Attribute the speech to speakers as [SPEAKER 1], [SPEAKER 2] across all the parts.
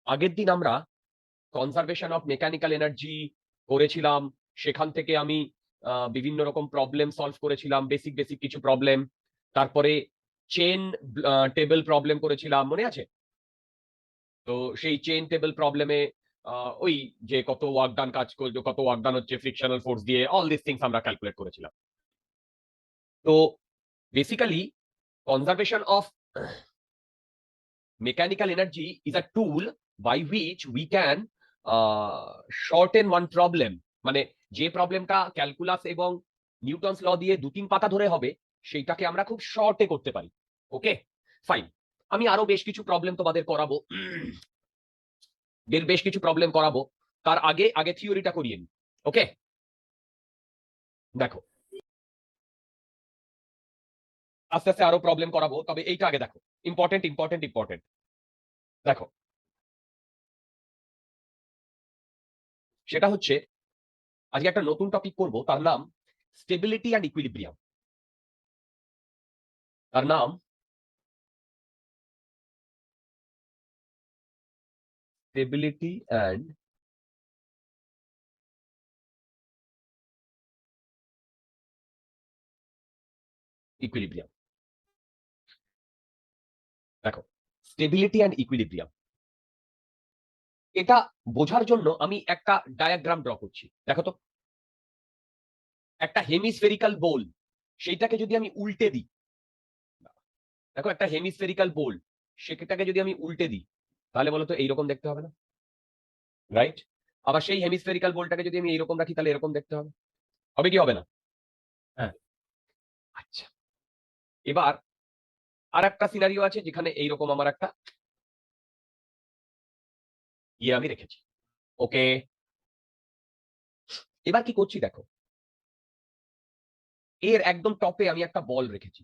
[SPEAKER 1] আগের দিন আমরা কনজারভেশন অফ মেকানিক্যাল এনার্জি করেছিলাম। সেখান থেকে আমি বিভিন্ন রকম প্রবলেম সলভ করেছিলাম, বেসিক বেসিক কিছু প্রবলেম। তারপরে চেন টেবিল প্রবলেম করেছিলাম, মনে আছে? তো সেই চেন টেবিল প্রবলেমে ওই যে কত ওয়ার্ক ডান কাজ করছে, কত ওয়ার্ক ডান হচ্ছে ফ্রিকশনাল ফোর্স দিয়ে, অল দিস থিংস আমরা ক্যালকুলেট করেছিলাম। তো basically conservation of mechanical energy is a tool by which we can shorten one problem, মানে যে প্রবলেমটা ক্যালকুলাস এবং নিউটনস ল দিয়ে 2-3 পাতা ধরে হবে, সেইটাকে আমরা খুব শর্টে করতে পারি। ওকে, ফাইন। আমি আরো বেশ কিছু প্রবলেম তোমাদের করাবো, বেশ কিছু প্রবলেম করাবো। তার আগে আগে থিওরিটা করিয়ে নি। ওকে, দেখো আস্তে আস্তে আরো প্রবলেম করাবো, তবে এইটা আগে দেখো, ইম্পর্টেন্ট ইম্পর্টেন্ট ইম্পর্টেন্ট। দেখো, সেটা হচ্ছে আজকে একটা নতুন টপিক করব, তার নাম স্টেবিলিটি অ্যান্ড ইকুইলিব্রিয়াম। তার নাম স্টেবিলিটি অ্যান্ড ইকুইলিব্রিয়াম। দেখো, স্টেবিলিটি অ্যান্ড ইকুইলিব্রিয়াম, এটা বোঝার জন্য আমি একটা ডায়াগ্রাম ড্র করছি। দেখো তো, একটা হেমিস্ফেরিক্যাল বোল, সেইটাকে যদি আমি উল্টে দিই, দেখো একটা হেমিস্ফেরিক্যাল বোল, সেটাকে যদি আমি উল্টে দিই, তাহলে বলো তো এইরকম দেখতে হবে না? রাইট। আবার সেই হেমিস্ফেরিক্যাল বোলটাকে যদি আমি এইরকম রাখি, তাহলে এরকম দেখতে হবে। হবে কি হবে না? হ্যাঁ। আচ্ছা, এবার আর একটা সিনারিও আছে যেখানে এইরকম আমার একটা ইয়ে আমি রেখেছি। ওকে, এবার কি করছি দেখো, এর একদম টপে আমি একটা বল রেখেছি,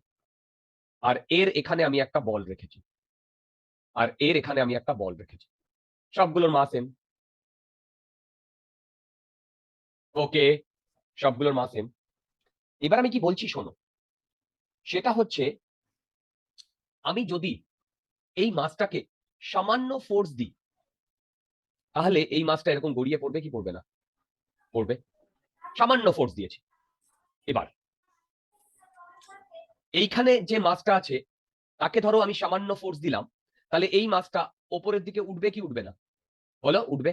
[SPEAKER 1] আর এর এখানে আমি একটা বল রেখেছি, আর এর এখানে আমি একটা বল রেখেছি। সবগুলোর মাস এম। ওকে, সবগুলোর মাস এম। এবার আমি কি বলছি শোনো, সেটা হচ্ছে আমি যদি এই মাসটাকে সামান্য ফোর্স দিই, তাহলে এই মাসটা এরকম গড়িয়ে পড়বে কি পড়বে না? পড়বে। সামান্য ফোর্স দিয়েছি। এবার এইখানে যে মাসটা আছে, তাকে ধরো আমি সামান্য ফোর্স দিলাম, তাহলে এই মাসটা ওপরের দিকে উঠবে কি উঠবে না? বলো, উঠবে।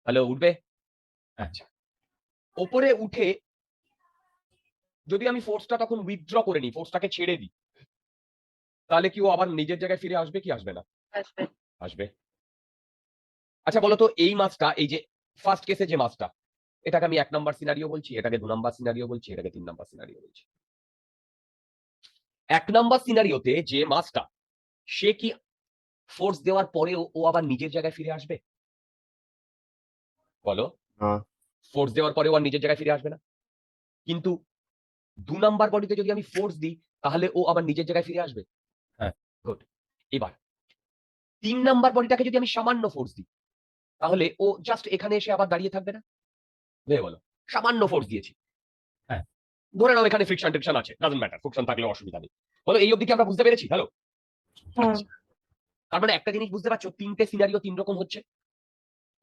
[SPEAKER 1] হ্যালো, উঠবে। আচ্ছা, ওপরে উঠে যদি আমি ফোর্সটা তখন উইথড্র করে নিই, ফোর্সটাকে ছেড়ে দিই, তাহলে কি ও আবার নিজের জায়গায় ফিরে আসবে কি আসবে না? আসবে। আসবে। আচ্ছা বলো তো, এই মাসটা, এই যে ফার্স্ট কেসে যে মাসটা, এটাকে আমি 1 নাম্বার সিনারিও বলছি, এটাকে 2 নাম্বার সিনারিও বলছি, এটাকে 3 নাম্বার সিনারিও বলছি। 1 নাম্বার সিনারিওতে যে মাসটা, সে কি ফোর্স দেওয়ার পরেও ও আবার নিজের জায়গায় ফিরে আসবে? বলো। ফোর্স দেওয়ার পরেও আর নিজের জায়গায় ফিরে আসবে না। কিন্তু 2 নাম্বার বডিতে যদি আমি ফোর্স দিই, তাহলে ও আবার নিজের জায়গায় ফিরে আসবে। হ্যাঁ, গুড। এবার 3 নাম্বার বডিটাকে যদি আমি সামান্য ফোর্স দিই, তাহলে ও জাস্ট এখানে এসে আবার দাঁড়িয়ে থাকবে না? ভেবে বলো, সামান্য ফোর্স দিয়েছি। হ্যাঁ, ধরে নাও এখানে ফ্রিকশন টিকশন আছে, ডাজন্ট ম্যাটার, ফ্রিকশন থাকলে অসুবিধা নেই। বলো এই অবধি কি আমরা বুঝতে পেরেছি? হ্যালো। আচ্ছা, তার মানে একটা জিনিস বুঝতে পারছো, 3টে সিনারিও 3 রকম হচ্ছে।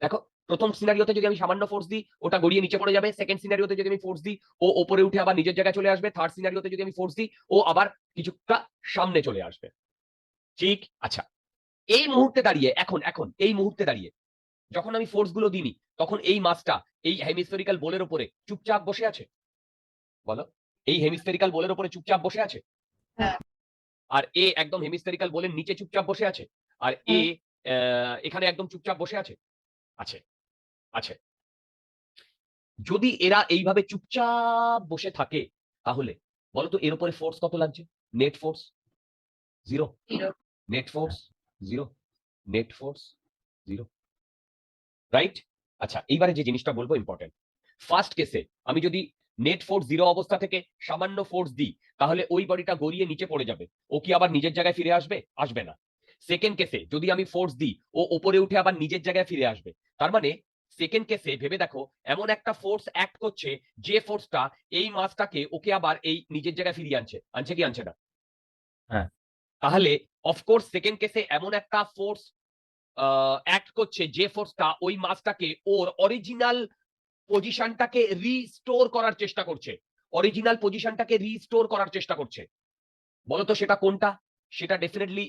[SPEAKER 1] দেখো, প্রথম সিনারিওতে যদি আমি সামান্য ফোর্স দিই, ওটা গড়িয়ে নিচে পড়ে যাবে। সেকেন্ড সিনারিওতে যদি আমি ফোর্স দিই, ও উপরে উঠে আবার নিজের জায়গায় চলে আসবে। থার্ড সিনারিওতে যদি আমি ফোর্স দিই, ও আবার কিছুটা সামনে চলে আসবে। ঠিক। আচ্ছা, এই মুহূর্তে দাঁড়িয়ে, এখন এখন এই মুহূর্তে দাঁড়িয়ে যখন আমি ফোর্স গুলো দিই, তখন এই মাসটা এই হেমিস্ফেরিক্যাল বোলের উপরে চুপচাপ বসে আছে। বলো, এই হেমিস্ফেরিক্যাল বোলের উপরে চুপচাপ বসে আছে।
[SPEAKER 2] হ্যাঁ।
[SPEAKER 1] আর এ একদম হেমিস্ফেরিক্যাল বোলের নিচে চুপচাপ বসে আছে। আর এ এখানে একদম চুপচাপ বসে আছে। আছে, আছে। যদি এরা এইভাবে চুপচাপ বসে থাকে, তাহলে বলতো এর উপরে ফোর্স কত লাগছে? Net force 0। Net force 0। Net force 0। Right. আচ্ছা, এইবারে যে জিনিসটা বলবো ইম্পর্টেন্ট। ফার্স্ট কেসে আমি যদি নেট ফোর্স 0 অবস্থা থেকে সামান্য ফোর্স দিই, তাহলে ওই বডিটা গড়িয়ে নিচে পড়ে যাবে। ও কি আবার নিজের জায়গায় ফিরে আসবে? আসবে না। সেকেন্ড কেসে যদি আমি ফোর্স দিই, ও উপরে উঠে আবার নিজের জায়গায় ফিরে আসবে। তার মানে সেকেন্ড কেসে ভেবে দেখো, এমন একটা ফোর্স অ্যাক্ট করছে, যে ফোর্সটা এই মাসটাকে ওকে আবার এই নিজের জায়গায় ফিরিয়ে আনছে। আনছে কি আনছে না? হ্যাঁ। তাহলে অফকোর্স সেকেন্ড কেসে এমন একটা ফোর্স অ্যাক্ট করছে, যে ফোর্সটা ওই মাসটাকে ওর অরিজিনাল পজিশনটাকে রিস্টোর করার চেষ্টা করছে, অরিজিনাল পজিশনটাকে রিস্টোর করার চেষ্টা করছে, বলতো সেটা কোনটা? সেটা ডেফিনেটলি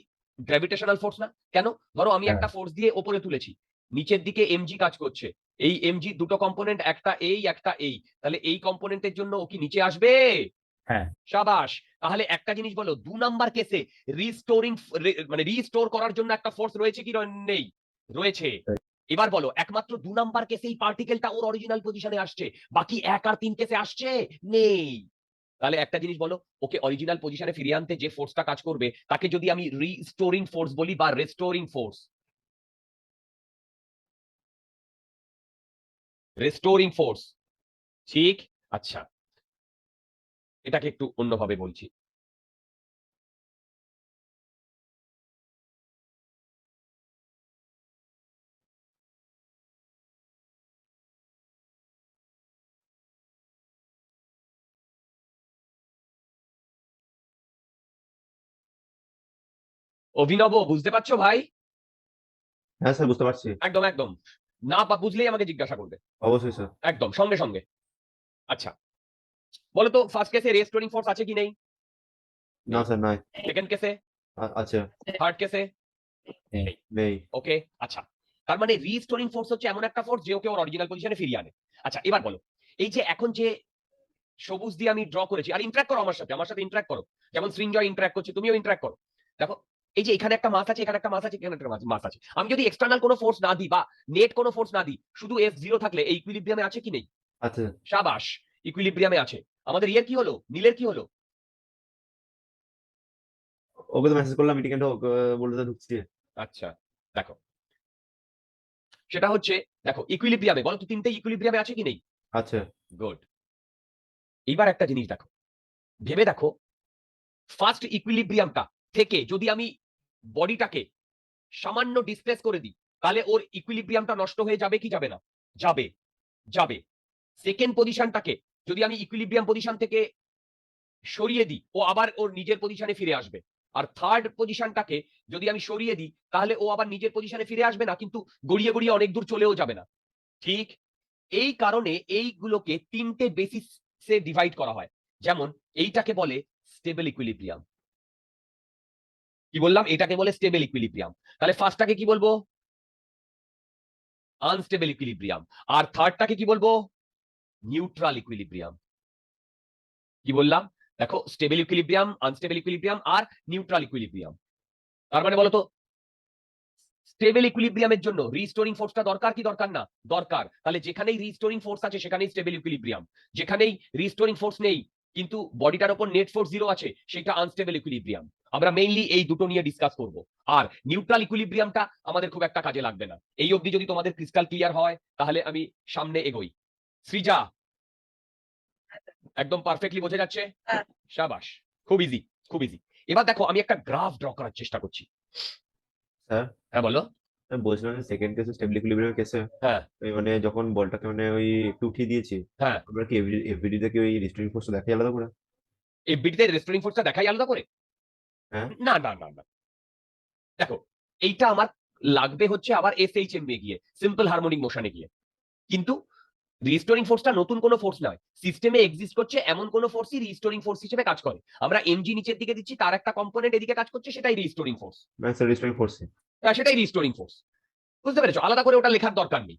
[SPEAKER 1] গ্র্যাভিটেশনাল ফোর্স না? কেন? ধরো আমি একটা ফোর্স দিয়ে ওপরে তুলেছি, নিচের দিকে এমজি কাজ করছে, এই এমজি দুটো কম্পোনেন্ট, একটা এই একটা এই, তাহলে এই কম্পোনেন্টের জন্য ও কি নিচে আসবে?
[SPEAKER 2] হ্যাঁ
[SPEAKER 1] শাবাশ। তাহলে একটা জিনিস বলো, 2 নাম্বার কেসে রিস্টোরিং মানে রিস্টোর করার জন্য একটা ফোর্স রয়েছে কি নেই? রয়েছে। এবার বলো, একমাত্র 2 নাম্বার কেসে এই পার্টিকেলটা ওর অরিজিনাল পজিশনে আসছে, বাকি 1 আর 3 কেসে আসছে নেই। তাহলে একটা জিনিস বলো, ওকে অরিজিনাল পজিশনে ফিরিয়ে আনতে যে ফোর্সটা কাজ করবে তাকে যদি আমি রিস্টোরিং ফোর্স বলি বা রেস্টোরিং ফোর্স, রেস্টোরিং ফোর্স, ঠিক? আচ্ছা, এটাকে একটু অন্যভাবে বলছি। অভিনব, বুঝতে পারছো ভাই?
[SPEAKER 2] হ্যাঁ স্যার, বুঝতে পারছি।
[SPEAKER 1] একদম একদম। না বুঝলেই আমাকে জিজ্ঞাসা করবে,
[SPEAKER 2] অবশ্যই স্যার।
[SPEAKER 1] একদম সঙ্গে সঙ্গে। আচ্ছা, বলো তো ফার্স্ট কেসে রেস্টোরিং ফোর্স আছে কি নেই?
[SPEAKER 2] না
[SPEAKER 1] নেই।
[SPEAKER 2] স্যার, নাই।
[SPEAKER 1] সেকেন্ড কেসে?
[SPEAKER 2] আছে।
[SPEAKER 1] থার্ড কেসে?
[SPEAKER 2] নেই। নেই।
[SPEAKER 1] ওকে, আচ্ছা। তার মানে রিস্টোরিং ফোর্স হচ্ছে এমন একটা ফোর্স যে ওকে ওর অরিজিনাল পজিশনে ফিরিয়ে আনে। আচ্ছা, এবার বলো, এই যে এখন যে সবুজ দিয়ে আমি ড্র করেছি, আর ইন্টারঅ্যাক্ট করো আমার সাথে, আমার সাথে ইন্টারঅ্যাক্ট করো, যেমন সৃঞ্জয় ইন্টারঅ্যাক্ট করছে, তুমিও ইন্টারঅ্যাক্ট করো। দেখো, এই যে এখানে একটা মাস আছে, এখানে একটা মাস আছে, এখানে একটা মাস আছে, আমি যদি এক্সটার্নাল কোনো ফোর্স না দিই বা নেট কোনো ফোর্স না দিই, শুধু এফ জিরো থাকলে এই ইকুইলিব্রিয়ামে আছে কি নেই?
[SPEAKER 2] আছে।
[SPEAKER 1] শাবাশ, ইকুইলিব্রিয়ামে আছে। আমাদের ইয়ের কি হলো, নীলের কি হলো?
[SPEAKER 2] ওকে তো মেসেজ করলাম, মিটিং বলতে তো ঢুকছি।
[SPEAKER 1] আচ্ছা, দেখো, সেটা হচ্ছে, দেখো ইকুইলিব্রিয়ামে, বলো তো তিনটে ইকুইলিব্রিয়ামে আছে কি নেই?
[SPEAKER 2] আছে।
[SPEAKER 1] গুড। এইবার একটা জিনিস দেখো, ভেবে দেখো, ফার্স্ট ইকুইলিব্রিয়ামটা থেকে যদি আমি বডিটাকে সামান্য ডিসপ্লেস করে দিই, তাহলে ওর ইকুইলিব্রিয়ামটা নষ্ট হয়ে যাবে কি যাবে না? যাবে, যাবে। সেকেন্ড পজিশনটাকে যদি আমি ইকুইলিব্রিয়াম পজিশন থেকে সরিয়ে দিই, ও আবার ওর নিজের পজিশনে ফিরে আসবে। আর থার্ড পজিশনটাকে যদি আমি সরিয়ে দিই, তাহলে ও আবার নিজের পজিশনে ফিরে আসবে না, কিন্তু গড়িয়ে গড়িয়ে অনেক দূর চলেও যাবে না, ঠিক? এই কারণে এইগুলোকে তিনটে বেসিসে ডিভাইড করা হয়। যেমন এইটাকে বলে স্টেবল ইকুইলিব্রিয়াম। কি বললাম? এটাকে বলে স্টেবল ইকুইলিব্রিয়াম। তাহলে ফার্স্টটাকে কি বলবো? Unstable equilibrium. আর থার্ডটাকে কি বলবো? Neutral equilibrium. কি বললাম? দেখো, স্টেবল ইকুইলিব্রিয়াম, আনস্টেবল ইকুইলিব্রিয়াম আর নিউট্রাল ইকুইলিব্রিয়াম। তার মানে বলতো, স্টেবল ইকুইলিব্রিয়ামের জন্য রিস্টোরিং ফোর্সটা দরকার কি দরকার না? দরকার। তাহলে যেখানেই রিস্টোরিং ফোর্স আছে সেখানেই স্টেবল ইকুইলিব্রিয়াম, যেখানেই রিস্টোরিং ফোর্স নেই কিন্তু বডিটার উপর নেট ফোর্স জিরো আছে, সেটা আনস্টেবল ইকুইলিব্রিয়াম। আমরা মেইনলি এই দুটো নিয়ে ডিসকাস করব। আর নিউট্রাল ইকুইলিব্রিয়ামটা আমাদের খুব একটা কাজে লাগবে না। এই অবধি যদি তোমাদের ক্রিস্টাল ক্লিয়ার হয়, তাহলে আমি সামনে এগোই। সৃজা, একদম পারফেক্টলি বোঝা যাচ্ছে? শাবাশ, খুব ইজি, খুব ইজি। এবার দেখো, আমি একটা গ্রাফ ড্র করার চেষ্টা করছি।
[SPEAKER 2] স্যার,
[SPEAKER 1] হ্যাঁ বলো।
[SPEAKER 2] আমি বলছিলাম যে সেকেন্ড কেসে স্টেবল ইকুইলিব্রিয়াম কেসে
[SPEAKER 1] হ্যাঁ
[SPEAKER 2] মানে যখন বলটাকে মানে ওই একটু উঠিয়ে দিয়েছি,
[SPEAKER 1] হ্যাঁ,
[SPEAKER 2] আমরা কি এফবিডি থেকে ওই রিস্টোরিং ফোর্সটা দেখাই আলাদা করে?
[SPEAKER 1] এই বিটিতে রেস্টোরিং ফোর্সটা দেখাই আলাদা করে?
[SPEAKER 2] হ্যাঁ।
[SPEAKER 1] না না না না, দেখো, এইটা আমার লাগবে হচ্ছে আবার এসএইচএম এ গিয়ে, সিম্পল হারমোনিক মোশনে গিয়ে। কিন্তু রিস্টোরিং ফোর্সটা নতুন কোনো ফোর্স নয়, সিস্টেমে এক্সিস্ট করছে এমন কোনো ফোর্সই রিস্টোরিং ফোর্স হিসেবে কাজ করে। আমরা এমজি নিচের দিকে দিচ্ছি, তার একটা কম্পোনেন্ট এদিকে কাজ করছে, সেটাই রিস্টোরিং ফোর্স।
[SPEAKER 2] মানে স্যার রিস্টোরিং ফোর্স।
[SPEAKER 1] সেটাই রিস্টোরিং ফোর্স। বুঝতে পেরেছো? আলাদা করে ওটা লেখার দরকার নেই।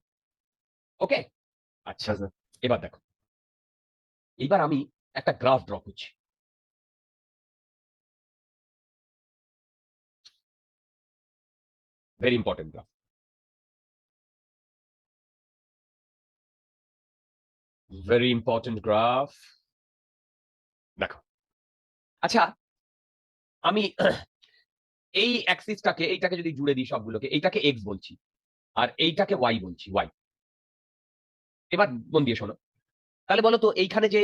[SPEAKER 1] ওকে, আচ্ছা।
[SPEAKER 2] হ্যাঁ স্যার।
[SPEAKER 1] এবার দেখো, এইবার আমি একটা গ্রাফ ড্র করছি। Very important graph, very important graph. দেখো, আচ্ছা, আমি এই অ্যাক্সিসটাকে, এইটাকে যদি জুড়ে দিই সবগুলোকে, এইটাকে এক্স বলছি আর এইটাকে ওয়াই বলছি, ওয়াই। এবার মন দিয়ে শোনো, তাহলে বলো তো, এইখানে যে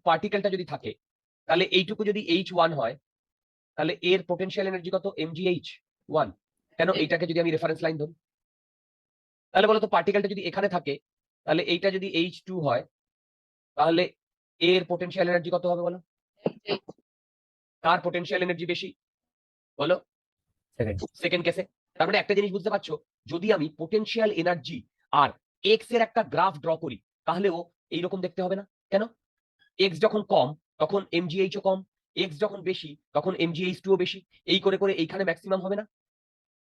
[SPEAKER 1] পার্টিকেলটা যদি থাকে, তাহলে এইটুকু যদি H1 হয়, তাহলে এর পোটেনশিয়াল এনার্জি কত? mgh1। কেন? এইটাকে যদি আমি রেফারেন্স লাইন ধরি, তাহলে বলো তো পার্টিকেলটা যদি এখানে থাকে, তাহলে এইটা যদি H2 হয়, তাহলে এর পোটেনশিয়াল এনার্জি কত হবে বলো? কার পোটেনশিয়াল এনার্জি বেশি বলো?
[SPEAKER 2] সেকেন্ড।
[SPEAKER 1] সেকেন্ড কেসে। তার মানে একটা জিনিস বুঝতে পারছো, যদি আমি পোটেনশিয়াল এনার্জি আর এক্স এর একটা গ্রাফ ড্র করি তাহলেও এইরকম দেখতে হবে না। কেন? এক্স যখন কম তখন এমজিএইচ ও কম, এক্স যখন বেশি তখন এমজিএইচ টু ও বেশি, এই করে করে এইখানে ম্যাক্সিমাম হবে না,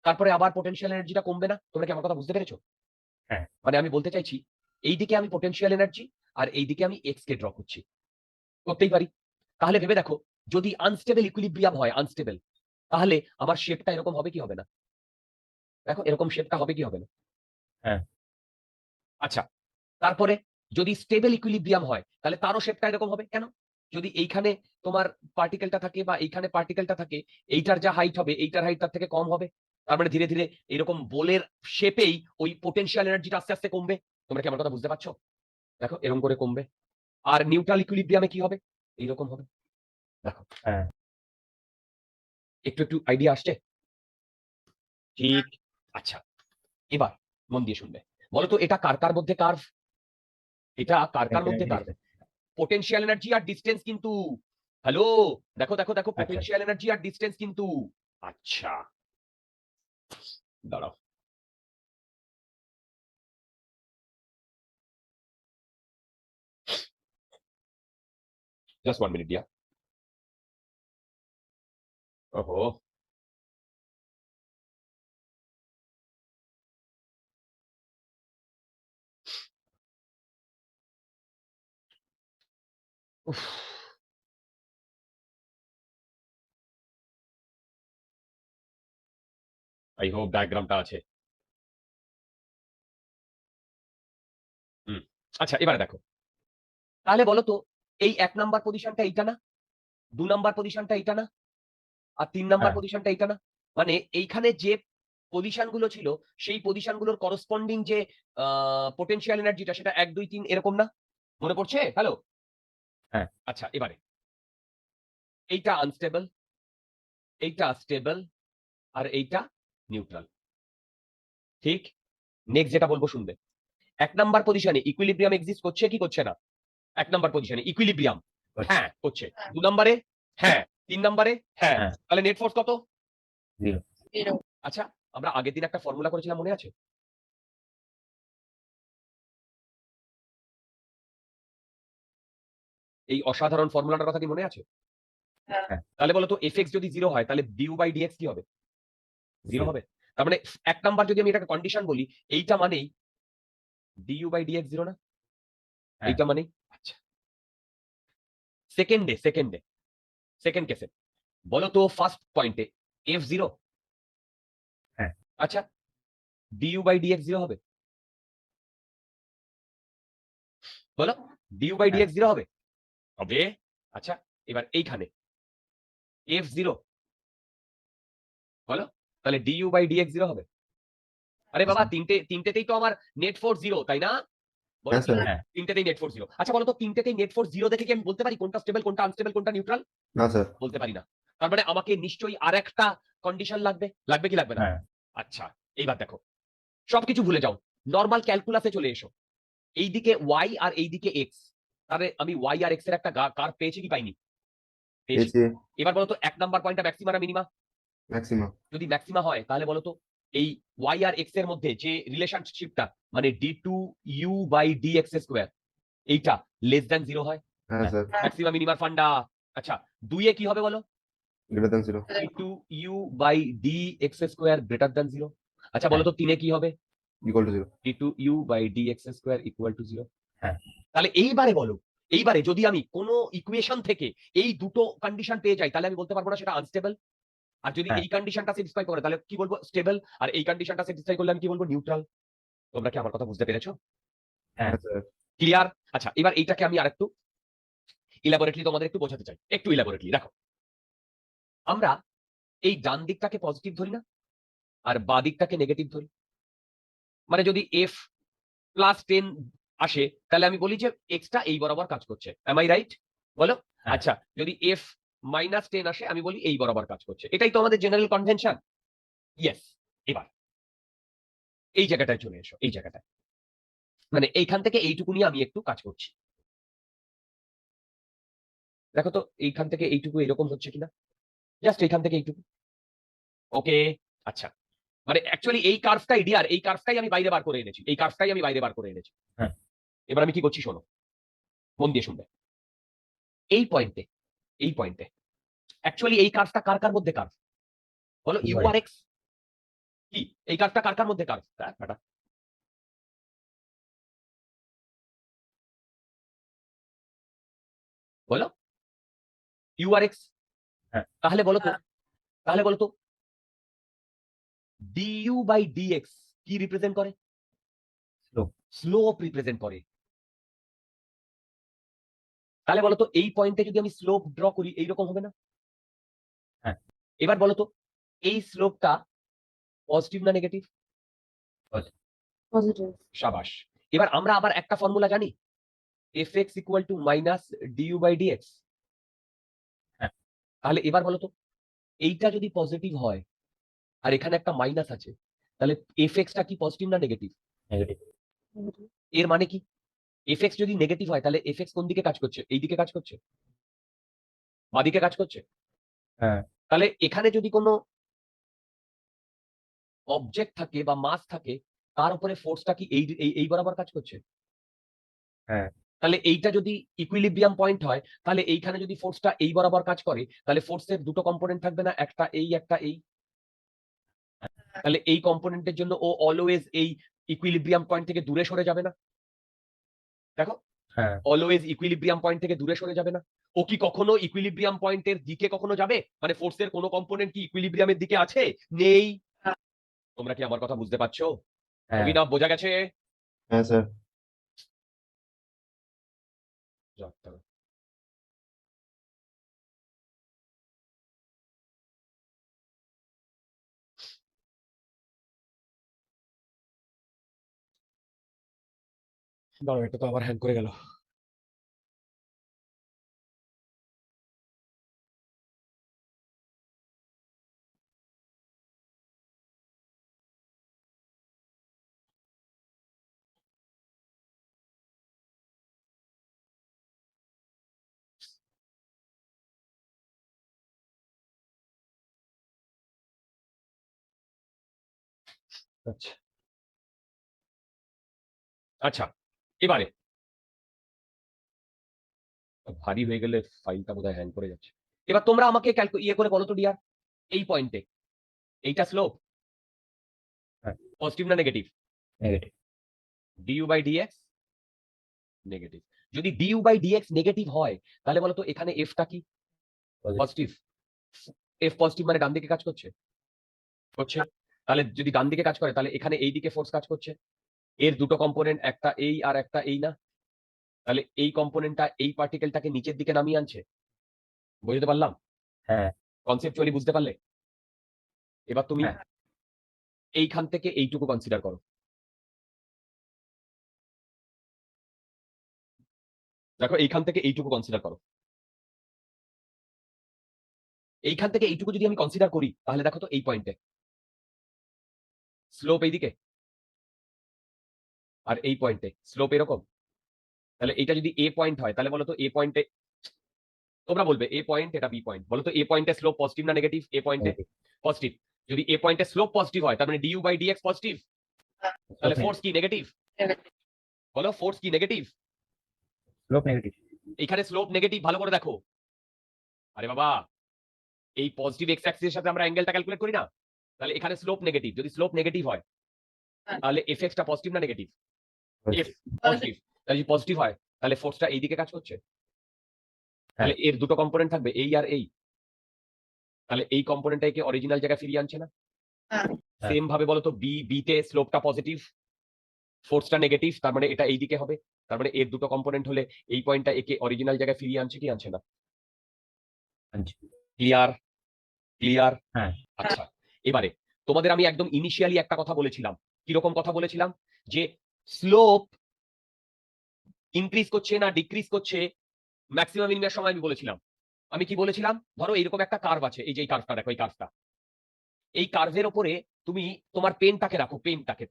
[SPEAKER 1] তারপরে আবার পোটেনশিয়াল এনার্জিটা কমবে না। তোমরা কি আমার কথা বুঝতে পেরেছো?
[SPEAKER 3] হ্যাঁ।
[SPEAKER 1] মানে আমি বলতে চাইছি এইদিকে আমি পোটেনশিয়াল এনার্জি আর এইদিকে আমি এক্স কে ড্র করছি, করতেই পারি। তাহলে ভেবে দেখো, যদি আনস্টেবল ইকুইলিব্রিয়াম হয়, আনস্টেবল, তাহলে আমার শেপটা এরকম হবে কি হবে না? দেখো এরকম শেপটা হবে কি হবে না?
[SPEAKER 3] হ্যাঁ।
[SPEAKER 1] আচ্ছা, তারপরে যদি স্টেবল ইকুইলিব্রিয়াম হয় তাহলে তারও শেপটা এরকম হবে। কেন? যদি এইখানে তোমার পার্টিকেলটা থাকে বা এইখানে পার্টিকেলটা থাকে, এইটার যা হাইট হবে এইটার হাইট তার থেকে কম হবে। তার মানে ধীরে ধীরে এরকম বোলের শেপেই ওই পোটেনশিয়াল এনার্জিটা আস্তে আস্তে কমবে। তোমরা কি আমার কথা বুঝতে পারছো? দেখো এরকম করে কমবে। আর নিউট্রাল ইকুইলিব্রিয়ামে কি হবে? এইরকম হবে। দেখো
[SPEAKER 3] হ্যাঁ।
[SPEAKER 1] একটু একটু আইডিয়া আসছে? ঠিক। আচ্ছা, এবার মন দিয়ে শুনবে। বলো তো এটা কার কার মধ্যে কার্ভ? এটা কার কার মধ্যে কার্ভ? পোটেনশিয়াল এনার্জি আর ডিসটেন্স কিন্তু। হ্যালো, দেখো দেখো দেখো,
[SPEAKER 3] আচ্ছা।
[SPEAKER 1] পোটেনশিয়াল এনার্জি আর ডিসটেন্স কিন্তু। আচ্ছা, দাঁড়াও। জাস্ট 1 মিনিট দিয়া। ওহো, উফ, আই হোপ ডায়াগ্রামটা আছে। হুম, আচ্ছা এবারে দেখো, তাহলে বলো তো এই 1 নাম্বার পজিশনটা এইটা না, 2 নাম্বার পজিশনটা এইটা না, আর 3 নাম্বার
[SPEAKER 3] হ্যাঁ।
[SPEAKER 1] পজিশনটা এইটা না? মানে এইখানে যে পজিশন গুলো ছিল সেই পজিশন গুলোর করসপন্ডিং যে পোটেনশিয়াল এনার্জিটা সেটা 1 2 3 এরকম না? মনে পড়ছে? হ্যালো।
[SPEAKER 3] হ্যাঁ।
[SPEAKER 1] আচ্ছা, এবারে এইটা আনস্টেবল, এইটা স্টেবল, আর এইটা নিউট্রাল। ঠিক? নেক্সট যেটা বলবো শুনবে। 1 নাম্বার পজিশনে ইকুইলিব্রিয়াম এক্সিস্ট করছে কি করছে না? 1 নাম্বার পজিশনে ইকুইলিব্রিয়াম হ্যাঁ করছে। 2 নাম্বারে হ্যাঁ, 3 নাম্বারে হ্যাঁ।
[SPEAKER 3] হ্যাঁ।
[SPEAKER 1] তাহলে নেট ফোর্স কত?
[SPEAKER 3] 0।
[SPEAKER 1] আচ্ছা, আমরা আগের দিন একটা ফর্মুলা করেছিলাম, মনে আছে? এই অসাধারণ ফর্মুলাটার কথা কি মনে আছে?
[SPEAKER 3] হ্যাঁ।
[SPEAKER 1] তাহলে বলো তো এফএক্স যদি 0 হয় তাহলে ডিউ বাই ডিএক্স কি হবে? 0 হবে। তার মানে 1 নাম্বার যদি আমি এটাকে কন্ডিশন বলি, এইটা মানেই ডিইউ বাই ডিএক্স 0 না?
[SPEAKER 3] হ্যাঁ।
[SPEAKER 1] এইটা মানেই। আচ্ছা, সেকেন্ডে সেকেন্ড কেসে বলো তো ফার্স্ট পয়েন্টে এফ 0।
[SPEAKER 3] হ্যাঁ।
[SPEAKER 1] আচ্ছা, ডিইউ বাই ডিএক্স 0 হবে? বলো, ডিইউ বাই
[SPEAKER 3] হ্যাঁ।
[SPEAKER 1] ডিএক্স 0 হবে? হবে। আচ্ছা, এবার এইখানে এফ 0 বলো, তাহলে ডিইউ বাই ডিএক্স 0 হবে? আরে বাবা, তিনটেতেই তো আমার নেট ফোর্স 0, তাই না? বলো,
[SPEAKER 2] হ্যাঁ স্যার।
[SPEAKER 3] হ্যাঁ।
[SPEAKER 1] তিনটেতেই নেট ফোর্স 0। আচ্ছা বলো তো তিনটেতেই নেট ফোর্স 0 দেখে কি আমি বলতে পারি কোনটা স্টেবল, কোনটা আনস্টেবল, কোনটা নিউট্রাল?
[SPEAKER 2] না স্যার।
[SPEAKER 1] বলতে পারি না। তার মানে আমাকে নিশ্চয়ই আরেকটা কন্ডিশন লাগবে। লাগবে কি লাগবে না?
[SPEAKER 3] হ্যাঁ।
[SPEAKER 1] আচ্ছা, এইবার দেখো, সবকিছু ভুলে যাও, নরমাল ক্যালকুলাসে চলে এসো। এইদিকে ওয়াই আর এইদিকে এক্স, তাহলে আমি ওয়াই আর এক্স এর একটা কার্ভ পেয়েছি কি পাইনি? পেয়েছি।
[SPEAKER 2] পেয়েছি।
[SPEAKER 1] এবার বলো তো 1 নাম্বার পয়েন্টটা ম্যাক্সিমা না মিনিমা?
[SPEAKER 2] ম্যাক্সিমাম।
[SPEAKER 1] যদি ম্যাক্সিমা হয় তাহলে বলো তো এই ওয়াই আর এক্স এর মধ্যে যে রিলেশনশিপটা, মানে d2u বাই dx স্কয়ার, এইটা লেস দ্যান 0 হয়।
[SPEAKER 2] হ্যাঁ স্যার।
[SPEAKER 1] ম্যাক্সিমা মিনিমার ফান্ডা। আচ্ছা, 2 এ কি হবে বলো?
[SPEAKER 2] Greater than 0।
[SPEAKER 1] d2u by dx square greater than 0। আচ্ছা বলো তো 3 এ কি হবে?
[SPEAKER 2] Equal to 0।
[SPEAKER 1] d2u by dx square equal to 0।
[SPEAKER 3] হ্যাঁ।
[SPEAKER 1] তাহলে এইবারে বলো, এইবারে যদি আমি কোন ইকুয়েশন থেকে এই দুটো কন্ডিশন পেয়ে যাই তাহলে আমি বলতে পারবো না সেটা আনস্টেবল? আর যদি
[SPEAKER 3] হ্যাঁ।
[SPEAKER 1] এই কন্ডিশনটা স্যাটিসফাই করে তাহলে কি বলবো? স্টেবল। আর এই কন্ডিশনটা স্যাটিসফাই করলে আমি কি বলবো? নিউট্রাল। তোমরা কি আমার কথা বুঝতে পেরেছো?
[SPEAKER 3] হ্যাঁ।
[SPEAKER 2] হ্যাঁ স্যার।
[SPEAKER 1] ক্লিয়ার? আচ্ছা, এবার এইটাকে আমি আরেকটু ইলাবোরেটলি তোমাদের একটু বোঝাতে চাই, একটু ইলাবোরেটলি দেখো। আমরা এই ডান দিকটাকে পজিটিভ ধরি না, আর বাঁ দিকটাকে নেগেটিভ ধরি। মানে যদি এফ +10 আসে তাহলে আমি বলি যে এক্সটা এই বরাবর কাজ করছে। Am I right? বলো।
[SPEAKER 3] হ্যাঁ।
[SPEAKER 1] আচ্ছা, যদি এফ -10 আসে আমি বলি এই বরাবর কাজ করছে। এটাই তো আমাদের জেনারেল কনভেনশন। ইয়েস। এবার এই জায়গাটায় চলে এসো, এই জায়গাটায়। মানে এইখান থেকে এইটুকু নিয়ে আমি একটু কাজ করছি। দেখো তো এইখান থেকে এইটুকু এরকম হচ্ছে কিনা? জাস্ট এইখান থেকে এইটুকু। ওকে। আচ্ছা, মানে অ্যাকচুয়ালি এই কার্ভটাই ডিয়ার, এই কার্ভটাই আমি বাইরে বার করে এনেছি, এই কার্ভটাই আমি বাইরে বার করে এনেছি।
[SPEAKER 3] হ্যাঁ।
[SPEAKER 1] এবার আমি কি করছি শোনো, মন দিয়ে শুনবে। এই পয়েন্টে অ্যাকচুয়ালি এই কার্ভটা কার কার মধ্যে কার্ভ বলো? ইউ আর এক্স কি এই কার্ভটা কার কার মধ্যে কার্ভ? বলো ইউ আর এক্স।
[SPEAKER 3] হ্যাঁ।
[SPEAKER 1] তাহলে বলো তো ডিইউ বাই ডিএক্স কি রিপ্রেজেন্ট করে?
[SPEAKER 3] Slope.
[SPEAKER 1] স্লোপ রিপ্রেজেন্ট করে। তাহলে বলো তো এই পয়েন্টে যদি আমি স্লোপ ড্র করি এইরকম হবে না?
[SPEAKER 3] হ্যাঁ।
[SPEAKER 1] এবার বলো তো এই স্লোপটা পজিটিভ না নেগেটিভ?
[SPEAKER 4] পজিটিভ।
[SPEAKER 1] সাবাস। এবার আমরা আবার একটা ফর্মুলা জানি, fx equal to minus du by dx.
[SPEAKER 3] হ্যাঁ।
[SPEAKER 1] তাহলে এবার বলো তো এইটা যদি পজিটিভ হয় আর এখানে একটা মাইনাস আছে, তাহলে fx-টা কি পজিটিভ না নেগেটিভ?
[SPEAKER 3] নেগেটিভ।
[SPEAKER 1] এর মানে কি fx যদি নেগেটিভ হয় তাহলে fx কোন দিকে কাজ করছে? এই দিকে কাজ করছে, বাদিকে কাজ করছে।
[SPEAKER 3] হ্যাঁ।
[SPEAKER 1] তাহলে এখানে যদি কোনো অবজেক্ট থাকে বা মাস থাকে, তার উপরে ফোর্সটা কি এই বরাবর কাজ করছে?
[SPEAKER 3] হ্যাঁ।
[SPEAKER 1] তাহলে এইটা যদি ইকুইলিব্রিয়াম পয়েন্ট হয়, তাহলে এইখানে যদি ফোর্সটা এই বরাবর কাজ করে, তাহলে ফোর্সের দুটো কম্পোনেন্ট থাকবে না, একটা এই একটা এই। তাহলে এই কম্পোনেন্টের জন্য ও অলওয়েজ এই ইকুইলিব্রিয়াম পয়েন্ট থেকে দূরে সরে যাবে না? দেখো
[SPEAKER 3] হ্যাঁ।
[SPEAKER 1] অলওয়েজ ইকুইলিব্রিয়াম পয়েন্ট থেকে দূরে সরে যাবে না? ও কি কখনো ইকুইলিব্রিয়াম পয়েন্টের দিকে কখনো যাবে? মানে ফোর্সের কোনো কম্পোনেন্ট কি ইকুইলিব্রিয়ামের দিকে আছে? নেই। তোমরা কি আমার কথা বুঝতে পারছো?
[SPEAKER 3] হ্যাঁ।
[SPEAKER 1] অভিনব, বোঝা গেছে?
[SPEAKER 2] হ্যাঁ স্যার।
[SPEAKER 1] দাঁড়াও, এটা তো আবার হ্যাং করে গেল। আচ্ছা আচ্ছা, এবারে ভারী হয়ে গেলে ফাইলটা বোধহয় হ্যাং করে যাচ্ছে। এবার তোমরা আমাকে ইয়ে করে বলো তো ডিয়ার, এই পয়েন্টে এইটা স্লোপ
[SPEAKER 3] হ্যাঁ।
[SPEAKER 1] পজিটিভ না negative?
[SPEAKER 3] Negative.
[SPEAKER 1] Du by dx negative. যদি ডিইউ বাই ডিএক্স নেগেটিভ হয়, তাহলে বলো তো এখানে এফটা কি পজিটিভ? এফ পজিটিভ মানে ডান দিকে কাজ করছে। তাহলে যদি ডান দিকে কাজ করে, তাহলে এখানে এই দিকে ফোর্স কাজ করছে। এর দুটো কম্পোনেন্ট, একটা এই আর একটা এই না? তাহলে এই কম্পোনেন্টটা এই পার্টিকেলটাকে নিচের দিকে নামিয়ে আনছে। বুঝতে পারলাম?
[SPEAKER 3] হ্যাঁ।
[SPEAKER 1] কনসেপচুয়ালি বুঝতে পারলে? এবার তুমি
[SPEAKER 3] হ্যাঁ।
[SPEAKER 1] এইখান থেকে এইটুকু কনসিডার করো। দেখো এইখান থেকে এইটুকু কনসিডার করো। এইখান থেকে এইটুকু যদি আমি কনসিডার করি, তাহলে দেখো তো এই পয়েন্টে স্লোপ এইদিকে আর এই পয়েন্টে স্লোপ এরকম। তাহলে এটা যদি এ পয়েন্ট হয়, তাহলে বলো তো এ পয়েন্টে, তোমরা বলবে এ পয়েন্ট এটা বি পয়েন্ট, বলো তো এ পয়েন্টে স্লোপ পজিটিভ না নেগেটিভ? এ পয়েন্টে পজিটিভ। যদি এ পয়েন্টে স্লোপ পজিটিভ হয়, তার মানে ডিইউ বাই ডিএক্স পজিটিভ। তাহলে ফোর্স কি নেগেটিভ? বলো ফোর্স কি নেগেটিভ?
[SPEAKER 3] Slope negative.
[SPEAKER 1] এখানে স্লোপ নেগেটিভ, ভালো করে দেখো। আরে বাবা, এই পজিটিভ এক্স অ্যাক্সিসের সাথে আমরা অ্যাঙ্গেলটা ক্যালকুলেট করি না? তাহলে এখানে স্লোপ নেগেটিভ। যদি স্লোপ নেগেটিভ হয়, তাহলে এফএক্সটা পজিটিভ না নেগেটিভ? F positive. তাহলে যদি পজিটিভ হয়, তাহলে ফোর্সটা এইদিকে কাজ করছে। তাহলে এর দুটো কম্পোনেন্ট থাকবে, এই আর এই। তাহলে এই কম্পোনেন্টটাকে অরিজিনাল জায়গায় ফিরিয়ে আনছে না? সেম ভাবে বলো তো বি তে স্লোপটা পজিটিভ, ফোর্সটা নেগেটিভ, তার মানে এটা এইদিকে হবে। তার মানে এর দুটো কম্পোনেন্ট হলে এই পয়েন্টটা একে অরিজিনাল জায়গায় ফিরিয়ে আনছে কি আনছে না? ক্লিয়ার? ক্লিয়ার?
[SPEAKER 3] হ্যাঁ।
[SPEAKER 1] আচ্ছা, এবারে তোমাদের আমি একদম ইনিশিয়ালি একটা কথা বলেছিলাম। কিরকম কথা বলেছিলাম? যে স্লোপ ইনক্রিজ করছে না ডিক্রিজ করছে ম্যাক্সিমাম মিনিমামের সময় আমি বলেছিলাম। আমি কি বলেছিলাম? ধরো এরকম একটা কার্ভ আছে, এই যে এই কার্ভটা দেখো, এই কার্ভটা, এই কার্ভের উপরে তুমি তোমার পেনটাকে রাখো, পেনটাকে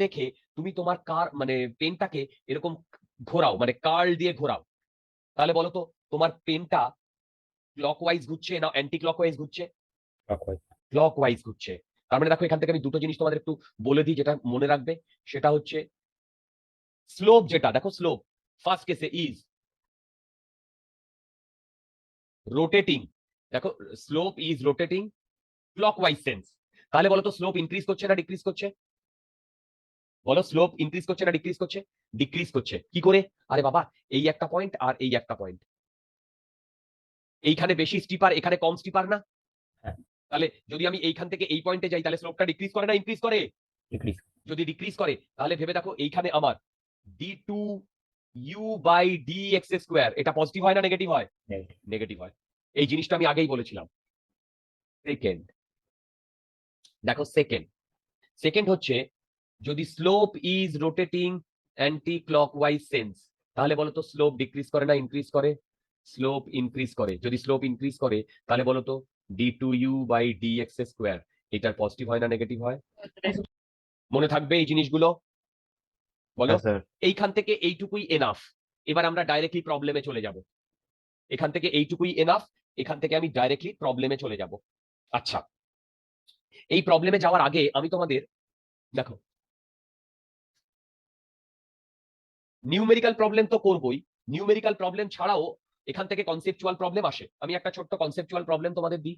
[SPEAKER 1] রেখে তুমি তোমার মানে পেনটাকে এরকম ঘোরাও, মানে কার্ল দিয়ে ঘোরাও। তাহলে বলো তো তোমার পেনটা ক্লকওয়াইজ ঘুরছে না অ্যান্টি ক্লকওয়াইজ ঘুরছে? ক্লক ওয়াইজ ঘুরছে। তার মানে দেখো এখান থেকে আমি দুটো জিনিস তোমাদের একটু বলে দিই যেটা মনে রাখবে, সেটা হচ্ছে স্লোপ যেটা, দেখো স্লোপ ফার্স্ট কেসে ইজ রোটেটিং, দেখো slope is rotating clockwise sense. তাহলে বলো তো স্লোপ ইনক্রিজ করছে না ডিক্রিজ করছে? বলো স্লোপ ইনক্রিজ করছে না ডিক্রিজ করছে? ডিক্রিজ করছে। কি করে? আরে বাবা, এই একটা পয়েন্ট আর এই একটা পয়েন্ট, এইখানে বেশি স্টিপার এখানে কম স্টিপার না?
[SPEAKER 3] হ্যাঁ।
[SPEAKER 1] তাহলে যদি আমি এইখান থেকে এই পয়েন্টে যাই তাহলে স্লোপটা ডিক্রিজ করে না ইনক্রিজ করে?
[SPEAKER 3] ডিক্রিজ।
[SPEAKER 1] যদি ডিক্রিজ করে তাহলে ভেবে দেখো এইখানে আমার d2 u by dx square, এটা পজিটিভ হয় না নেগেটিভ হয়?
[SPEAKER 3] নেগেটিভ।
[SPEAKER 1] নেগেটিভ হয়। এই জিনিসটা আমি আগেই বলেছিলাম। সেকেন্ড, দেখো সেকেন্ড, সেকেন্ড হচ্ছে যদি slope is rotating anti clockwise sense, তাহলে বলো তো স্লোপ ডিক্রিজ করে না ইনক্রিজ করে? স্লোপ ইনক্রিজ করে। যদি স্লোপ ইনক্রিজ করে তাহলে বলো তো d2u বাই dx স্কয়ার, এটার পজিটিভ হয় না নেগেটিভ হয়? মনে থাকবে এই জিনিসগুলো? বলো।
[SPEAKER 2] হ্যাঁ স্যার।
[SPEAKER 1] এইখান থেকে এইটুকুই এনাফ। এবার আমরা ডাইরেক্টলি প্রবলেমে চলে যাব। এখান থেকে এইটুকুই এনাফ, এখান থেকে আমি ডাইরেক্টলি প্রবলেমে চলে যাব। আচ্ছা, এই প্রবলেমে যাওয়ার আগে আমি তোমাদের, দেখো নিউমেরিক্যাল প্রবলেম তো করবই, নিউমেরিক্যাল প্রবলেম ছাড়াও এখান থেকে কনসেপচুয়াল প্রবলেম আসে। আমি একটা ছোট্ট কনসেপচুয়াল প্রবলেম তোমাদের দিই।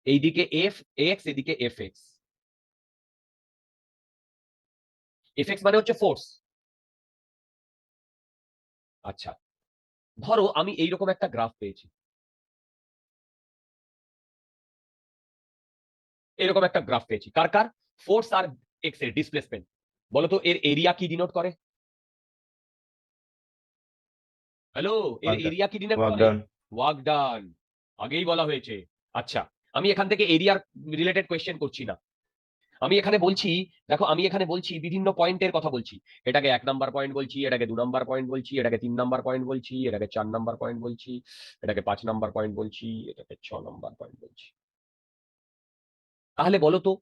[SPEAKER 1] এইদিকে এফ এক্স, এদিকে এফ এক্স। এফ এক্স মানে হচ্ছে ফোর্স। আচ্ছা, ধরো আমি এইরকম একটা গ্রাফ পেয়েছি, এরকম একটা গ্রাফ পেয়েছি, কার কার? ফোর্স আর এক্স এর ডিসপ্লেসমেন্ট। বলতো এর এরিয়া কি ডিনোট করে? হ্যালো, এর
[SPEAKER 3] Work done.
[SPEAKER 1] এরিয়া কি ডিনোট
[SPEAKER 2] ওয়ার্ক
[SPEAKER 1] করে?
[SPEAKER 2] ডান।
[SPEAKER 1] Work done. আগেই বলা হয়েছে। আচ্ছা, আমি এখান থেকে এরিয়ার রিলেটেড কোয়েশ্চেন করছি না। আমি এখানে বলছি, দেখো আমি এখানে বলছি বিভিন্ন পয়েন্টের কথা বলছি। এটাকে 1 নাম্বার পয়েন্ট বলছি, এটাকে 2 নাম্বার পয়েন্ট বলছি, এটাকে 3 নাম্বার পয়েন্ট বলছি, এটাকে 4 নাম্বার পয়েন্ট বলছি, এটাকে 5 নাম্বার পয়েন্ট বলছি, এটাকে 6 নাম্বার পয়েন্ট বলছি। তাহলে বলো তো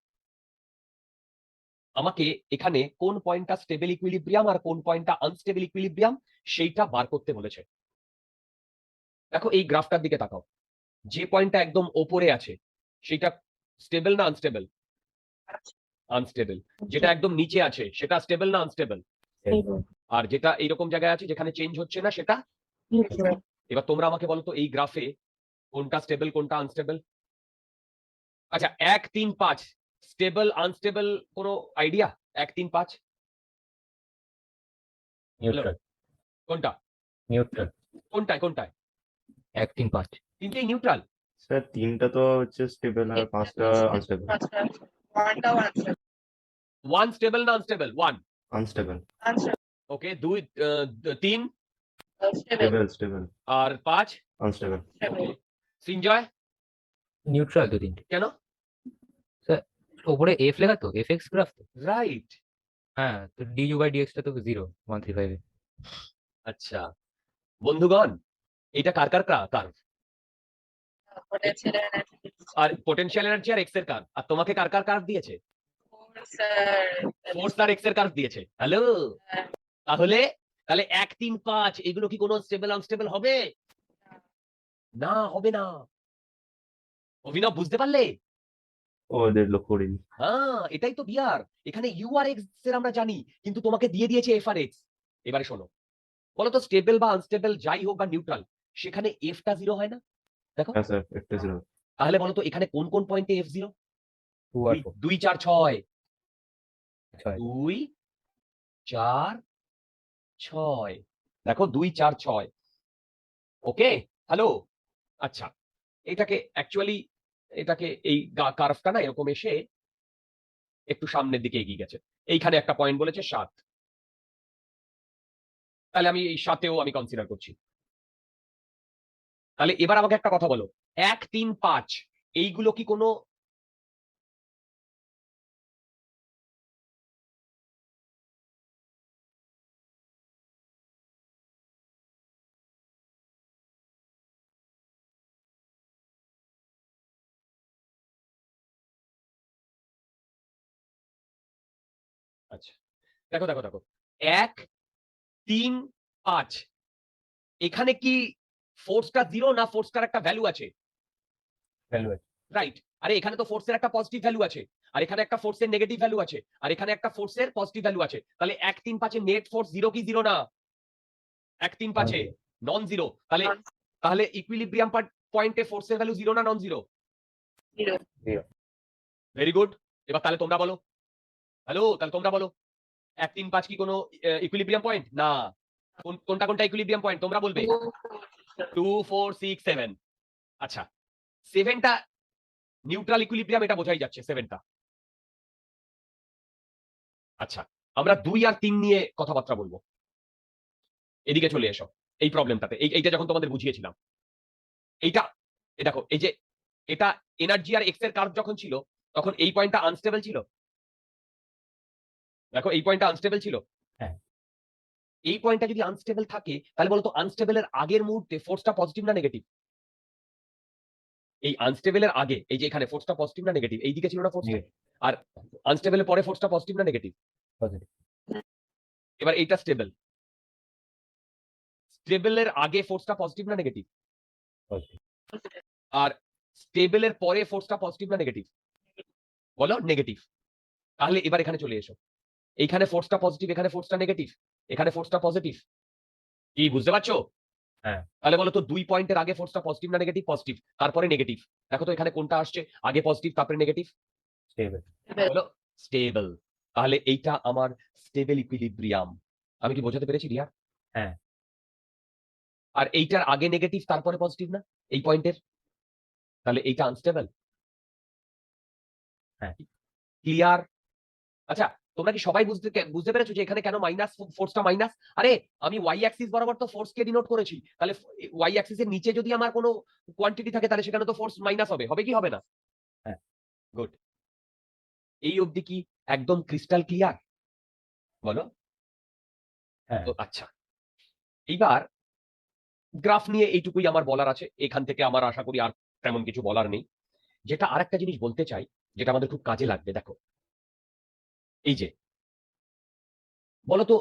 [SPEAKER 1] আমাকে এখানে কোন পয়েন্টটা স্টেবল ইকুইলিব্রিয়াম আর কোন পয়েন্টটা আনস্টেবল ইকুইলিব্রিয়াম সেইটা বার করতে বলেছে। দেখো এই গ্রাফটার দিকে তাকাও, যে পয়েন্টটা একদম ওপরে আছে সেটা স্টেবল না আনস্টেবল? আনস্টেবল। যেটা একদম নিচে আছে সেটা স্টেবল না আনস্টেবল? আর যেটা এইরকম জায়গায় আছে যেখানে চেঞ্জ হচ্ছে না সেটা? এবার তোমরা আমাকে বলো তো এই গ্রাফে কোনটা স্টেবল কোনটা আনস্টেবল? আচ্ছা 1 3 5 স্টেবল আনস্টেবল কোনো আইডিয়া? 1 3 5
[SPEAKER 3] নিউট্রাল।
[SPEAKER 1] কোনটা?
[SPEAKER 3] নিউট্রাল।
[SPEAKER 1] কোনটায় কোনটায়?
[SPEAKER 3] 1 3 5।
[SPEAKER 1] তিনটেই নিউট্রাল।
[SPEAKER 2] স্যার 3টা তো হচ্ছে স্টেবল আর 5টা আনস্টেবল।
[SPEAKER 1] 1 স্টেবল না আনস্টেবল? 1
[SPEAKER 2] আনস্টেবল।
[SPEAKER 1] ওকে, 2 3
[SPEAKER 2] স্টেবল স্টেবল।
[SPEAKER 1] আর 5
[SPEAKER 2] আনস্টেবল।
[SPEAKER 1] ওকে। সিনজয়
[SPEAKER 3] নিউট্রাল তো তিনটে।
[SPEAKER 1] কেন?
[SPEAKER 3] স্যার ওপরে এফ লেখা তো, এফ এক্স গ্রাফ তো।
[SPEAKER 1] রাইট।
[SPEAKER 3] হ্যাঁ, তো ডিইউ বাই ডিএক্সটা তো 0 135 এ।
[SPEAKER 1] আচ্ছা বন্ধুগণ, এটা কার কার কার্ভ? আর পোটেনশিয়াল এনার্জি আর এক্স এর কার্ভ। আর তোমাকে কার কার কার্ভ দিয়েছে? ফোর্স আর এক্স এর কার্ভ দিয়েছে। হ্যালো, তাহলে তাহলে 1 3 5 এগুলো কি কোনো স্টেবল আনস্টেবল হবে? না, হবে না। অভিনব বুঝতে পারলে?
[SPEAKER 2] ওদের লক্ষ্য করিনি।
[SPEAKER 1] হ্যাঁ, এটাই তো বিয়ার। এখানে ইউ আর এক্স এর আমরা জানি, কিন্তু তোমাকে দিয়ে দিয়েছে এফ আর এক্স। এবারে শোনো, বলো তো স্টেবল বা আনস্টেবল যাই হোক বা নিউট্রাল, সেখানে এফটা 0 হয় না? দেখো,
[SPEAKER 2] হ্যাঁ স্যার, একটা ছিল।
[SPEAKER 1] তাহলে বলো তো এখানে কোন কোন পয়েন্টে এফ 0?
[SPEAKER 3] 2 আর 4
[SPEAKER 1] 2 4 6
[SPEAKER 3] 6।
[SPEAKER 1] 2 4 6, দেখো 2 4 6। ওকে, হ্যালো। আচ্ছা, এটাকে অ্যাকচুয়ালি এটাকে এই কার্ভটা না এরকম এসে একটু সামনের দিকে এগিয়ে গেছে। এইখানে একটা পয়েন্ট বলেছে 7, তাহলে আমি এই 7এও আমি কনসিডার করছি। তাহলে এবার আমাকে একটা কথা বলো, 1 3 5 এইগুলো কি কোনো আচ্ছা দেখো দেখো দেখো 1 3 5 এখানে কি ফোর্সটা জিরো না ফোর্সটার একটা ভ্যালু আছে?
[SPEAKER 3] ভ্যালু আছে।
[SPEAKER 1] রাইট। আরে এখানে তো ফোর্সের একটা পজিটিভ ভ্যালু আছে, আর এখানে একটা ফোর্সের নেগেটিভ ভ্যালু আছে, আর এখানে একটা ফোর্সের পজিটিভ ভ্যালু আছে। তাহলে 1 3 5 এ নেট ফোর্স জিরো কি জিরো না? 1 3 5 এ নন জিরো। তাহলে তাহলে ইকুইলিব্রিয়াম পয়েন্টে ফোর্সের ভ্যালু জিরো না non zero?
[SPEAKER 4] Zero.
[SPEAKER 1] Very good. এবার তাহলে তোমরা বলো। হ্যালো, তাহলে তোমরা বলো 1 3 5 কি কোনো ইকুইলিব্রিয়াম পয়েন্ট? না। কোনটা কোনটা ইকুইলিব্রিয়াম পয়েন্ট তোমরা বলবে? 2 4 6 7। আচ্ছা, 7টা নিউট্রাল ইকুইলিব্রিয়াম, এটা বোঝাই যাচ্ছে 7টা। আচ্ছা, আমরা 2 আর 3 নিয়ে কথাবার্তা বলবো। এদিকে চলে এসো। এই প্রবলেমটাতে এইটা যখন তোমাদের বুঝিয়েছিলাম, এইটা দেখো, এই যে এটা এনার্জি আর এক্স এর কার্ভ যখন ছিল, তখন এই পয়েন্টটা আনস্টেবল ছিল। দেখো এই পয়েন্টটা আনস্টেবল ছিল।
[SPEAKER 3] হ্যাঁ।
[SPEAKER 1] এই পয়েন্টটা যদি আনস্টেবল থাকে, তাহলে বলতো আনস্টেবলের আগের মুহূর্তে ফোর্সটা পজিটিভ না নেগেটিভ? এই আনস্টেবলের আগে এই যে এখানে ফোর্সটা পজিটিভ না নেগেটিভ? এই দিকে ছিল না ফোর্সটা? আর আনস্টেবলের পরে ফোর্সটা পজিটিভ না নেগেটিভ?
[SPEAKER 3] পজিটিভ।
[SPEAKER 1] এবার এইটা স্টেবল। স্টেবলের আগে ফোর্সটা পজিটিভ না নেগেটিভ?
[SPEAKER 3] পজিটিভ।
[SPEAKER 1] আর স্টেবলের পরে ফোর্সটা পজিটিভ না নেগেটিভ? বলো নেগেটিভ। তাহলে এবার এখানে চলে এসো। এইখানে ফোর্সটা পজিটিভ, এখানে ফোর্সটা নেগেটিভ, এখানে ফোর্সটা পজিটিভ। কি বুঝতে পারছো?
[SPEAKER 3] হ্যাঁ।
[SPEAKER 1] তাহলে বলো তো 2 পয়েন্টের আগে ফোর্সটা পজিটিভ না নেগেটিভ? পজিটিভ, তারপরে নেগেটিভ। দেখো তো এখানে কোনটা আসছে আগে? পজিটিভ তারপরে নেগেটিভ।
[SPEAKER 3] স্টেবল।
[SPEAKER 1] বলো স্টেবল। তাহলে এইটা আমার স্টেবল ইকুইলিব্রিয়াম। আমি কি বোঝাতে পেরেছি রিয়া?
[SPEAKER 3] হ্যাঁ।
[SPEAKER 1] আর এইটার আগে নেগেটিভ তারপরে পজিটিভ না এই পয়েন্টের? তাহলে এইটা আনস্টেবল।
[SPEAKER 3] হ্যাঁ।
[SPEAKER 1] ক্লিয়ার? আচ্ছা, তোমরা কি সবাই বুঝতে পেরেছো যে এখানে কেন মাইনাস ফোর্সটা মাইনাস? আরে আমি ওয়াই অ্যাক্সিস বরাবর তো ফোর্স কে ডিনোট করেছি, তাহলে ওয়াই অ্যাক্সিস এর নিচে যদি আমার কোনো কোয়ান্টিটি থাকে, তাহলে সেখানে তো ফোর্স মাইনাস হবে, হবে কি হবে না?
[SPEAKER 3] হ্যাঁ।
[SPEAKER 1] গুড। এই অবধি কি একদম ক্রিস্টাল ক্লিয়ার? বলো।
[SPEAKER 3] হ্যাঁ।
[SPEAKER 1] তো আচ্ছা, এইবার গ্রাফ নিয়ে এইটুকুই আমার বলার আছে। এখান থেকে আমার আশা করি আর তেমন কিছু বলার নেই। যেটা আরেকটা জিনিস বলতে চাই, যেটা আমাদের খুব কাজে লাগবে, দেখো এই যে বলতো,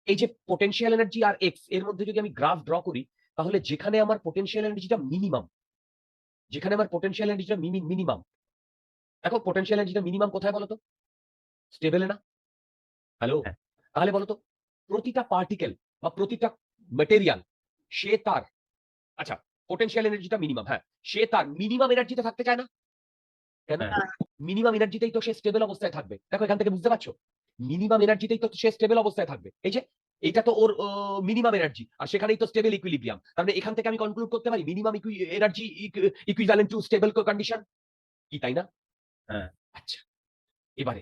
[SPEAKER 1] এই যে পোটেনশিয়াল এনার্জি আর এক্স এর মধ্যে যদি আমি গ্রাফ ড্র করি, তাহলে যেখানে আমার পোটেনশিয়াল এনার্জিটা মিনিমাম, যেখানে আমার পোটেনশিয়াল এনার্জিটা মিনিমাম, দেখো পোটেনশিয়াল এনার্জিটা মিনিমাম কোথায় বলতো? স্টেবলে না? হ্যালো,
[SPEAKER 3] হ্যাঁ।
[SPEAKER 1] তাহলে বলতো প্রতিটা পার্টিকেল বা প্রতিটা ম্যাটেরিয়াল সে তার, আচ্ছা পোটেনশিয়াল এনার্জিটা মিনিমাম, হ্যাঁ, সে তার মিনিমাম এনার্জিতে থাকতে চায় না কেন?
[SPEAKER 3] হ্যাঁ।
[SPEAKER 1] মিনিমাম এনার্জিতেই তো সে স্টেবল অবস্থায় থাকবে। দেখো এখান থেকে বুঝতে পারছো, মিনিমাম এনার্জিতেই তো সে স্টেবল অবস্থায় থাকবে। এই যে এটা তো ওর মিনিমাম এনার্জি, আর সেখানেই তো স্টেবল ইকুইলিব্রিয়াম। তার মানে এখান থেকে আমি কনক্লুড করতে পারি minimum energy equivalent to stable condition, কি তাই না?
[SPEAKER 3] হ্যাঁ।
[SPEAKER 1] আচ্ছা, এবারে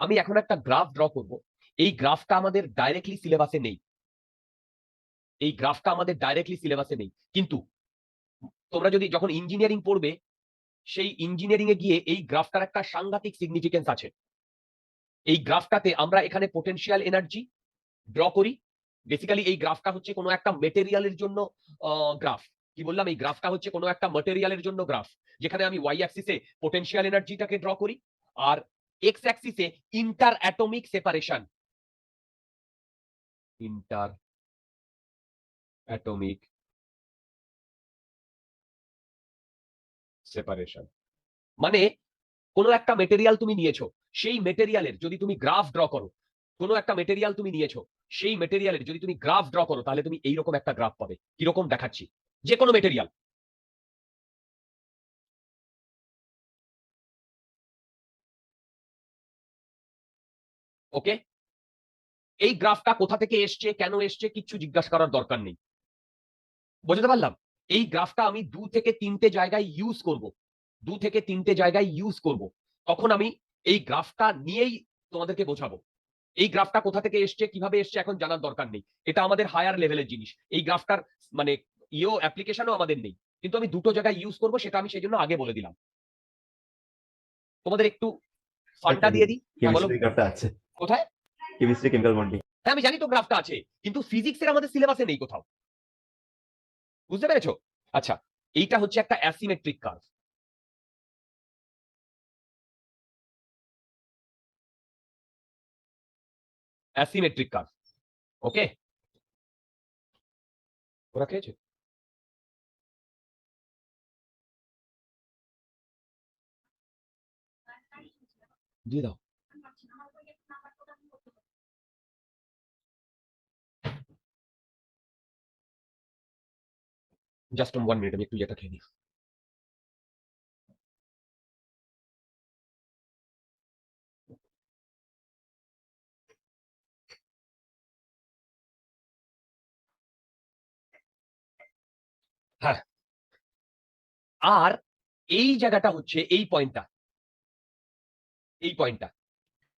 [SPEAKER 1] আমি এখন একটা গ্রাফ ড্র করব। এই গ্রাফটা আমাদের ডাইরেক্টলি সিলেবাসে নেই, এই গ্রাফটা আমাদের ডাইরেক্টলি সিলেবাসে নেই, কিন্তু তোমরা যদি যখন ইঞ্জিনিয়ারিং পড়বে, সেই ইঞ্জিনিয়ারিং এ গিয়ে এই গ্রাফটার একটা সাংঘাতিক সিগনিফিকেন্স আছে। এই গ্রাফটাতে আমরা এখানে পোটেনশিয়াল এনার্জি ড্র করি। বেসিক্যালি এই গ্রাফটা হচ্ছে কোনো একটা মেটেরিয়ালের জন্য গ্রাফ। কি বললাম? এই গ্রাফটা হচ্ছে কোনো একটা মেটেরিয়ালের জন্য গ্রাফ, যেখানে আমি ওয়াই অ্যাক্সিসে পোটেনশিয়াল এনার্জিটাকে ড্র করি, আর এক্স অ্যাক্সিসে interatomic separation, interatomic separation. মানে কোনো একটা মেটেরিয়াল তুমি নিয়েছো, সেই মেটেরিয়ালের যদি তুমি গ্রাফ ড্র করো, কোনো একটা মেটেরিয়াল তুমি নিয়েছো, সেই মেটেরিয়ালের যদি তুমি গ্রাফ ড্র করো, তাহলে তুমি এইরকম একটা গ্রাফ পাবে। কিরকম দেখাচ্ছি, যে কোনো মেটেরিয়াল। ওকে, এই গ্রাফটা কোথা থেকে এসছে, কেন এসছে, কিচ্ছু জিজ্ঞাসা করার দরকার নেই। বুঝতে পারলাম? এই গ্রাফটা আমি 2 থেকে 3টে জায়গায় ইউজ করব, 2 থেকে 3টে জায়গায় ইউজ করব। তখন আমি এই গ্রাফটা নিয়েই তোমাদেরকে বোঝাবো। এই গ্রাফটা কোথা থেকে এসছে, কিভাবে এসছে, এখন জানার দরকার নেই। এটা আমাদের হায়ার লেভেলের জিনিস। এই গ্রাফটার মানে অ্যাপ্লিকেশনও আমাদের নেই, কিন্তু আমি দুটো জায়গায় ইউজ করব, সেটা আমি সেই জন্য আগে বলে দিলাম। তোমাদের একটু ফান্ডা দিয়ে দিই। হ্যাঁ, বলো।
[SPEAKER 2] কেমিস্ট্রি গ্রাফটা আছে,
[SPEAKER 1] কোথায়?
[SPEAKER 2] Chemistry chemical bonding.
[SPEAKER 1] হ্যাঁ আমি জানি তো গ্রাফটা আছে, কিন্তু ফিজিক্সের আমাদের সিলেবাসে নেই কোথাও। বুঝতে পেরেছো? আচ্ছা, এইটা হচ্ছে একটা asymmetric curve. Asymmetric curve. Okay, ওরা খেয়েছে? দিয়ে দাও। জাস্ট 1 মিনিট, আমি একটু ইয়েটা খেয়ে নিই। হ্যাঁ, আর এই জায়গাটা হচ্ছে এই পয়েন্টটা, এই পয়েন্টটা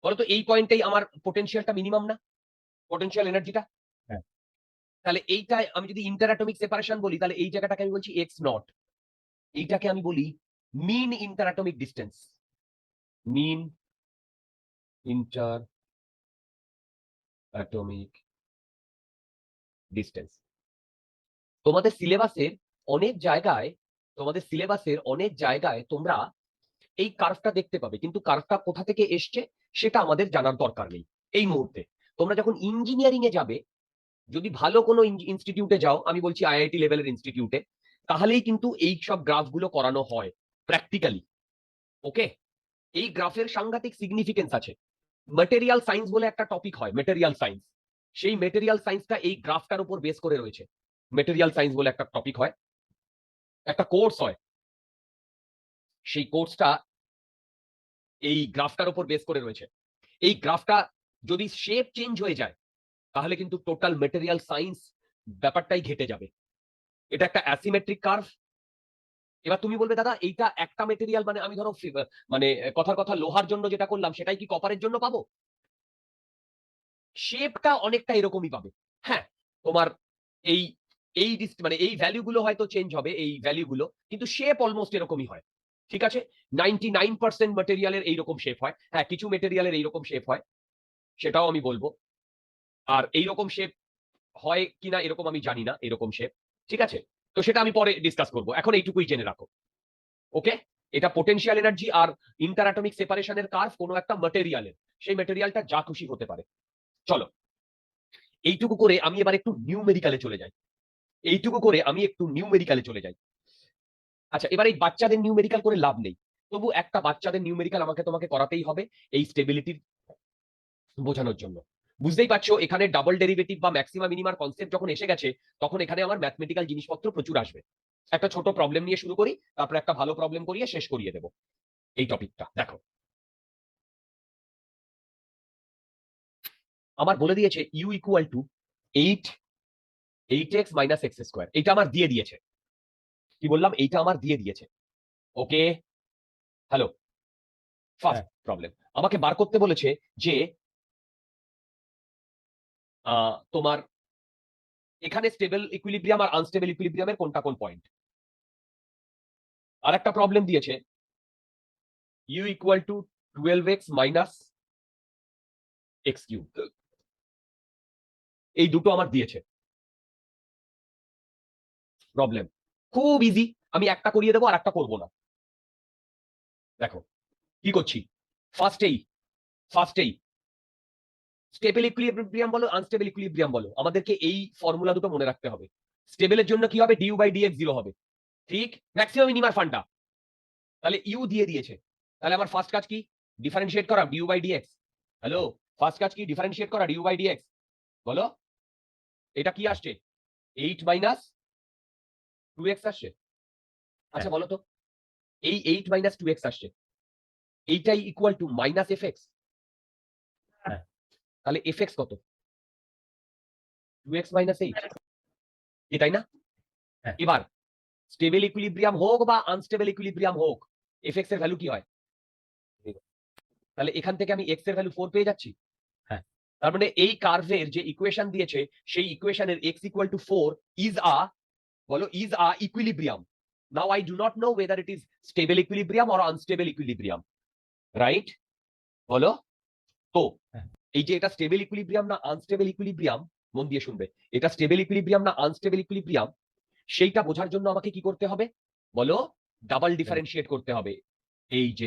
[SPEAKER 1] বলতো, এই পয়েন্টটাই আমার পোটেনশিয়ালটা মিনিমাম না, পোটেনশিয়াল এনার্জিটা।
[SPEAKER 2] হ্যাঁ।
[SPEAKER 1] তাহলে এইটাই আমি যদি ইন্টারঅ্যাটমিক সেপারেশন বলি, তাহলে এই জায়গাটাকে আমি বলছি এক্স নট, এইটাকে আমি বলি মিন ইন্টারঅ্যাটমিক ডিস্টেন্স, মিন ইন্টার অ্যাটমিক ডিস্টেন্স। তোমাদের সিলেবাসের অনেক জায়গায়, তোমাদের সিলেবাসের অনেক জায়গায় তোমরা এই কার্ভটা দেখতে পাবে, কিন্তু কার্ভটা কোথা থেকে এসছে সেটা আমাদের জানার দরকার নেই এই মুহূর্তে। তোমরা যখন ইঞ্জিনিয়ারিং এ যাবে, যদি ভালো কোনো ইনস্টিটিউটে যাও, আমি বলছি আইআইটি লেভেলের ইনস্টিটিউটে, তাহলেই কিন্তু এই সব গ্রাফগুলো করানো হয় প্র্যাকটিক্যালি। ওকে, এই গ্রাফের সাংঘাতিক সিগনিফিকেন্স আছে। ম্যাটেরিয়াল সায়েন্স বলে একটা টপিক হয়, ম্যাটেরিয়াল সায়েন্স, সেই ম্যাটেরিয়াল সায়েন্সটা এই গ্রাফটার উপর বেস করে রয়েছে। ম্যাটেরিয়াল সায়েন্স বলে একটা টপিক হয়, একটা কোর্স হয়, সেই কোর্সটা এই গ্রাফটার উপর বেস করে রয়েছে। এই গ্রাফটা যদি শেপ চেঞ্জ হয়ে যায়, তাহলে কিন্তু টোটাল ম্যাটেরিয়াল সায়েন্স ব্যাপারটাই ঘেটে যাবে। এটা একটা অ্যাসিমেট্রিক কার্ভ। এবার তুমি বলবে দাদা এইটা একটা মেটেরিয়াল, মানে আমি ধরো মানে কথার কথা লোহার জন্য যেটা করলাম সেটাই কি কপারের জন্য পাবো? শেপটা অনেকটা এরকমই পাবে। হ্যাঁ, তোমার এই এই মানে এই ভ্যালুগুলো হয়তো চেঞ্জ হবে, এই ভ্যালুগুলো, কিন্তু শেপ অলমোস্ট এরকমই হয়। ঠিক আছে, 99% ম্যাটেরিয়ালের এইরকম শেপ হয়। হ্যাঁ, কিছু ম্যাটেরিয়ালের এইরকম শেপ হয়, সেটাও আমি বলবো। আর এইরকম শেপ হয় কিনা এরকম আমি জানি না, এরকম শেপ। ঠিক আছে, তো সেটা আমি পরে ডিসকাস করবো, এখন এইটুকুই জেনে রাখো। ওকে, এটা পোটেনশিয়াল এনার্জি আর ইন্টারঅ্যাটমিক সেপারেশনের কার্ভ কোনো একটা ম্যাটেরিয়ালের, সেই ম্যাটেরিয়ালটা যা খুশি হতে পারে। চলো, এইটুকু করে আমি এবার একটু নিউমেরিক্যালে চলে যাই, এইটুকু করে আমি একটু নিউমেরিক্যালে চলে যাই। আচ্ছা, এবার এই বাচ্চাদের নিউমেরিক্যাল করে লাভ নেই, তবু একটা বাচ্চাদের নিউমেরিক্যাল আমাকে তোমাকে করাতেই হবে এই স্টেবিলিটির বোঝানোর জন্য। বুঝতেই পারছো, এখানে ডাবল ডেরিভেটিভ বা ম্যাক্সিমাম মিনিমার কনসেপ্ট যখন এসে গেছে, তখন এখানে আমার ম্যাথমেটিক্যাল জিনিসপত্র প্রচুর আসবে। একটা ছোট প্রবলেম নিয়ে শুরু করি, তারপরে একটা ভালো প্রবলেম করিয়ে শেষ করিয়ে দেবো এই টপিকটা। দেখো, আমার বলে দিয়েছে u equal to 8x minus x square, এটা আমার দিয়ে দিয়েছে। কি বললাম? এইটা আমার দিয়ে দিয়েছে। ওকে, হ্যালো, ফার্স্ট প্রবলেম আমাকে বার করতে বলেছে যে তোমার এখানে স্টেবল ইকুইলিব্রিয়াম আর আনস্টেবল ইকুইলিব্রিয়ামের কোনটা কোন পয়েন্ট। আর একটা প্রবলেম দিয়েছে u equal to 12x minus x cube, এই দুটো আমার দিয়েছে প্রবলেম। খুব ইজি, আমি একটা করিয়ে দেবো আর একটা করবো না। দেখো কি করছি, ফার্স্টেই স্টেবল ইকুইলিব্রিয়াম বলো আনস্টেবল ইকুইলিব্রিয়াম বলো, আমাদেরকে এই ফর্মুলা দুটো মনে রাখতে হবে। স্টেবলের জন্য কি হবে? ডিউ বাই ডিএক্স 0 হবে, ঠিক? ম্যাক্সিমাম মিনিমার ফান্ডা, তাহলে ইউ দিয়ে দিয়েছে। তাহলে আমার ফার্স্ট কাজ কি? ডিফারেন্সিয়েট করা du by dx. Hello, first কাজ কি? ডিফারেন্সিয়েট করা ডিউ বাই ডিএক্স। বলো, এটা কি আসছে? 8 মাইনাস 2x আসছে। আচ্ছা বলো তো, এই 8 মাইনাস 2x আসছে, এইটাই equal to minus F x. তাহলে এফ এক্স কত? 2x মাইনাস 8, এটাই না? এবার স্টেবল ইকুইলিব্রিয়াম হোক বা আনস্টেবল ইকুইলিব্রিয়াম হোক, এফ এক্স এর ভ্যালু কি হয়? তাহলে এখান থেকে আমি এক্স এর ভ্যালু 4 পেয়ে যাচ্ছি। হ্যাঁ, তার মানে এই কার্ভের যে ইকুয়েশন দিয়েছে, সেই ইকুয়েশনের x equal to 4 is a, বলো, is a equilibrium. Now I do not know whether it is stable equilibrium or unstable equilibrium, right? বলো তো, এই যে এটা স্টেবল ইকুইলিব্রিয়াম না আনস্টেবল ইকুইলিব্রিয়াম, মন দিয়ে শুনবে, এটা স্টেবল ইকুইলিব্রিয়াম না আনস্টেবল ইকুইলিব্রিয়াম, সেইটা বোঝার জন্য আমাকে কি করতে হবে বলো? ডাবল ডিফারেন্সিয়েট করতে হবে। এই যে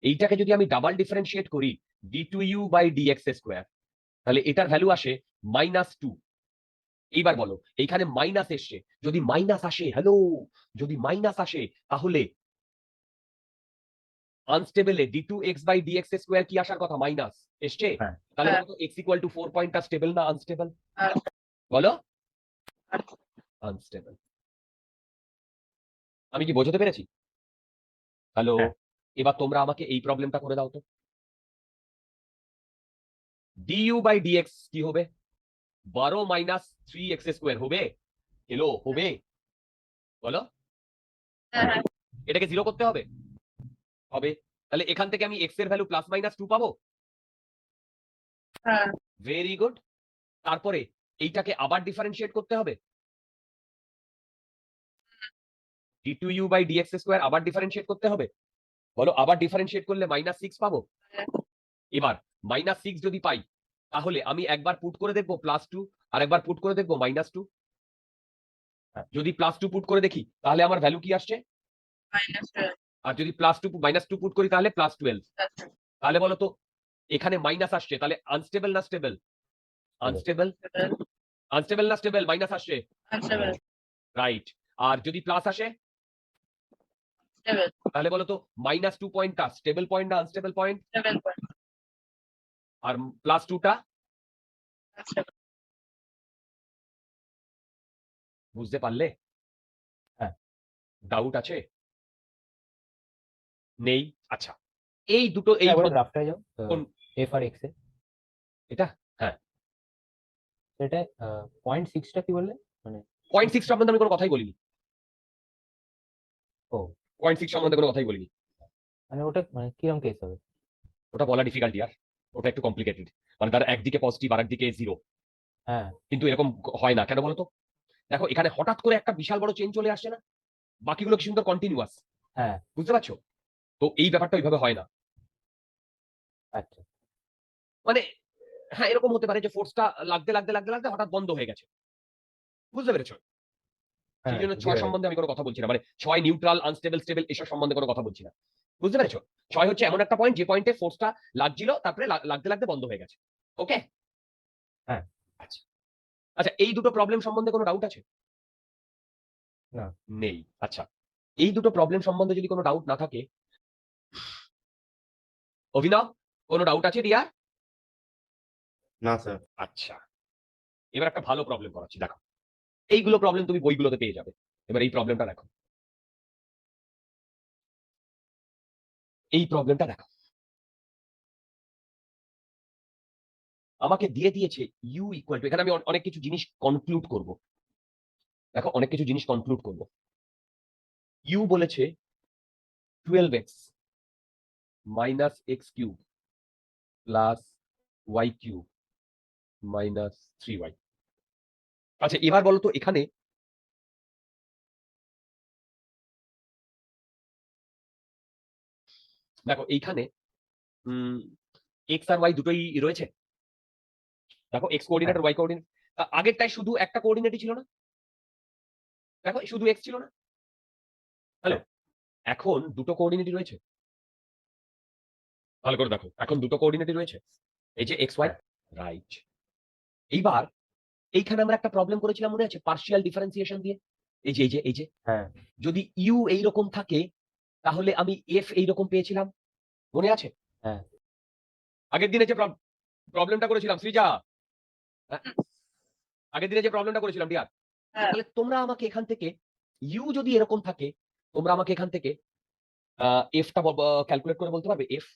[SPEAKER 1] এইটাকে যদি আমি ডাবল ডিফারেন্সিয়েট করি d2u বাই dx স্কোয়ার, তাহলে এটার ভ্যালু আসে -2। এইবার বলো এইখানে মাইনাস এসছে, যদি মাইনাস আসে, হ্যালো, যদি মাইনাস আসে তাহলে আনস্টেবলে d2x/dx² কি আসার কথা? মাইনাস এসছে।
[SPEAKER 2] হ্যাঁ।
[SPEAKER 1] তাহলে বলো তো x = 4 পয়েন্টটা স্টেবল না আনস্টেবল? বলো, আনস্টেবল। আমি কি বোঝাতে পেরেছি? হ্যালো,
[SPEAKER 2] হ্যাঁ।
[SPEAKER 1] এবার তোমরা আমাকে এই প্রবলেমটা করে দাও তো। du/dx কি হবে? 12 - 3x² হবে? হ্যালো, হবে? বলো, এটাকে 0 করতে হবে? হবে। তাহলে এখান থেকে আমি x এর ভ্যালু +-2 পাবো। Very good. তারপরে এইটাকে আবার ডিফারেন্সিয়েট করতে হবে। d2u/dx² আবার ডিফারেন্সিয়েট করতে হবে। বলো, আবার ডিফারেন্সিয়েট করলে -6 পাবো। এবার -6 যদি পাই তাহলে আমি একবার পুট করে দেখবো +2 আর একবার পুট করে দেখবো -2। যদি +2 পুট করে দেখি তাহলে আমার ভ্যালু কি আসছে? আর যদি -2 পুট করি তাহলে +12। তাহলে বলো তো এখানে মাইনাস আসছে, তাহলে আনস্টেবল না স্টেবল? আনস্টেবল। আনস্টেবল না স্টেবল? মাইনাস আসছে, রাইট। আর যদি প্লাস আসে তাহলে বলো তো -2 পয়েন্টটা স্টেবল পয়েন্ট না আনস্টেবল পয়েন্ট? আর +2টা বুঝতে পারলে? হ্যাঁ, ডাউট আছে? নেই? আচ্ছা, এই দুটো এই
[SPEAKER 3] গ্রাফটা যাও
[SPEAKER 1] কোন
[SPEAKER 3] এফ আর এক্স এ,
[SPEAKER 1] এটা? হ্যাঁ,
[SPEAKER 3] সেটা 0.6টা কি বললে? মানে
[SPEAKER 1] 0.6 সম্বন্ধে আমি কোনো কথাই বলিনি।
[SPEAKER 3] ও
[SPEAKER 1] 0.6 সম্বন্ধে কোনো কথাই বলিনি।
[SPEAKER 3] মানে ওটা মানে কিরকম কেস হবে?
[SPEAKER 1] ওটা বলা ডিফিকাল্ট ইয়ার, ওটা একটু কমপ্লিকেটেড। মানে তার একদিকে পজিটিভ আর একদিকে 0,
[SPEAKER 3] হ্যাঁ
[SPEAKER 1] কিন্তু এরকম হয় না কেন বলো তো? দেখো এখানে হঠাৎ করে একটা বিশাল বড় চেঞ্জ চলে আসছে না, বাকিগুলো কি সুন্দর কন্টিনিউয়াস।
[SPEAKER 3] হ্যাঁ
[SPEAKER 1] বুঝতে পারছো? তো এই ব্যাপারটা ওইভাবে হয় না।
[SPEAKER 3] আচ্ছা
[SPEAKER 1] মানে হ্যাঁ, এরকম হতে পারে যে ফোর্সটা লাগতে লাগতে লাগতে লাগতে হঠাৎ বন্ধ হয়ে গেছে। বুঝতে পেরেছো? সেই
[SPEAKER 3] হ্যাঁ
[SPEAKER 1] জন্য
[SPEAKER 3] বুঝতে
[SPEAKER 1] 6
[SPEAKER 3] পেরেছি।
[SPEAKER 1] সম্বন্ধে আমি কোনো কথা বলছি না। মানে 6 নিউট্রাল, আনস্টেবল, স্টেবল এসব সম্বন্ধে কোনো কথা বলছি না। বুঝতে পেরেছো? 6 হচ্ছে এমন একটা পয়েন্ট যে পয়েন্টে ফোর্সটা লাগছিল তারপরে লাগতে লাগতে বন্ধ হয়ে গেছে। ওকে?
[SPEAKER 3] হ্যাঁ।
[SPEAKER 1] আচ্ছা। আচ্ছা, এই দুটো প্রবলেম সম্বন্ধে কোনো ডাউট আছে?
[SPEAKER 3] না।
[SPEAKER 1] নেই। আচ্ছা, এই দুটো প্রবলেম সম্বন্ধে যদি কোনো ডাউট না থাকে, অভিনব কোনো ডাউট আছে ডিয়ার?
[SPEAKER 2] না স্যার।
[SPEAKER 1] আচ্ছা, এবার একটা ভালো প্রবলেম করাচ্ছি, দেখো। এইগুলো প্রবলেম তুমি বইগুলোতে পেয়ে যাবে। এবার এই প্রবলেমটা দেখো। এই প্রবলেমটা দেখো। আমাকে দিয়ে দিয়েছে u ইকুয়াল টু, এখানে আমি অনেক কিছু জিনিস কনক্লুড করব। দেখো, অনেক কিছু জিনিস কনক্লুড করব। u বলেছে 12x - x³ plus y³ - 3y। আচ্ছা, এবার বলো তো এখানে দেখো এইখানে x আর y দুটোই রয়েছে। দেখো x কোঅর্ডিনেট আর y কোঅর্ডিনেট। আগেরটাই শুধু একটা কোঅর্ডিনেটই ছিল না? দেখো শুধু x ছিল না? হ্যালো, এখন দুটো কোঅর্ডিনেটই রয়েছে। ভালো করে দেখো, এখন দুটো কোঅর্ডিনেটই রয়েছে, এই যে x y, রাইট। এইবার এইখানে আমরা একটা প্রবলেম করেছিলাম মনে আছে, পার্শিয়াল ডিফারেন্সিয়েশন দিয়ে। এই যে
[SPEAKER 3] হ্যাঁ
[SPEAKER 1] যদি ইউ এইরকম থাকে তাহলে আমি এফ এইরকম পেয়েছিলাম, মনে আছে?
[SPEAKER 3] হ্যাঁ
[SPEAKER 1] আগের দিনে যে প্রবলেমটা করেছিলাম সৃজা, হ্যাঁ, আগের দিনে যে প্রবলেমটা করেছিলাম ডিয়ার, তাহলে তোমরা আমাকে এখান থেকে ইউ যদি এরকম থাকে, তোমরা আমাকে এখান থেকে এফটা ক্যালকুলেট করে বলতে পারবে? এফ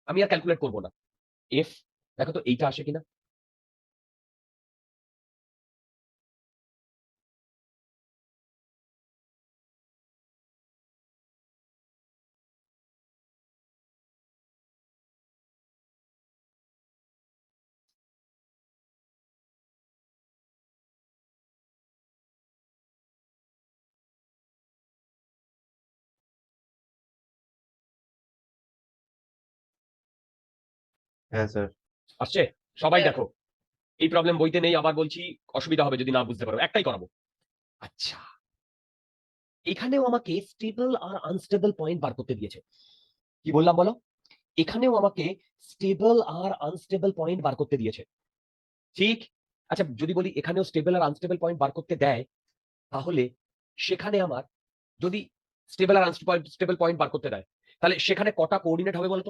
[SPEAKER 1] আমি আর ক্যালকুলেট করবো না। এফ দেখো তো এইটা আসে কিনা।
[SPEAKER 2] হ্যাঁ স্যার।
[SPEAKER 1] আসছে? সবাই দেখো, এই প্রবলেম বইতে নেই, আবার বলছি অসুবিধা হবে যদি না বুঝতে পারো, একটাই করাবো। আচ্ছা, এখানেও আমাকে স্টেবল আর আনস্টেবল পয়েন্ট বার করতে দিয়েছে। কি বললাম বলো? এখানেও আমাকে স্টেবল আর আনস্টেবল পয়েন্ট বার করতে দিয়েছে। ঠিক? আচ্ছা যদি বলি এখানেও স্টেবল আর আনস্টেবল পয়েন্ট বার করতে দেয়, তাহলে সেখানে আমার যদি স্টেবল আর আনস্টেবল পয়েন্ট বার করতে দেয়, তাহলে সেখানে কটা কোঅর্ডিনেট হবে বলতো?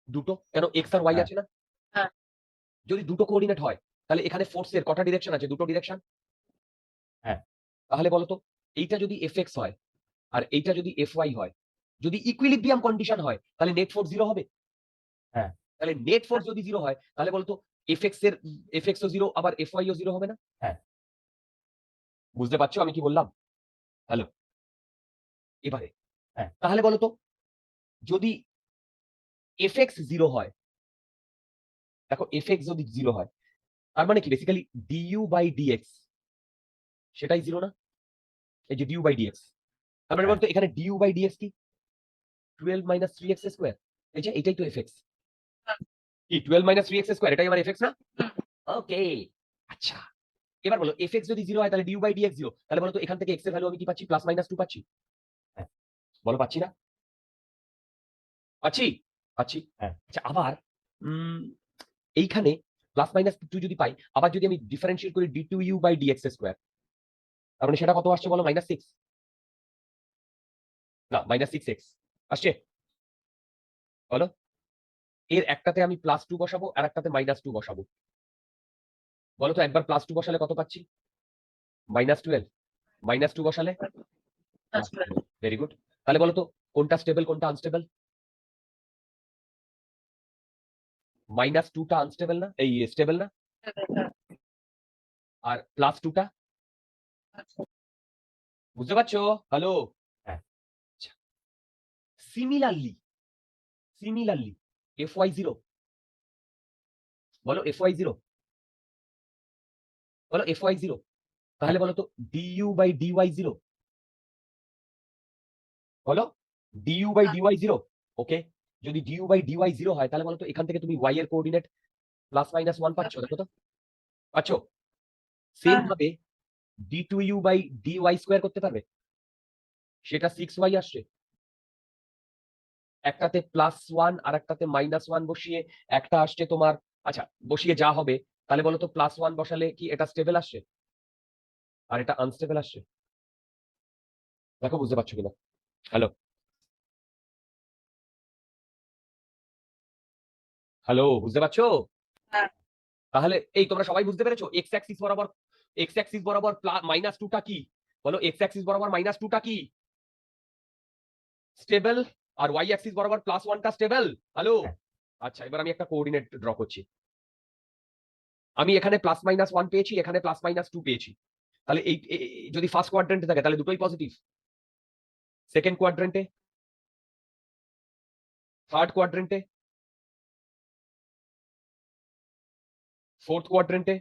[SPEAKER 1] দুটো। কেন এক্স আর ওয়াই
[SPEAKER 2] হ্যাঁ।
[SPEAKER 1] আছে না?
[SPEAKER 4] হ্যাঁ।
[SPEAKER 1] যদি দুটো কোঅর্ডিনেট হয়, তাহলে এখানে ফোর্সের কটা ডিরেকশন আছে? দুটো ডিরেকশন।
[SPEAKER 2] হ্যাঁ।
[SPEAKER 1] তাহলে বলতো এইটা যদি এফ এক্স হয় আর এইটা যদি এফ ওয়াই হয়, যদি ইকুইলিব্রিয়াম কন্ডিশন হয়, তাহলে নেট ফোর্স জিরো হবে।
[SPEAKER 2] হ্যাঁ।
[SPEAKER 1] তাহলে নেট ফোর্স যদি জিরো হয়, তাহলে বলতো এফ এক্স ও জিরো, আবার এফ ওয়াই ও জিরো হবে না?
[SPEAKER 2] হ্যাঁ।
[SPEAKER 1] বুঝতে পারছো আমি কি বললাম? হ্যালো, এবারে
[SPEAKER 2] হ্যাঁ।
[SPEAKER 1] তাহলে বলতো যদি এফ এক্স জিরো হয়, দেখো এফ এক্স যদি জিরো হয়, তার মানে কি বেসিক্যালি ডিইউ বাই ডিএক্স সেটাই জিরো না? এই যে ডিইউ বাই ডিএক্স, তার মানে
[SPEAKER 2] হ্যাঁ।
[SPEAKER 1] বলতো এখানে ডিইউ বাই ডিএক্স কি 12 মাইনাস 3x স্কয়ার। এই যে এটাই তো এফএক্স। কি 12 মাইনাস 3x স্কয়ার এটাই আমার এফএক্স না? ওকে, আচ্ছা এবার বলো এফএক্স যদি 0 হয় তাহলে ডিইউ বাই ডিএক্স 0, তাহলে বলো তো এখান থেকে x এর ভ্যালু আমি কি পাচ্ছি? প্লাস মাইনাস 2 পাচ্ছি।
[SPEAKER 2] হ্যাঁ।
[SPEAKER 1] বলো পাচ্ছি না? পাচ্ছি? পাচ্ছি।
[SPEAKER 2] হ্যাঁ।
[SPEAKER 1] আচ্ছা আবার এইখানে প্লাস মাইনাস 2 যদি পাই, আবার যদি আমি ডিফারেন্সিয়েট করি d2u বাই dx স্কয়ার, তার মানে সেটা কত আসছে বলো? মাইনাস 6 না মাইনাস 6x আসছে। বলো এর একটাতে আমি প্লাস 2 বসাবো আর একটাতে মাইনাস 2 বসাবো। বলো তো একবার প্লাস 2 বসালে কত পাচ্ছি? মাইনাস 12। মাইনাস 2 বসালে ভেরি গুড। তাহলে বলো তো কোনটা স্টেবল কোনটা আনস্টেবল? মাইনাস 2টা আনস্টেবল না, এই স্টেবল না? আর প্লাস 2টা? বুঝতে পারছো? হ্যালো।
[SPEAKER 2] হ্যাঁ।
[SPEAKER 1] সিমিলারলি fy0, বলো fy0, বলো fy0, তাহলে বলো তো du বাই dy0, বলো du বাই dy0। ওকে, যদি du বাই dy0 হয়, তাহলে বলো তো এখান থেকে তুমি y এর কোঅর্ডিনেট প্লাস মাইনাস 1 পাচ্ছ, দেখো তো পাচ্ছো? সেম ভাবে d2u বাই dy স্কয়ার করতে পারবে, সেটা 6y আসছে। একটাতে প্লাস 1 আর একটাতে মাইনাস 1 বসিয়ে একটা আসছে তোমার, আচ্ছা বসিয়ে যা হবে, তাহলে বলো তো প্লাস 1 বসালে কি এটা স্টেবল আসছে আর এটা আনস্টেবল আসছে? দেখো বুঝতে পারছো কিনা? হ্যালো, হ্যালো, বুঝতে পারছো?
[SPEAKER 4] হ্যাঁ।
[SPEAKER 1] তাহলে এই তোমরা সবাই বুঝতে পেরেছো এক্স অ্যাক্সিস বরাবর মাইনাস 2টা কি? বলো এক্স অ্যাক্সিস বরাবর মাইনাস 2টা কি? স্টেবল। আর ওয়াই অ্যাক্সিস বরাবর প্লাস 1টা স্টেবল। হ্যালো,
[SPEAKER 2] হ্যাঁ।
[SPEAKER 1] আচ্ছা এবার আমি একটা কোঅর্ডিনেট ড্র করছি। আমি এখানে প্লাস মাইনাস 1 পেয়েছি, এখানে প্লাস মাইনাস 2 পেয়েছি। তাহলে এই যদি ফার্স্ট কোয়াড্রেন্টে থাকে তাহলে দুটোই পজিটিভ। সেকেন্ড কোয়াড্রেন্টে, থার্ড কোয়াড্রেন্টে, ফোর্থ কোয়াড্রেন্টে,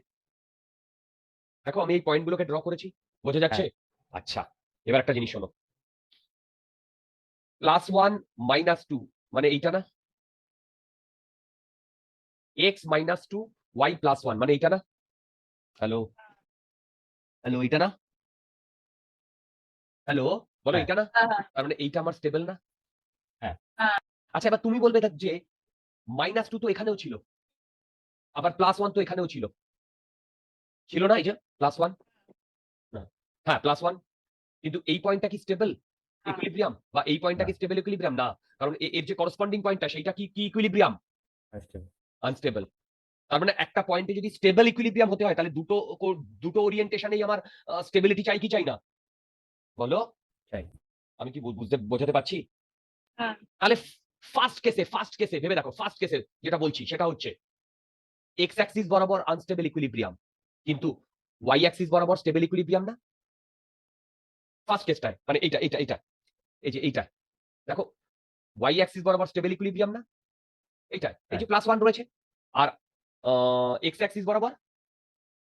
[SPEAKER 1] দেখো আমি এই পয়েন্টগুলোকে ড্র করেছি, বোঝা যাচ্ছে? আচ্ছা এবার একটা জিনিস শোনো, প্লাস 1 মাইনাস 2 মানে এইটা না? এক্স মাইনাস 2 ওয়াই প্লাস 1 মানে এইটা না? হ্যালো, হ্যালো, এইটা না? হ্যালো, বলো
[SPEAKER 2] হ্যাঁ।
[SPEAKER 1] এইটা না? তার মানে এইটা আমার স্টেবল না?
[SPEAKER 2] হ্যাঁ।
[SPEAKER 1] আচ্ছা এবার তুমি বলবে যে মাইনাস 2 তো এখানেও ছিল, আবার প্লাস 1 তো এখানেও ছিল, ছিল না? এই যে প্লাস 1, না হ্যাঁ প্লাস 1, কিন্তু এই পয়েন্টটা কি স্টেবল ইকুইলিব্রিয়াম? বা এই পয়েন্টটা কি স্টেবল ইকুইলিব্রিয়াম? না, কারণ এর যে করসপন্ডিং পয়েন্টটা সেইটা কি কি ইকুইলিব্রিয়াম? আনস্টেবল। তার মানে একটা পয়েন্টে যদি স্টেবল ইকুইলিব্রিয়াম হতে হয়, তাহলে দুটো ওরিয়েন্টেশনেই আমার স্টেবিলিটি চাই কি চাই না? বলো
[SPEAKER 2] চাই।
[SPEAKER 1] আমি কি বোঝাতে পারছি?
[SPEAKER 4] হ্যাঁ।
[SPEAKER 1] তাহলে ফার্স্ট কেসে ভেবে দেখো, ফার্স্ট কেসে যেটা বলছি সেটা হচ্ছে এক্স অ্যাক্সিস বরাবর আনস্টেবল ইকুইলিব্রিয়াম, কিন্তু ওয়াই অ্যাক্সিস বরাবর স্টেবল ইকুইলিব্রিয়াম না? ফার্স্ট কেসটায় মানে এইটা এইটা এইটা এই যে এইটা দেখো, ওয়াই অ্যাক্সিস বরাবর স্টেবল ইকুইলিব্রিয়াম না? এইটা এই যে প্লাস 1 রয়েছে, আর এক্স অ্যাক্সিস বরাবর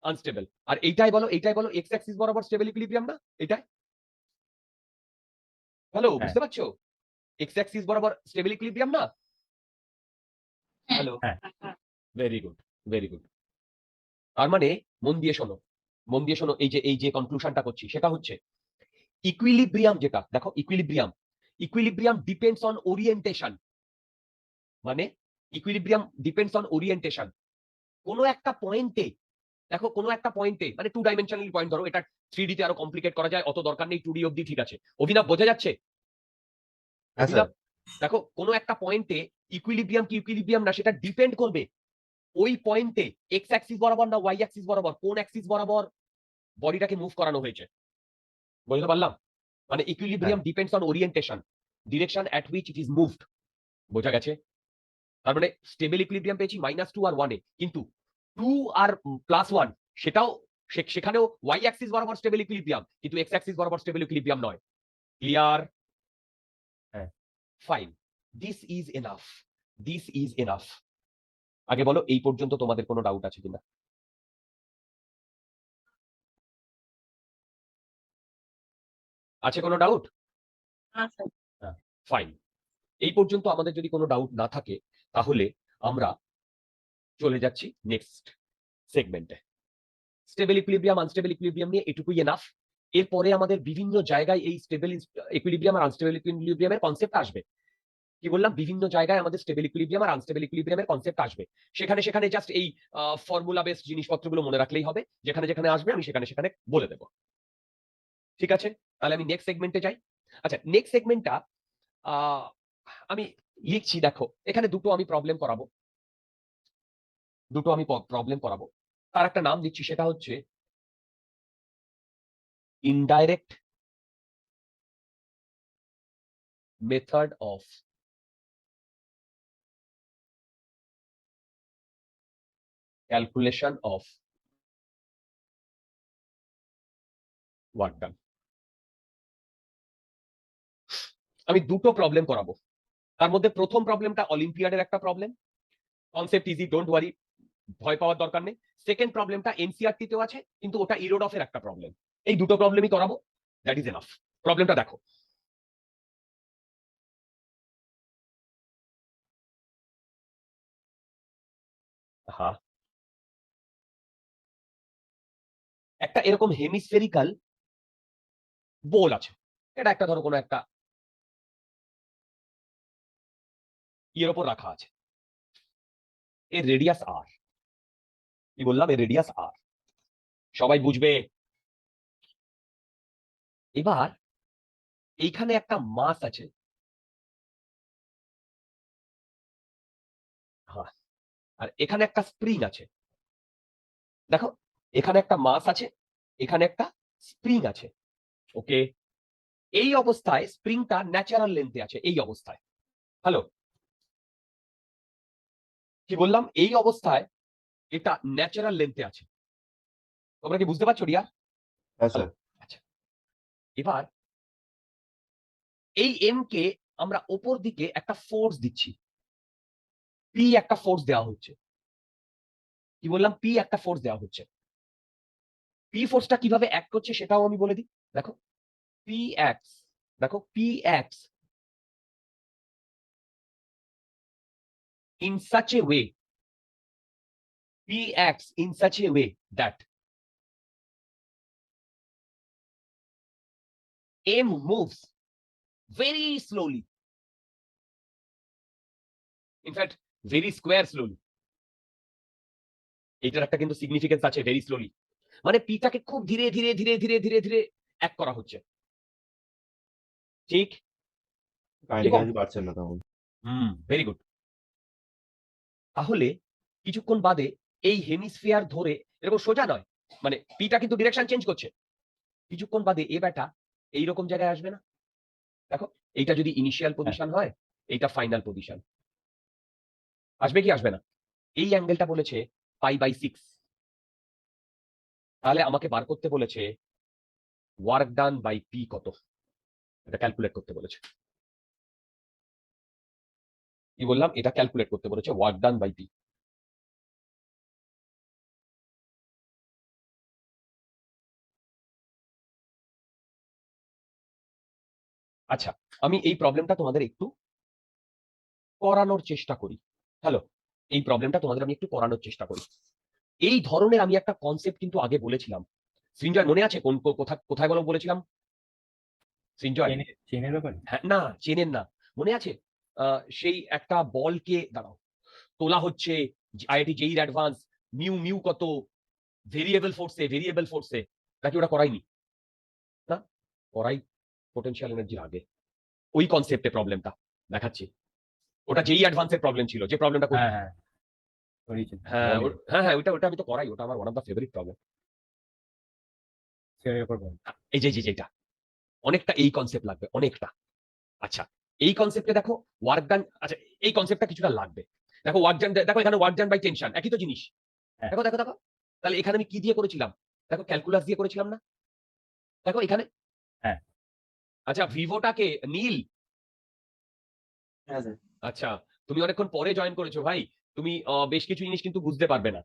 [SPEAKER 1] আনস্টেবল, আর এইটাই বলো এক্স অ্যাক্সিস বরাবর স্টেবল ইকুইলিব্রিয়াম না? এটাই। হ্যালো,
[SPEAKER 2] হ্যাঁ।
[SPEAKER 1] বুঝতে পারছো? এক্স অ্যাক্সিস বরাবর স্টেবল ইকুইলিব্রিয়াম না? হ্যালো,
[SPEAKER 2] হ্যাঁ।
[SPEAKER 1] Very good, very good. তার মানে মন দিয়ে শোনো, মন দিয়ে শোনো, এই যে কনক্লুশনটা করছি সেটা হচ্ছে ইকুইলিব্রিয়াম যেটা, দেখো ইকুইলিব্রিয়াম ডিপেন্ডস অন ওরিয়েন্টেশন, মানে ইকুইলিব্রিয়াম ডিপেন্ডস অন ওরিয়েন্টেশন। কোনো একটা পয়েন্টে দেখো কোনো একটা পয়েন্টে মানে 2 ডাইমেনশনাল পয়েন্ট ধরো, এটা 3D তে আরো কমপ্লিকেট করা যায়, অত দরকার নেই, 2D অবধি ঠিক আছে। অভিনব বোঝা যাচ্ছে?
[SPEAKER 2] হ্যাঁ স্যার।
[SPEAKER 1] অভিনব, দেখো কোনো একটা পয়েন্টে ইকুইলিব্রিয়াম কি ইকুইলিব্রিয়াম না সেটা ডিপেন্ড করবে ওই পয়েন্টে এক্স অ্যাক্সিস বরাবর না ওয়াই অ্যাক্সিস বরাবর, কোন অ্যাক্সিস বরাবর বডিটাকে মুভ করানো হয়েছে। বুঝতে পারলাম? মানে equilibrium depends on orientation, direction at which it is moved. বোঝা গেছে? তার মানে স্টেবল ইকুইলিব্রিয়াম পেয়েছি -2 আর 1 এ, কিন্তু 2 আর +1 সেটাও সেখানেও ওয়াই অ্যাক্সিস বরাবর স্টেবল ইকুইলিব্রিয়াম, কিন্তু এক্স অ্যাক্সিস বরাবর স্টেবল ইকুইলিব্রিয়াম নয়। ক্লিয়ার?
[SPEAKER 2] হ্যাঁ।
[SPEAKER 1] Fine, this is enough, this is enough. আগে বলো এই পর্যন্ত তোমাদের কোনো ডাউট আছে কিনা? আছে কোনো ডাউট? ফাইন, এই পর্যন্ত আমাদের যদি কোনো ডাউট না থাকে তাহলে আমরা চলে যাচ্ছি নেক্সট সেগমেন্টে। স্টেবল ইকুইলিব্রিয়াম আনস্টেবল ইকুইলিব্রিয়াম নিয়ে এটুকুই এনাফ। এরপরে আমাদের বিভিন্ন জায়গায় এই স্টেবল ইকুইলিব্রিয়াম আর আনস্টেবল ইকুইলিব্রিয়ামের কনসেপ্ট আসবে। কি বললাম? বিভিন্ন জায়গায় আমাদের স্টেবল ইকুইলিব্রিয়াম আর আনস্টেবল ইকুইলিব্রিয়ামের কনসেপ্ট আসবে। সেখানে সেখানে জাস্ট এই ফর্মুলা বেসড জিনিসপত্রগুলো মনে রাখলেই হবে। যেখানে যেখানে আসবে আমি সেখানে সেখানে বলে দেব। ঠিক আছে, তাহলে আমি নেক্সট সেগমেন্টে যাই। আচ্ছা, নেক্সট সেগমেন্টটা আমি লিখছি, দেখো এখানে দুটো আমি প্রবলেম করাবো, তার একটা নাম দিচ্ছি, সেটা হচ্ছে indirect method of calculation of work ডান। আমি দুটো প্রবলেম করাবো, তার মধ্যে প্রথম প্রবলেমটা অলিম্পিয়াডের একটা problem, concept easy, don't worry, ভয় পাওয়ার দরকার নেই। সেকেন্ড প্রবলেমটা এনসিইআরটি তেও আছে, কিন্তু ওটা ইরোডফের একটা প্রবলেম। এই দুটো প্রবলেমই করাবো, দ্যাট ইজ এনাফ। প্রবলেমটা দেখো, হ্যাঁ, একটা এরকম হেমিস্ফেরিক্যাল বোল আছে, এটা একটা ধরো কোনো একটা ইয়ের ওপর রাখা আছে, এর রেডিয়াস আর। কি বললাম? এর রেডিয়াস আর, সবাই বুঝবে। এবার এইখানে একটা মাস আছে, হ্যাঁ, আর এখানে একটা স্প্রিং আছে। দেখো এখানে একটা মাস আছে, এখানে একটা স্প্রিং আছে। ওকে, এই অবস্থায় স্প্রিংটা ন্যাচারাল লেন্থে আছে, এই অবস্থায়। হ্যালো, কি বললাম? এই অবস্থায় এটা ন্যাচারাল লেন্থে আছে। তোমরা কি বুঝতে পারছো রিয়া?
[SPEAKER 2] হ্যাঁ স্যার।
[SPEAKER 1] আচ্ছা, এবার এই এম কে আমরা ওপর দিকে একটা ফোর্স দিচ্ছি, পি একটা ফোর্স দেওয়া হচ্ছে। কি বললাম? পি একটা ফোর্স দেওয়া হচ্ছে। পি ফোর্সটা কিভাবে অ্যাক্ট করছে সেটাও আমি বলে দিই। দেখো পি অ্যাক্টস, দেখো P acts in such a way, P acts in such a way that M moves very slowly, in fact very square slowly. এটার একটা কিন্তু সিগনিফিকেন্স আছে, ভেরি স্লোলি, মানে পিটাকে খুব ধীরে ধীরে ধীরে ধীরে ধীরে ধীরে অ্যাক্ট করা হচ্ছে। ঠিক?
[SPEAKER 2] কাছাকাছি পারছেন না তখন।
[SPEAKER 1] Very good. তাহলে কিছুক্ষণ বাদে এই হেমিস্ফিয়ার ধরে, এরকম সোজা নয়, মানে পিটা কিন্তু ডিরেকশন চেঞ্জ করছে। কিছুক্ষণ বাদে এ ব্যাটা এইরকম জায়গায় আসবে না? দেখো এইটা যদি ইনিশিয়াল পজিশন হয়, এইটা ফাইনাল পজিশন, আসবে কি আসবে না? এই অ্যাঙ্গেলটা বলেছে π/6, তাহলে আমাকে বার করতে বলেছে ওয়ার্ক ডান বাই পি কত, এটা ক্যালকুলেট করতে বলেছে। কি বললাম? এটা ক্যালকুলেট করতে বলেছে, ওয়ার্ক ডান বাই পি। আচ্ছা, আমি এই প্রবলেমটা তোমাদের একটু করানোর চেষ্টা করি। হ্যালো, এই প্রবলেমটা তোমাদের আমি একটু করানোর চেষ্টা করি। এই ধরনের আমি একটা কনসেপ্ট কিন্তু আগে বলেছিলাম। সৃঞ্জয় মনে আছে কোন কোথায় বলো বলেছিলাম? সৃঞ্জয়,
[SPEAKER 2] চেনের ব্যাপারে?
[SPEAKER 1] হ্যাঁ, না চেনের না, মনে আছে? সেই একটা বলকে দাঁড়াও তোলা হচ্ছে, আইআইটি জেইর অ্যাডভান্স, মিউ মিউ কত, ভেরিয়েবল ফোর্সে নাকি ওটা করাইনি? না, করাই পোটেনশিয়াল এনার্জির আগে। ওই কনসেপ্টে প্রবলেমটা দেখাচ্ছি। ওটা যেই অ্যাডভান্সের প্রবলেম ছিল, যে প্রবলেমটা
[SPEAKER 3] হ্যাঁ হ্যাঁ করিয়েছেন
[SPEAKER 1] হ্যাঁ
[SPEAKER 3] বলেন
[SPEAKER 1] হ্যাঁ ওটা আমি তো করাই, ওটা আমার one of the favourite problem.
[SPEAKER 3] সেটার উপর বলেন।
[SPEAKER 1] এই যে যেটা অনেকটা এই কনসেপ্ট লাগবে, অনেকটা। আচ্ছা, এই কনসেপ্টে দেখো ওয়ার্ক ডান, আচ্ছা এই কনসেপ্টটা কিছুটা লাগবে। দেখো ওয়ার্ক ডান, দেখো এখানে ওয়ার্ক ডান বাই টেনশন একই তো জিনিস।
[SPEAKER 3] হ্যাঁ।
[SPEAKER 1] দেখো দেখো দেখো, তাহলে এখানে আমি কি দিয়ে করেছিলাম? দেখো ক্যালকুলাস দিয়ে করেছিলাম না? দেখো এখানে।
[SPEAKER 3] হ্যাঁ।
[SPEAKER 1] আচ্ছা ভিভোটাকে নীল,
[SPEAKER 2] হ্যাঁ স্যার।
[SPEAKER 1] আচ্ছা তুমি অনেকক্ষণ পরে জয়েন করেছো ভাই, তুমি বেশ কিছু জিনিস কিন্তু বুঝতে পারবে না।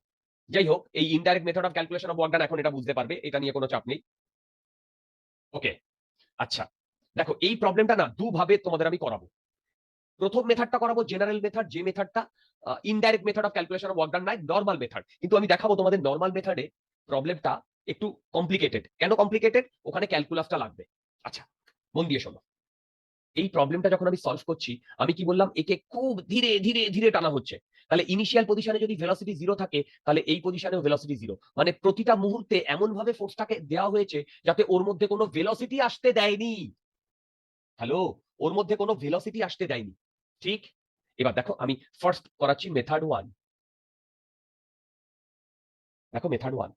[SPEAKER 1] যাই হোক, এই indirect method of calculation of work ডান এখন এটা বুঝতে পারবে, এটা নিয়ে কোনো চাপ নেই। ওকে, আচ্ছা দেখো এই প্রবলেমটা না দুভাবে তোমাদের আমি করাবো। প্রথম মেথডটা করাবো জেনারেল মেথড, যে মেথডটা indirect method of calculation of work done নাই, নরমাল মেথড। কিন্তু আমি দেখাবো তোমাদের নরমাল মেথডে প্রবলেমটা একটু কমপ্লিকেটেড। কেন কমপ্লিকেটেড? ওখানে ক্যালকুলাসটা লাগবে। আচ্ছা মন দিয়ে শোনো, এই প্রবলেমটা যখন আমি সলভ করছি, আমি কি বললাম? একে খুব ধীরে ধীরে ধীরে টানা হচ্ছে। তাহলে ইনিশিয়াল পজিশনে যদি ভেলোসিটি জিরো থাকে, তাহলে এই পজিশনেও ভেলোসিটি জিরো। মানে প্রতিটা মুহূর্তে এমন ভাবে ফোর্সটাকে দেওয়া হয়েছে যাতে ওর মধ্যে কোনো ভেলোসিটি আসতে দেয়নি। হ্যালো, ওর মধ্যে কোনো ভেলোসিটি আসতে দেয়নি। ঠিক? এবার দেখো আমি ফার্স্ট করাচ্ছি মেথড ওয়ান। দেখো মেথড ওয়ান,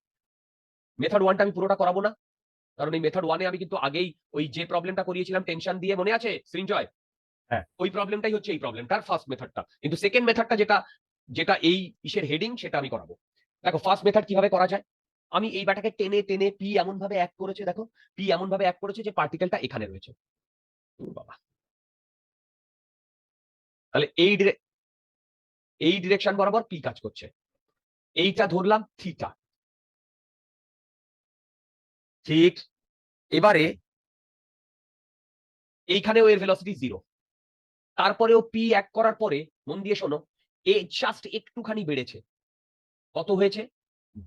[SPEAKER 1] মেথড ওয়ানটা আমি পুরোটা করাবো না, কারণ এই মেথড ওয়ানে আমি কিন্তু আগেই ওই যে প্রবলেমটা করিয়েছিলাম টেনশন দিয়ে, মনে আছে সৃঞ্জয়?
[SPEAKER 3] হ্যাঁ।
[SPEAKER 1] ওই প্রবলেমটাই হচ্ছে এই প্রবলেমটার ফার্স্ট মেথডটা। কিন্তু সেকেন্ড মেথডটা যেটা যেটা এই ইসের হেডিং, সেটা আমি করাবো। দেখো ফার্স্ট মেথড কিভাবে করা যায়? আমি এই ব্যাটাকে টেনে টেনে পি এমন ভাবে এক করেছে, দেখো পি এমন ভাবে এক করেছে যে পার্টিকেলটা এখানে রয়েছে। ও বাবা, তাহলে এই ডিরেকশন বরাবর পি কাজ করছে। এইটা ধরলাম থিটা। ঠিক, এবারে এইখানেও এর ভেলোসিটি জিরো। তারপরেও পি এক করার পরে মন দিয়ে শোনো, এ জাস্ট একটুখানি বেড়েছে। কত হয়েছে?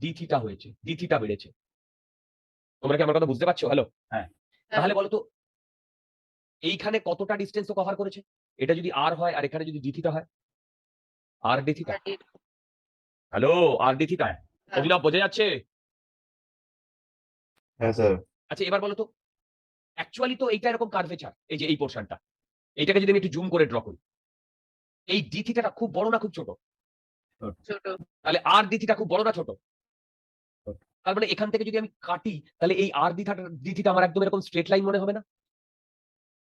[SPEAKER 1] ডি থিটা হয়েছে, ডি থিটা বেড়েছে। তোমরা কি আমার কথা বুঝতে পারছো? হ্যালো,
[SPEAKER 3] হ্যাঁ।
[SPEAKER 1] তাহলে বলো তো এইখানে কতটা ডিস্টেন্স ও কভার করেছে? এটা যদি আর হয় আর এখানে যদি ডি থিটা হয়, আর ডি থিটা। হ্যালো, আর ডি থিটা।
[SPEAKER 3] হ্যাঁ।
[SPEAKER 1] অভিনব বোঝা যাচ্ছে?
[SPEAKER 2] হ্যাঁ স্যার।
[SPEAKER 1] আচ্ছা এবার বলো তো, অ্যাকচুয়ালি তো এইটা এরকম কার্ভেচার, এই যে এই পোর্শনটা, এইটাকে যদি আমি একটু জুম করে ড্র করি, এই ডি থিটাটা খুব বড় না খুব ছোট?
[SPEAKER 4] ছোট।
[SPEAKER 1] তাহলে আর ডি থিটা খুব বড় না ছোট?
[SPEAKER 3] ছোট।
[SPEAKER 1] তার মানে এখান থেকে যদি আমি কাটি, তাহলে এই আর ডি থিটা আমার একদম এরকম স্ট্রেট লাইন মনে হবে না?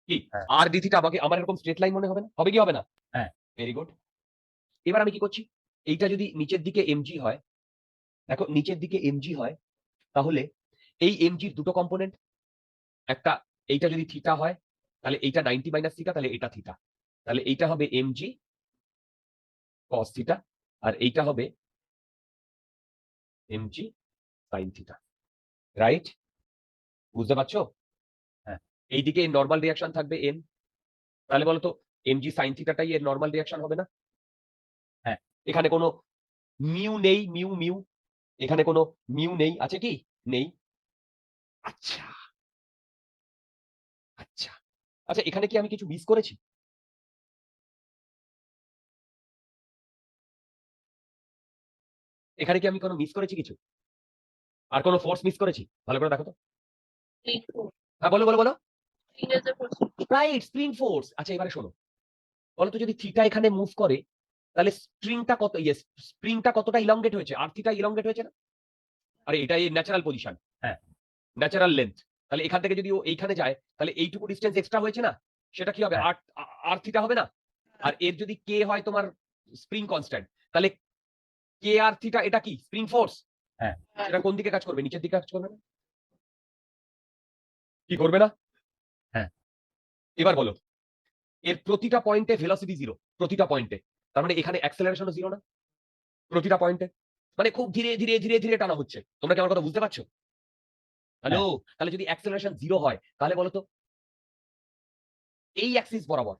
[SPEAKER 1] কি
[SPEAKER 3] হ্যাঁ।
[SPEAKER 1] আর ডি থিটা আমাকে আমার এরকম স্ট্রেট লাইন মনে হবে না? হবে কি হবে না?
[SPEAKER 3] হ্যাঁ।
[SPEAKER 1] Very good. এবার আমি কি করছি, এইটা যদি নিচের দিকে এমজি হয়, দেখো নিচের দিকে এমজি হয়, তাহলে এই এমজির দুটো কম্পোনেন্ট, একটা এইটা যদি থিটা হয়, তাহলে এইটা 90 মাইনাস থিটা, তাহলে এটা থিটা। তাহলে এইটা হবে এমজি কস থিটা, আর এইটা হবে এমজি সাইন থিটা। রাইট? বুঝতে পারছো?
[SPEAKER 3] হ্যাঁ।
[SPEAKER 1] এইদিকে নর্মাল রিয়াকশন থাকবে এন। তাহলে বলো তো এমজি সাইন থিটাটাই এর নর্মাল রিয়াকশন হবে না?
[SPEAKER 3] হ্যাঁ।
[SPEAKER 1] এখানে কোনো মিউ নেই, মিউ মিউ এখানে কোনো মিউ নেই, আছে কি? নেই। আচ্ছা আচ্ছা আচ্ছা, এখানে কি আমি কিছু মিস করেছি? এখানে কি আমি কোনো মিস করেছি কিছু? আর কোনো ফোর্স মিস করেছি? ভালো করে দেখো তো। হ্যাঁ বলো বলো বলো। Right, spring force. আচ্ছা এবারে শোনো, বলো তো যদি থিটা এখানে মুভ করে, তাহলে স্প্রিংটা কত, ইয়েস স্প্রিংটা কতটা ইলংগেট হয়েছে? আর থিটা ইলংগেট হয়েছে না? আরে এটা এই ন্যাচারাল পজিশন,
[SPEAKER 3] হ্যাঁ।
[SPEAKER 1] Natural length. তাহলে এখান থেকে যদি ও এইখানে যায়, তাহলে এইটুকু ডিস্টেন্স এক্সট্রা হয়েছে না? সেটা কি হবে?
[SPEAKER 3] হ্যাঁ।
[SPEAKER 1] আর আর থিটা হবে না? আর এর যদি কে হয় তোমার স্প্রিং কনস্ট্যান্ট, তাহলে কে আর থিটা এটা কি স্প্রিং ফোর্স?
[SPEAKER 3] হ্যাঁ।
[SPEAKER 1] এটা কোন দিকে কাজ করবে? নিচের দিকে কাজ করবে না? কি করবে না?
[SPEAKER 3] হ্যাঁ।
[SPEAKER 1] এবার বলো, এর প্রতিটা পয়েন্টে ভেলোসিটি জিরো, প্রতিটা পয়েন্টে। তার মানে এখানে অ্যাক্সেলারেশনও জিরো না? প্রতিটা পয়েন্টে, মানে খুব ধীরে ধীরে ধীরে ধীরে টানা হচ্ছে। তোমরা কি আমার কথা বুঝতে পারছো? হ্যালো, তাহলে যদি অ্যাক্সেলারেশন জিরো হয়, তাহলে বলো তো এই অ্যাক্সিস বরাবর,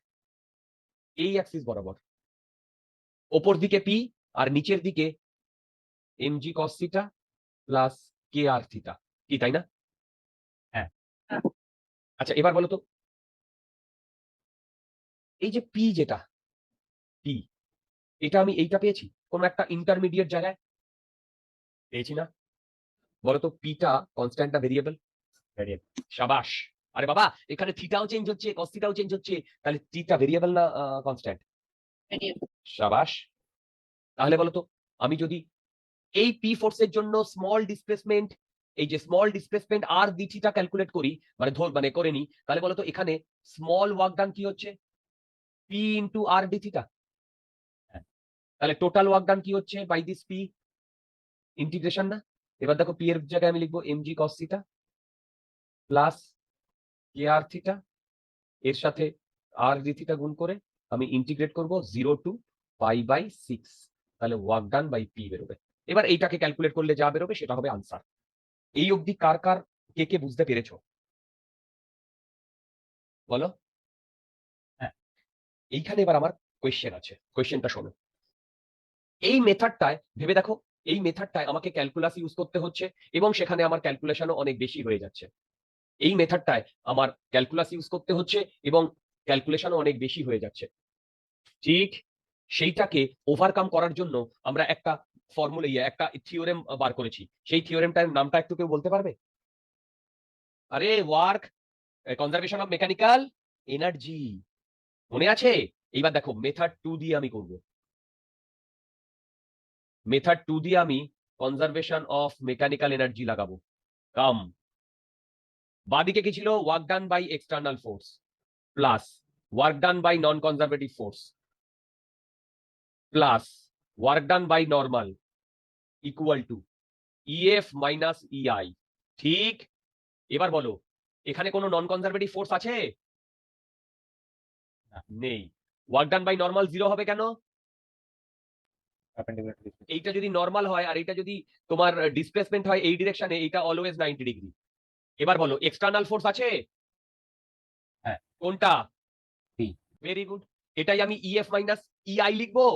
[SPEAKER 1] এই অ্যাক্সিস বরাবর ওপর দিকে পি আর নিচের দিকে এমজি কস theta plus K R theta, কি তাই না?
[SPEAKER 3] হ্যাঁ।
[SPEAKER 1] আচ্ছা এবার বলো তো, এই যে পি যেটা পি, এটা আমি এইটা পেয়েছি কোন একটা ইন্টারমিডিয়েট জায়গায়, পেয়েছি না? বলো তো পিটা কনস্ট্যান্ট না ভেরিয়েবল?
[SPEAKER 2] ভেরিয়েবল।
[SPEAKER 1] শাবাশ। আরে বাবা, এখানে থিটাও চেঞ্জ হচ্ছে, কস থিটাও চেঞ্জ হচ্ছে, তাহলে থিটা ভেরিয়েবল না কনস্ট্যান্ট? শাবাশ। তাহলে বলো তো, আমি যদি এই পি ফোর্সের জন্য স্মল ডিসপ্লেসমেন্ট, এই যে স্মল ডিসপ্লেসমেন্ট আর ডি থিটা ক্যালকুলেট করি, মানে করে নি, তাহলে বলো তো এখানে স্মল ওয়ার্ক ডান কি হচ্ছে? পি ইন্টু আর ডি থিটা। তাহলে টোটাল ওয়ার্ক ডান কি হচ্ছে বাই দিস পি? ইন্টিগ্রেশন না? এবার দেখো পি এর জায়গায় আমি লিখবো M G cos theta plus K R theta, এর সাথে আর ডি থিটা গুণ করে আমি ইন্টিগ্রেট করব 0 টু π/6, তাহলে ওয়ার্ক ডান বাই পি বেরোবে। এবার এইটাকে ক্যালকুলেট করলে যা বেরোবে সেটা হবে আনসার। এই অবধি কার কার কে বুঝতে পেরেছো বলো? হ্যাঁ, এইখানে এবার আমার কোয়েশ্চেন আছে, কোয়েশ্চেনটা শোনো। এই মেথডটায় ভেবে দেখো, এই মেথডটায় আমাকে ক্যালকুলাস ইউজ করতে হচ্ছে এবং সেখানে আমার ক্যালকুলেশনও অনেক বেশি হয়ে যাচ্ছে। এই মেথডটায় আমার ক্যালকুলাস ইউজ করতে হচ্ছে এবং ক্যালকুলেশনও অনেক বেশি হয়ে যাচ্ছে। ঠিক সেইটাকে ওভারকাম করার জন্য আমরা একটা ফর্মুলা একটা থিওরেম বার করেছি। সেই থিওরেমটার নামটা একটু কেউ বলতে পারবে? আরে work conservation of mechanical energy, মনে আছে? এইবার দেখো মেথড 2 দিয়ে আমি করব। মেথড 2 দিয়ে আমি কনজারভেশন অফ মেকানিক্যাল এনার্জি লাগাবো। কাম বাদিকে কি ছিল? Work done by external force plus work done by non conservative force plus work done by normal equal to EF minus EI. ঠিক, এবার বলো এখানে কোনো নন কনজারভেটিভ ফোর্স আছে? নেই। ওয়ার্ক ডান বাই নর্মাল 0 হবে কেন? এইটা যদি নর্মাল হয় আর এইটা যদি তোমার ডিসপ্লেসমেন্ট হয় এই ডিরেকশনে, এইটা অলওয়েজ 90 ডিগ্রি। এবার বলো এক্সটার্নাল ফোর্স আছে?
[SPEAKER 3] হ্যাঁ।
[SPEAKER 1] কোনটা?
[SPEAKER 3] পি।
[SPEAKER 1] Very good. এটাই আমি ইএফ মাইনাস ইআই লিখবো।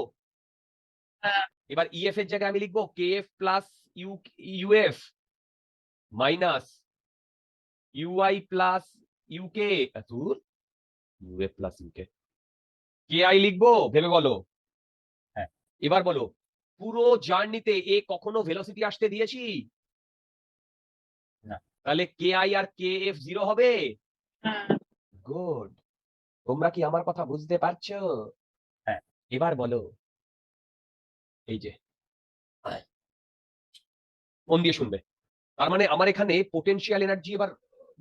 [SPEAKER 1] এবার ইএফ এর জায়গায় আমি লিখবো KF plus UF minus UI plus UK, UF plus UK, KI লিখবো। ভেবে বলো।
[SPEAKER 3] হ্যাঁ।
[SPEAKER 1] এবার বলো পুরো জার্নিতে এ কখনো ভেলোসিটি আসতে দিয়েছি?
[SPEAKER 3] না।
[SPEAKER 1] তাহলে কেআই আর কেএফ 0 হবে। গুড। তোমরা কি আমার কথা বুঝতে পারছো?
[SPEAKER 3] হ্যাঁ।
[SPEAKER 1] এবার বলো, এই যে মন দিয়ে শুনবে, তার মানে আমার এখানে পোটেনশিয়াল এনার্জি, এবার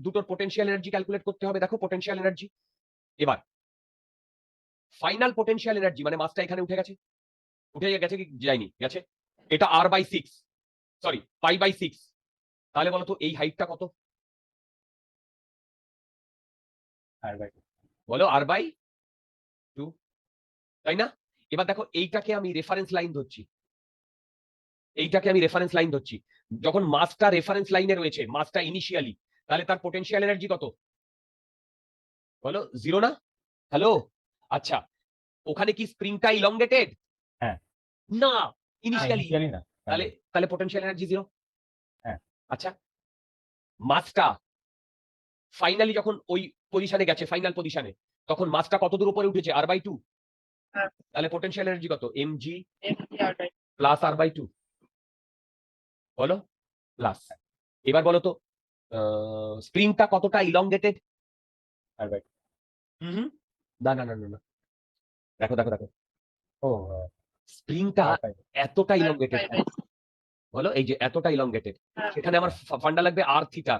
[SPEAKER 1] দুটোর পোটেনশিয়াল এনার্জি ক্যালকুলেট করতে হবে। দেখো পোটেনশিয়াল এনার্জি, এবার ফাইনাল পোটেনশিয়াল এনার্জি মানে মাসটা এখানে উঠে গেছে, উঠে গেছে কি যায়নি? গেছে। এটা r/6, সরি π/6। তাহলে বলো তো এই হাইটটা কত? বলো r/2, তাই না? এবার দেখো এইটাকে আমি রেফারেন্স লাইন ধরছি, এইটাকে আমি রেফারেন্স লাইন ধরছি। যখন মাসটা রেফারেন্স লাইনে রয়েছে, মাসটা ইনিশিয়ালি, তাহলে তার পোটেনশিয়াল এনার্জি কত? বলো 0 না? হ্যালো, আচ্ছা ওখানে কি স্প্রিংটা ইলংগেটেড?
[SPEAKER 3] হ্যাঁ।
[SPEAKER 1] না, ইনিশিয়ালি।
[SPEAKER 3] ইনিশিয়ালি না।
[SPEAKER 1] তাহলে তাহলে পোটেনশিয়াল এনার্জি 0।
[SPEAKER 3] হ্যাঁ।
[SPEAKER 1] আচ্ছা মাসটা ফাইনালি যখন ওই পজিশনে গেছে, ফাইনাল পজিশনে, তখন মাসটা কত দূর উপরে উঠেছে? r/2। তাহলে পোটেনশিয়াল এনার্জি কত? mg plus r/2। বলো প্লাস। এবার বলো তো স্প্রিংটা কতটা ইলংগেটেড? হুম, না না না না না, দেখো দেখো দেখো,
[SPEAKER 3] ও
[SPEAKER 1] স্প্রিংটা এতটা ইলংগেটেড। বলো এই যে এতটা ইলংগেটেড, সেখানে আমার ফান্ডা লাগবে r থিটা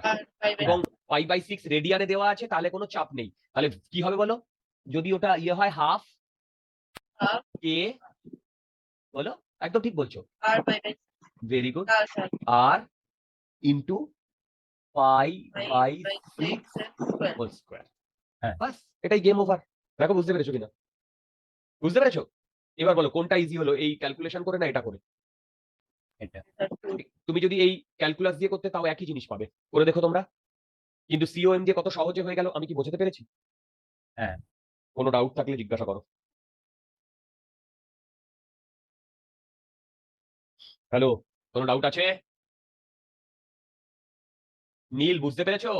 [SPEAKER 1] এবং π/6 রেডিয়ানে দেওয়া আছে, তাহলে কোনো চাপ নেই। তাহলে কি হবে বলো? যদি ওটা ইয়ে হয় হাফ কে, বলো একদম ঠিক বলছো, ভেরি গুড, আর ইন্টু π/6 হোল স্কয়ার।
[SPEAKER 3] হ্যাঁ।
[SPEAKER 1] বাস, এটাই গেম ওভার। দেখো বুঝতে পেরেছো কিনা? বুঝতে পেরেছো? এবার বলো কোনটা ইজি হলো, এই ক্যালকুলেশন করে না এটা করে?
[SPEAKER 3] এটা।
[SPEAKER 1] তুমি যদি এই ক্যালকুলাস দিয়ে করতে তাও একই জিনিস পাবে, করে দেখো তোমরা। কিন্তু সিওএম দিয়ে কত সহজে হয়ে গেল, আমি কি বোঝাতে পেরেছি?
[SPEAKER 3] হ্যাঁ।
[SPEAKER 1] কোনো ডাউট থাকলে জিজ্ঞাসা করো। হ্যালো, কোনো ডাউট আছে? নীল বুঝতে পেরেছো?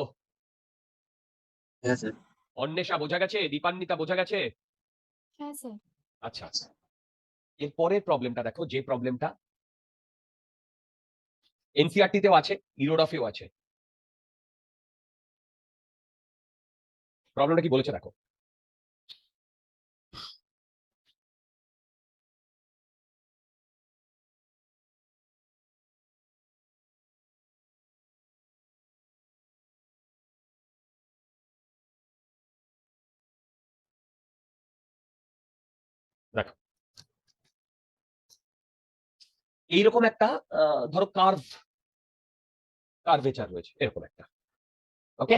[SPEAKER 1] অন্বেষা বোঝা গেছে? দীপান্বিতা বোঝা গেছে?
[SPEAKER 4] হ্যাঁ স্যার।
[SPEAKER 1] আচ্ছা, এর পরের প্রবলেমটা দেখো, যে প্রবলেমটা এনসিইআরটি তেও আছে, ইউরোডফেও আছে। প্রবলেমটা কি বলেছে দেখো। দেখো এইরকম একটা ধরো কার্ভেচার রয়েছে, এরকম একটা। ওকে,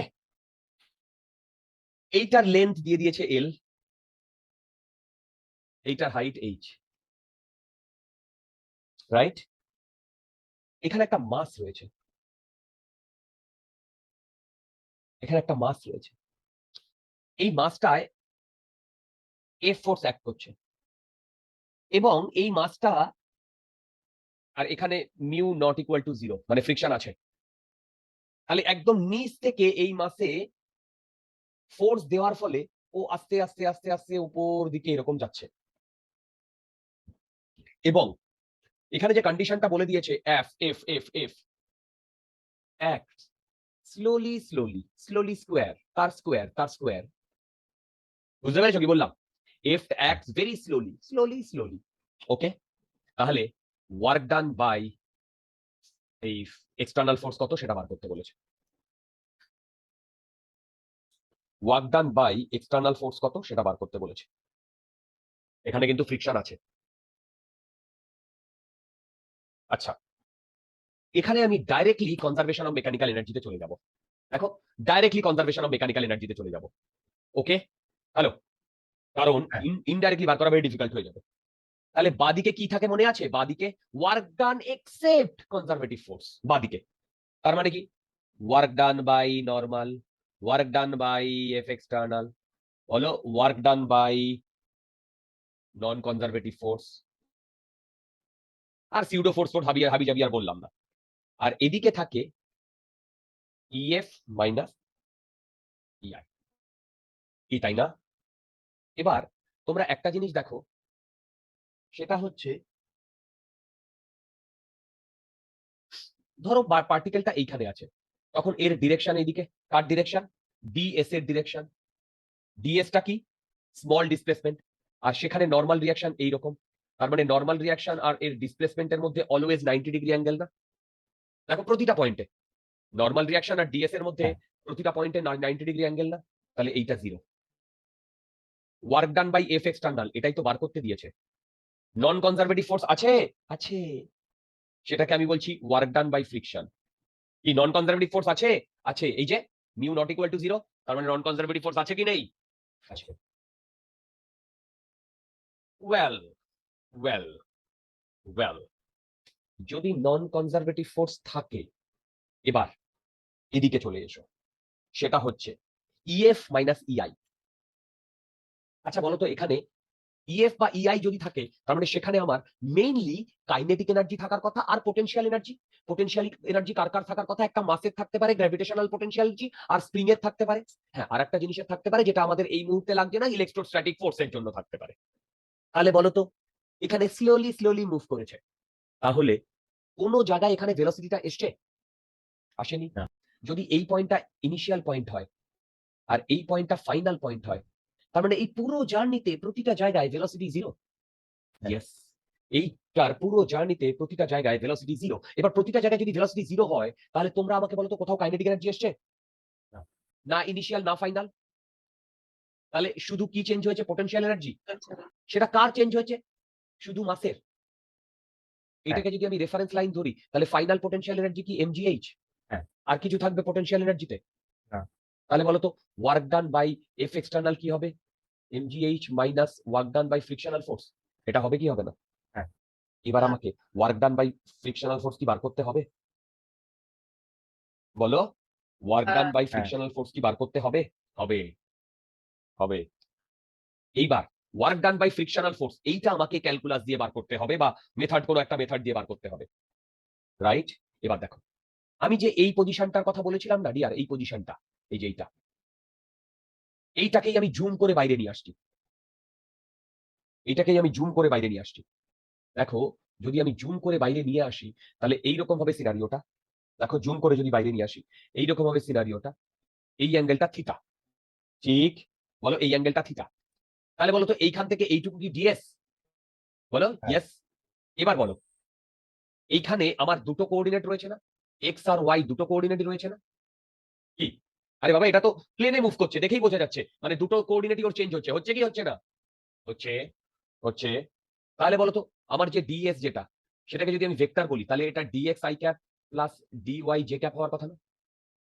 [SPEAKER 1] এইটার লেন্থ দিয়ে দিয়েছে এল, এইটার হাইট এইচ, রাইট? এখানে একটা মাস রয়েছে, এখানে একটা মাস রয়েছে। এই মাসটায় এফ ফোর্স অ্যাক্ট করছে, এবং এই মাসটা, আর এখানে মিউ নট ইকুয়াল টু 0, মানে ফ্রিকশন আছে। তাহলে একদম নিচ থেকে এই মাসে ফোর্স দেওয়ার ফলে ও আস্তে আস্তে আস্তে আস্তে উপর দিকে এরকম যাচ্ছে। এবং এখানে যে কন্ডিশনটা বলে দিয়েছে F F F F act slowly slowly slowly square তার স্কোয়ার তার স্কোয়ার, বুঝতে পেরেছো কি বললাম? F acts very slowly slowly slowly. Okay, তাহলে ওয়ার্ক ডান বাই এই এক্সটার্নাল ফোর্স কত সেটা বার করতে বলেছে। Work done by external force কত সেটা বার করতে বলেছে। এখানে কিন্তু ফ্রিকশন আছে। আচ্ছা, এখানে আমি ডাইরেক্টলি কনজারভেশন অফ মেকানিক্যাল এনার্জিতে চলে যাব। দেখো, ডাইরেক্টলি কনজারভেশন অফ মেকানিক্যাল এনার্জিতে চলে যাব। ওকে, হ্যালো, কারণ ইনডাইরেক্টলি বার করা ভেরি ডিফিকাল্ট হয়ে যাবে। তাহলে বাদিকে কি থাকে মনে আছে? বাদিকে work done except conservative force, বাদিকে। তার মানে কি? Work done by normal, work done by F external, হলো work done by non conservative force, আর সিউডো ফোর্স ফোর্স হাবি হাবি জাবি আর বললাম না। আর এদিকে থাকে ইএফ মাইনাস ইআই, কি তাই না? এবার তোমরা একটা জিনিস দেখো, সেটা হচ্ছে ধরো পার্টিকেলটা এইখানে আছে, তখন এর ডিরেকশন এইদিকে। কার ডিরেকশন? ডিএস এর ডিরেকশন। ডিএসটা কি? Small displacement. আর সেখানে নর্মাল রিয়াকশন এইরকম। তার মানে নর্মাল রিয়াকশন আর এর ডিসপ্লেসমেন্টের মধ্যে অলওয়েজ 90 ডিগ্রি অ্যাঙ্গেল না? দেখো প্রতিটা পয়েন্টে নর্মাল রিয়াকশন আর ডিএস এর মধ্যে প্রতিটা পয়েন্টে 90 ডিগ্রি অ্যাঙ্গেল না? তাহলে এইটা 0। Work done by F external, এটাই তো বার করতে দিয়েছে। নন কনজারভেটিভ ফোর্স আছে, আছে, সেটাকে আমি বলছি ওয়ার্ক ডান বাই ফ্রিকশন। কি নন কনজারভেটিভ ফোর্স আছে? আছে। এই যে মিউ নট ইকুয়াল টু 0, তার মানে নন কনজারভেটিভ ফোর্স আছে কি নেই? আছে। ওয়েল ওয়েল ওয়েল, যদি নন কনজারভেটিভ ফোর্স থাকে, এবার এদিকে চলে এসো, সেটা হচ্ছে ইএফ মাইনাস ইআই। আচ্ছা বলো তো, এখানে ইএফ বা ইআই যদি থাকে, তার মানে সেখানে আমার মেইনলি কাইনেটিক এনার্জি থাকার কথা আর পোটেনশিয়াল এনার্জি। পোটেনশিয়াল এনার্জি কার কার থাকার কথা? একটা মাসের থাকতে পারে গ্র্যাভিটেশনাল পোটেনশিয়াল এনার্জি, আর স্প্রিং এর থাকতে পারে। হ্যাঁ, আর একটা জিনিসের থাকতে পারে যেটা আমাদের এই মুহূর্তে লাগছে না, ইলেকট্রোস্ট্যাটিক ফোর্সের জন্য থাকতে পারে। তাহলে বলো তো, এখানে স্লোলি স্লোলি মুভ করেছে, তাহলে কোন জায়গায় এখানে ভেলোসিটিটা এসছে? আসেনি। যদি এই পয়েন্টটা ইনিশিয়াল পয়েন্ট হয় আর এই পয়েন্টটা ফাইনাল পয়েন্ট হয়, তার মানে এই পুরো জার্নিতে প্রতিটা জায়গায় ভেলোসিটি 0। ইয়েস, এইটার পুরো জার্নিতে প্রতিটা জায়গায় ভেলোসিটি 0। এবার প্রতিটা জায়গায় যদি ভেলোসিটি 0 হয়, তাহলে তোমরা আমাকে বলো তো কোথাও কাইনেটিক এনার্জি এসছে? না ইনিশিয়াল না ফাইনাল। তাহলে শুধু কি চেঞ্জ হয়েছে? Potential energy. সেটা কার চেঞ্জ হয়েছে? শুধু মাসের। এটাকে যদি আমি রেফারেন্স লাইন ধরি, তাহলে ফাইনাল পোটেনশিয়াল এনার্জি কি এমজিএইচ? আর কিছু থাকবে পোটেনশিয়াল এনার্জিতে? তাহলে বলো তো, work done by F external কি হবে? MGH minus work done by frictional force. এটা হবে কি হবে না? এবার আমাকে work done by frictional force কি বার করতে হবে? বলো, work done by frictional force কি বার করতে হবে? হবে, হবে। এইবার work done by frictional force, এইটা আমাকে ক্যালকুলাস দিয়ে বার করতে হবে, বা মেথড, কোনো একটা মেথড দিয়ে বার করতে হবে, রাইট? এবার দেখো, আমি যে এই পজিশনটার কথা বলেছিলাম না ডিয়ার, এই পজিশনটা, এই যে এইটাকেই আমি জুম করে বাইরে নিয়ে আসছি। এইটাকেই আমি জুম করে বাইরে নিয়ে আসছি। দেখো, যদি আমি জুম করে বাইরে নিয়ে আসি তাহলে এইরকম হবে সিনারিওটা। দেখো জুম করে যদি বাইরে নিয়ে আসি এইরকম হবে সিনারিওটা। এই অ্যাঙ্গেলটা থিটা, ঠিক? বলো এই অ্যাঙ্গেলটা থিটা। তাহলে বলো তো এইখান থেকে এইটুকু কি ডিএস? বলো
[SPEAKER 2] হ্যাঁ।
[SPEAKER 1] ইয়েস। এবার বলো এইখানে আমার দুটো কোঅর্ডিনেট রয়েছে না, এক্স আর ওয়াই দুটো কোঅর্ডিনেটই রয়েছে না? কি আরে বাবা, এটা তো প্লেনে মুভ করছে, দেখেই বোঝা যাচ্ছে। মানে দুটো কোঅর্ডিনেটই ওর চেঞ্জ হচ্ছে, হচ্ছে কি হচ্ছে না? হচ্ছে, হচ্ছে। তাহলে বলো তো আমার যে ডিএস যেটা, সেটাকে যদি আমি ভেক্টর বলি তাহলে এটা dx I cap plus dy J cap হওয়ার কথা না?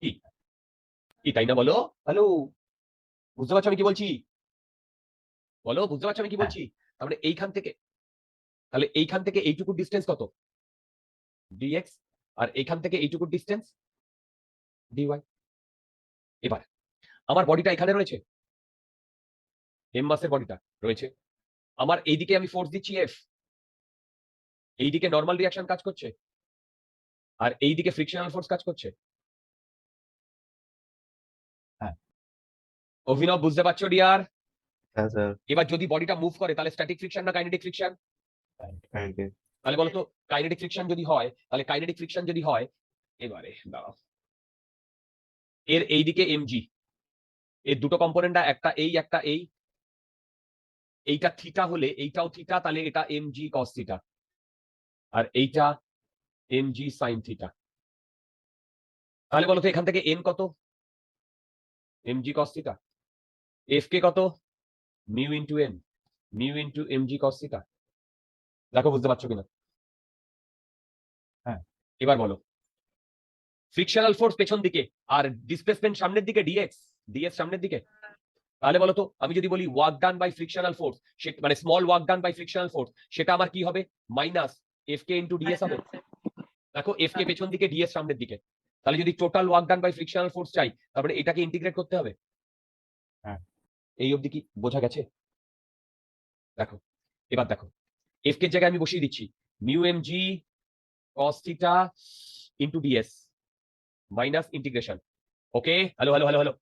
[SPEAKER 1] কি কি তাই না? বলো। হ্যালো, বুঝতে পারছো আমি কি বলছি? বলো বুঝতে পারছো আমি কি
[SPEAKER 2] হ্যাঁ।
[SPEAKER 1] বলছি? তার মানে এইখান থেকে, তাহলে এইখান থেকে এইটুকু ডিস্টেন্স কত? ডিএক্স। আর এইখান থেকে এইটুকু ডিস্টেন্স ডিওয়াই। এবার আমার বডিটা এখানে রয়েছে, এম মাসের বডিটা রয়েছে। আমার এইদিকে আমি ফোর্স দিচ্ছি এফ, এইদিকে নর্মাল রিয়াকশন কাজ করছে, আর এইদিকে ফ্রিকশনাল ফোর্স কাজ করছে।
[SPEAKER 2] হ্যাঁ।
[SPEAKER 1] অভিনব বুঝতে পারছো ডিয়ার?
[SPEAKER 2] হ্যাঁ স্যার।
[SPEAKER 1] এবার যদি বডিটা মুভ করে তাহলে স্ট্যাটিক ফ্রিকশন না কাইনেটিক ফ্রিকশন?
[SPEAKER 2] Thank you.
[SPEAKER 1] তাহলে বলতো কাইনেটিক ফ্রিকশন যদি হয়, তাহলে কাইনেটিক ফ্রিকশন যদি হয়, এবারে দাঁড়াও, এর এইদিকে এমজি, এর দুটো কম্পোনেন্ট, একটা এই একটা এই, এইটা থিটা হলে এইটাও থিটা, তাহলে এটা এমজি কস থিটা, আর এইটা এমজি সাইন থিটা। তাহলে বলতো এখান থেকে এন কত? MG cos theta. এফ কে কত? Mu into N, mu into MG cos theta. দেখো বুঝতে পারছো কিনা?
[SPEAKER 2] হ্যাঁ।
[SPEAKER 1] এবার বলো ফ্রিকশনাল ফোর্স পেছন দিকে আর ডিসপ্লেসমেন্ট সামনের দিকে, ডিএক্স ডিএস সামনের দিকে। তাহলে বলো তো আমি যদি বলি work done by frictional force, মানে small work done by frictional force, সেটা আমার কি হবে? Minus F K into DS হবে। দেখো এফ কে পেছন দিকে, ডিএস সামনের দিকে। তাহলে যদি total work done by frictional force চাই, তারপরে এটাকে ইন্টিগ্রেট করতে হবে।
[SPEAKER 2] হ্যাঁ।
[SPEAKER 1] এই অবধি কি বোঝা গেছে? দেখো এবার দেখো এফ কে জায়গায় আমি বসিয়ে দিচ্ছি mu M G cos theta into DS minus integration. Okay, hello hello hello hello,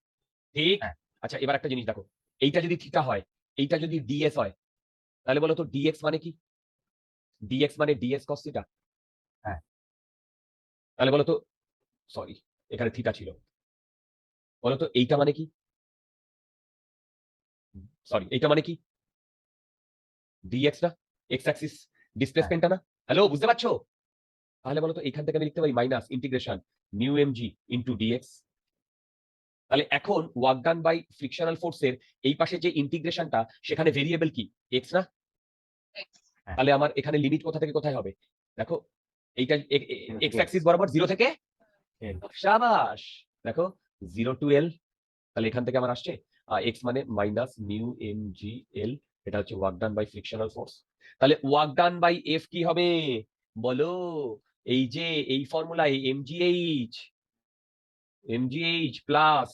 [SPEAKER 1] ঠিক?
[SPEAKER 2] হ্যাঁ।
[SPEAKER 1] আচ্ছা এবার একটা জিনিস দেখো, এইটা যদি থিটা হয়, এইটা যদি ডিএস হয়, তাহলে বলো তো ডিএক্স মানে কি? ডিএক্স মানে ডিএস কস থিটা।
[SPEAKER 2] হ্যাঁ।
[SPEAKER 1] তাহলে বলো তো, সরি এখানে থিটা ছিল, বলো তো এইটা মানে কি? সরি এইটা মানে কি? ডিএক্স না? এক্স অ্যাক্সিস ডিসপ্লেসমেন্টটা না? হ্যালো বুঝতে পারছো? তাহলে বলো তো এখান থেকে আমি লিখতে পারি minus integration mu M G into dx. তাহলে এখন ওয়ার্ক ডান বাই ফ্রিকশনাল ফোর্সের এই পাশে যে ইন্টিগ্রেশনটা, সেখানে ভেরিয়েবল কি? এক্স না?
[SPEAKER 2] হ্যাঁ।
[SPEAKER 1] তাহলে আমার এখানে লিমিট কোথা থেকে কোথায় হবে? দেখো এইটা এক্স
[SPEAKER 2] Yes.
[SPEAKER 1] অ্যাক্সিস বরাবর 0 থেকে,
[SPEAKER 2] L.
[SPEAKER 1] শাবাশ, দেখো 0 টু এল। তাহলে এখান থেকে আমার আসছে এক্স মানে minus mu M G L, এটা হচ্ছে work done by frictional force. তাহলে ওয়ার্ক ডান বাই এফ কি হবে বলো? এই যে এই ফর্মুলায় এমজিএইচ, এমজিএইচ প্লাস,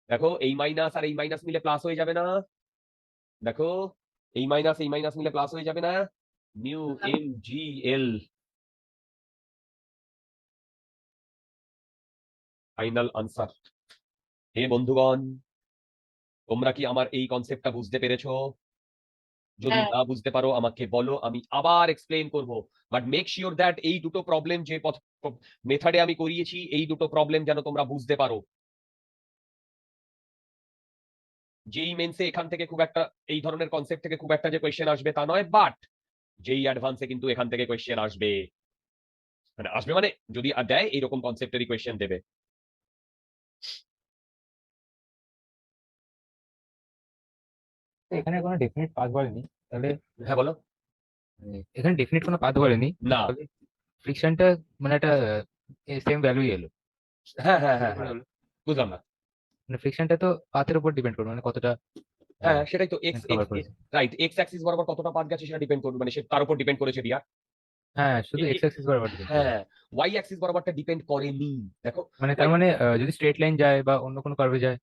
[SPEAKER 1] দেখো এই মাইনাস আর এই মাইনাস মিলে প্লাস হয়ে যাবে না? দেখো এই মাইনাস মিলে প্লাস হয়ে যাবে না? Mu M G L. Final answer. হে বন্ধুগণ, তোমরা কি আমার এই কনসেপ্টটা বুঝতে পেরেছো? যদি না বুঝতে পারো আমাকে বলো, আমি আবার এক্সপ্লেন করব। বাট মেক শিওর দ্যাট এই দুটো প্রবলেম যে মেথডে আমি করিয়েছি, এই দুটো প্রবলেম যেন তোমরা বুঝতে পারো। যেই মেন্সে এখান থেকে খুব একটা এই ধরনের কনসেপ্ট থেকে খুব একটা যে কোয়েশ্চেন আসবে তা নয়, বাট যেই অ্যাডভান্সে কিন্তু এখান থেকে কোয়েশ্চেন আসবে। মানে আসবে মানে যদি দেয় এইরকম কনসেপ্টেরই কোয়েশ্চেন দেবে।
[SPEAKER 3] তো এখানে কোনো ডেফিনিট পাথ বলেনি, তাহলে
[SPEAKER 1] হ্যাঁ বলো।
[SPEAKER 3] এখানে ডেফিনিট কোনো পাথ বলেনি,
[SPEAKER 1] না।
[SPEAKER 3] তাহলে ফ্রিকশনটা মানে একটা সেম ভ্যালুই এলো।
[SPEAKER 1] হ্যাঁ হ্যাঁ হ্যাঁ
[SPEAKER 3] কি করে
[SPEAKER 1] হ্যাঁ,
[SPEAKER 3] হলো?
[SPEAKER 1] বুঝলাম না।
[SPEAKER 3] মানে ফ্রিকশনটা তো পাথের উপর ডিপেন্ড করবে, মানে কতটা
[SPEAKER 1] হ্যাঁ সেটাই তো, এক্স
[SPEAKER 3] কভার
[SPEAKER 1] এক্স
[SPEAKER 3] করেছে।
[SPEAKER 1] রাইট, এক্স অ্যাক্সিস বরাবর কতটা পাথ গেছে সেটা ডিপেন্ড করবে, মানে সে তার উপর ডিপেন্ড করেছে দিয়া।
[SPEAKER 3] হ্যাঁ, শুধু এক্স অ্যাক্সিস বরাবর ডিপেন্ড করবে।
[SPEAKER 1] হ্যাঁ, ওয়াই অ্যাক্সিস বরাবরটা ডিপেন্ড করেনি। দেখো
[SPEAKER 3] মানে তার মানে যদি স্ট্রেট লাইন যায় বা অন্য কোনো কার্ভে যায়,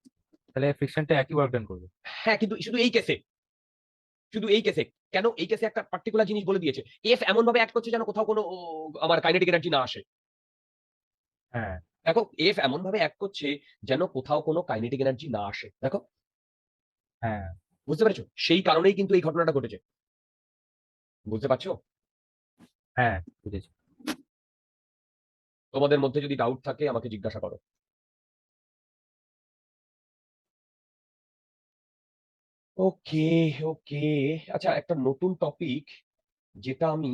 [SPEAKER 3] তাহলে ফ্রিকশনটা একই ওয়ার্ক ডান করবে।
[SPEAKER 1] হ্যাঁ কিন্তু শুধু এই কেসে, শুধু এই কেসে। কেন এই কেসে একটা পার্টিকুলার জিনিস বলে দিয়েছে, এফ এমন ভাবে অ্যাক্ট করছে যেন কোথাও কোনো আমার কাইনেটিক এনার্জি না আসে।
[SPEAKER 3] হ্যাঁ।
[SPEAKER 1] দেখো এফ এমন ভাবে অ্যাক্ট করছে যেন কোথাও কোনো কাইনেটিক এনার্জি না আসে। দেখো
[SPEAKER 3] হ্যাঁ।
[SPEAKER 1] বুঝতে পেরেছো? সেই কারণেই কিন্তু এই ঘটনাটা ঘটেছে। বুঝতে পারছো?
[SPEAKER 3] হ্যাঁ, বুঝেছি।
[SPEAKER 1] তোমাদের মধ্যে যদি ডাউট থাকে আমাকে জিজ্ঞাসা করো। ওকে, ওকে। আচ্ছা, একটা নতুন টপিক যেটা আমি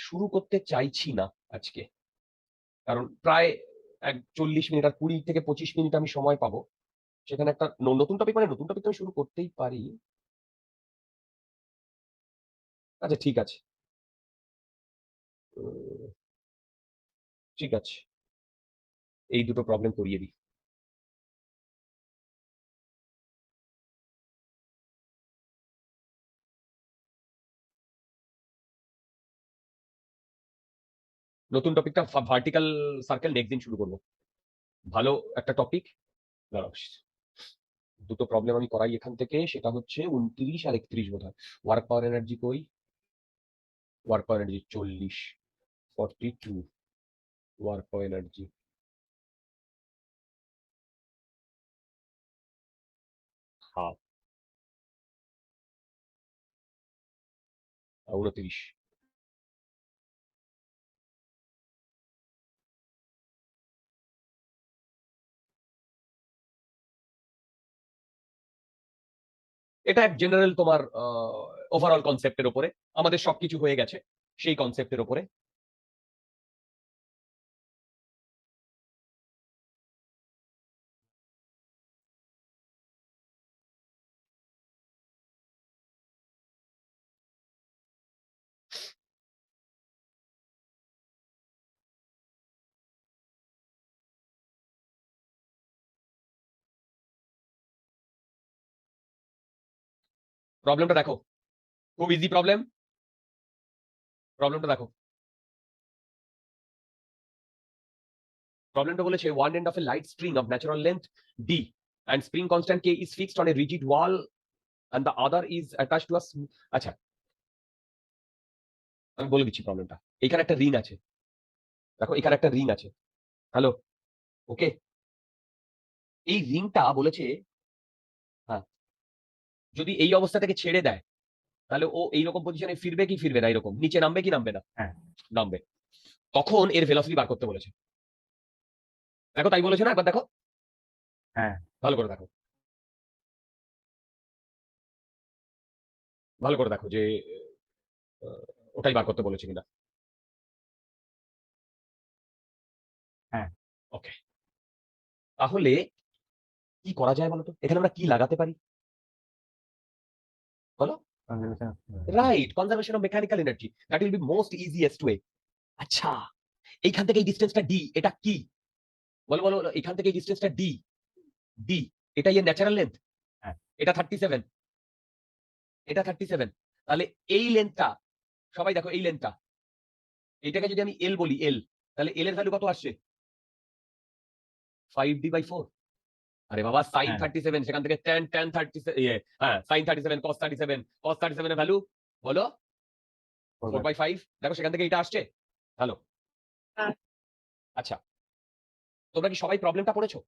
[SPEAKER 1] শুরু করতে চাইছি না আজকে, কারণ প্রায় 40 মিনিট আর 20 থেকে 25 মিনিট আমি সময় পাবো। সেখানে একটা নতুন টপিক, মানে নতুন টপিক আমি শুরু করতেই পারি। আচ্ছা, ঠিক আছে। উম, ঠিক আছে, এই দুটো প্রবলেম করিয়ে দিই। নতুন টপিকটা ভার্টিক্যাল সার্কেল নেক্সট দিন শুরু করবো। ভালো একটা টপিক। দাঁড়াও, দুটো প্রবলেম আমি করাই এখান থেকে, সেটা হচ্ছে 29 আর 31 বোধ হয়। ওয়ার্ক পাওয়ার এনার্জি কই? Work power energy 40, 42 work power energy, half 29। এটা এক জেনারেল তোমার ওভারঅল কনসেপ্টের উপরে, আমাদের সবকিছু হয়ে গেছে সেই কনসেপ্টের উপরে। প্রবলেমটা দেখো, খুব ইজি প্রবলেম। প্রবলেমটা দেখো, প্রবলেমটা বলেছে one end of a light string of natural length d and spring constant k is fixed on a rigid wall and the other is attached to a আচ্ছা, আমি বলে দিচ্ছি প্রবলেমটা। এখানে একটা রিং আছে, দেখো এখানে একটা রিং আছে। হ্যালো, ওকে। এই রিংটা বলেছে, হ্যাঁ, যদি এই অবস্থা থেকে ছেড়ে দেয় তাহলে ও এইরকম পজিশনে ফিরবে কি ফিরবে না, এরকম নিচে নামবে কি নামবে না?
[SPEAKER 3] হ্যাঁ।
[SPEAKER 1] নামবে। তখন এর ভেলোসিটি বার করতে বলেছে। দেখো, তাই বলেছে না? একবার দেখো,
[SPEAKER 3] হ্যাঁ।
[SPEAKER 1] ভালো করে দেখো, ভালো করে দেখো যে আহ, ওটাই বার করতে বলেছে কিনা।
[SPEAKER 3] হ্যাঁ।
[SPEAKER 1] ওকে, তাহলে কি করা যায় বলো তো? এখানে আমরা কি লাগাতে পারি বলো? Right, conservation of mechanical energy, that will be most easiest way. আচ্ছা, এইখান থেকে এই ডিসটেন্সটা ডি, এটা কি? বলো বলো বলো, এখান থেকে এই ডিসটেন্সটা ডি, ডি এটা এর ন্যাচারাল লেন্থ।
[SPEAKER 3] হ্যাঁ।
[SPEAKER 1] এটা 37, এটা 37। তাহলে এই লেন্থটা, সবাই দেখো এই লেন্থটা, এটাকে যদি আমি এল বলি, এল, তাহলে এল এর ভ্যালু কত আসছে? 5d/4। আরে বাবা, sin
[SPEAKER 3] হ্যাঁ।
[SPEAKER 1] 37, সেখান থেকে tan 37, হ্যাঁ, sin 37 cos 37, cos 37 এর ভ্যালু বলো 4/5। দেখো সেখান থেকে এটা আসছে। হ্যালো,
[SPEAKER 4] হ্যাঁ।
[SPEAKER 1] আচ্ছা, তোমরা কি সবাই প্রবলেমটা পড়েছো?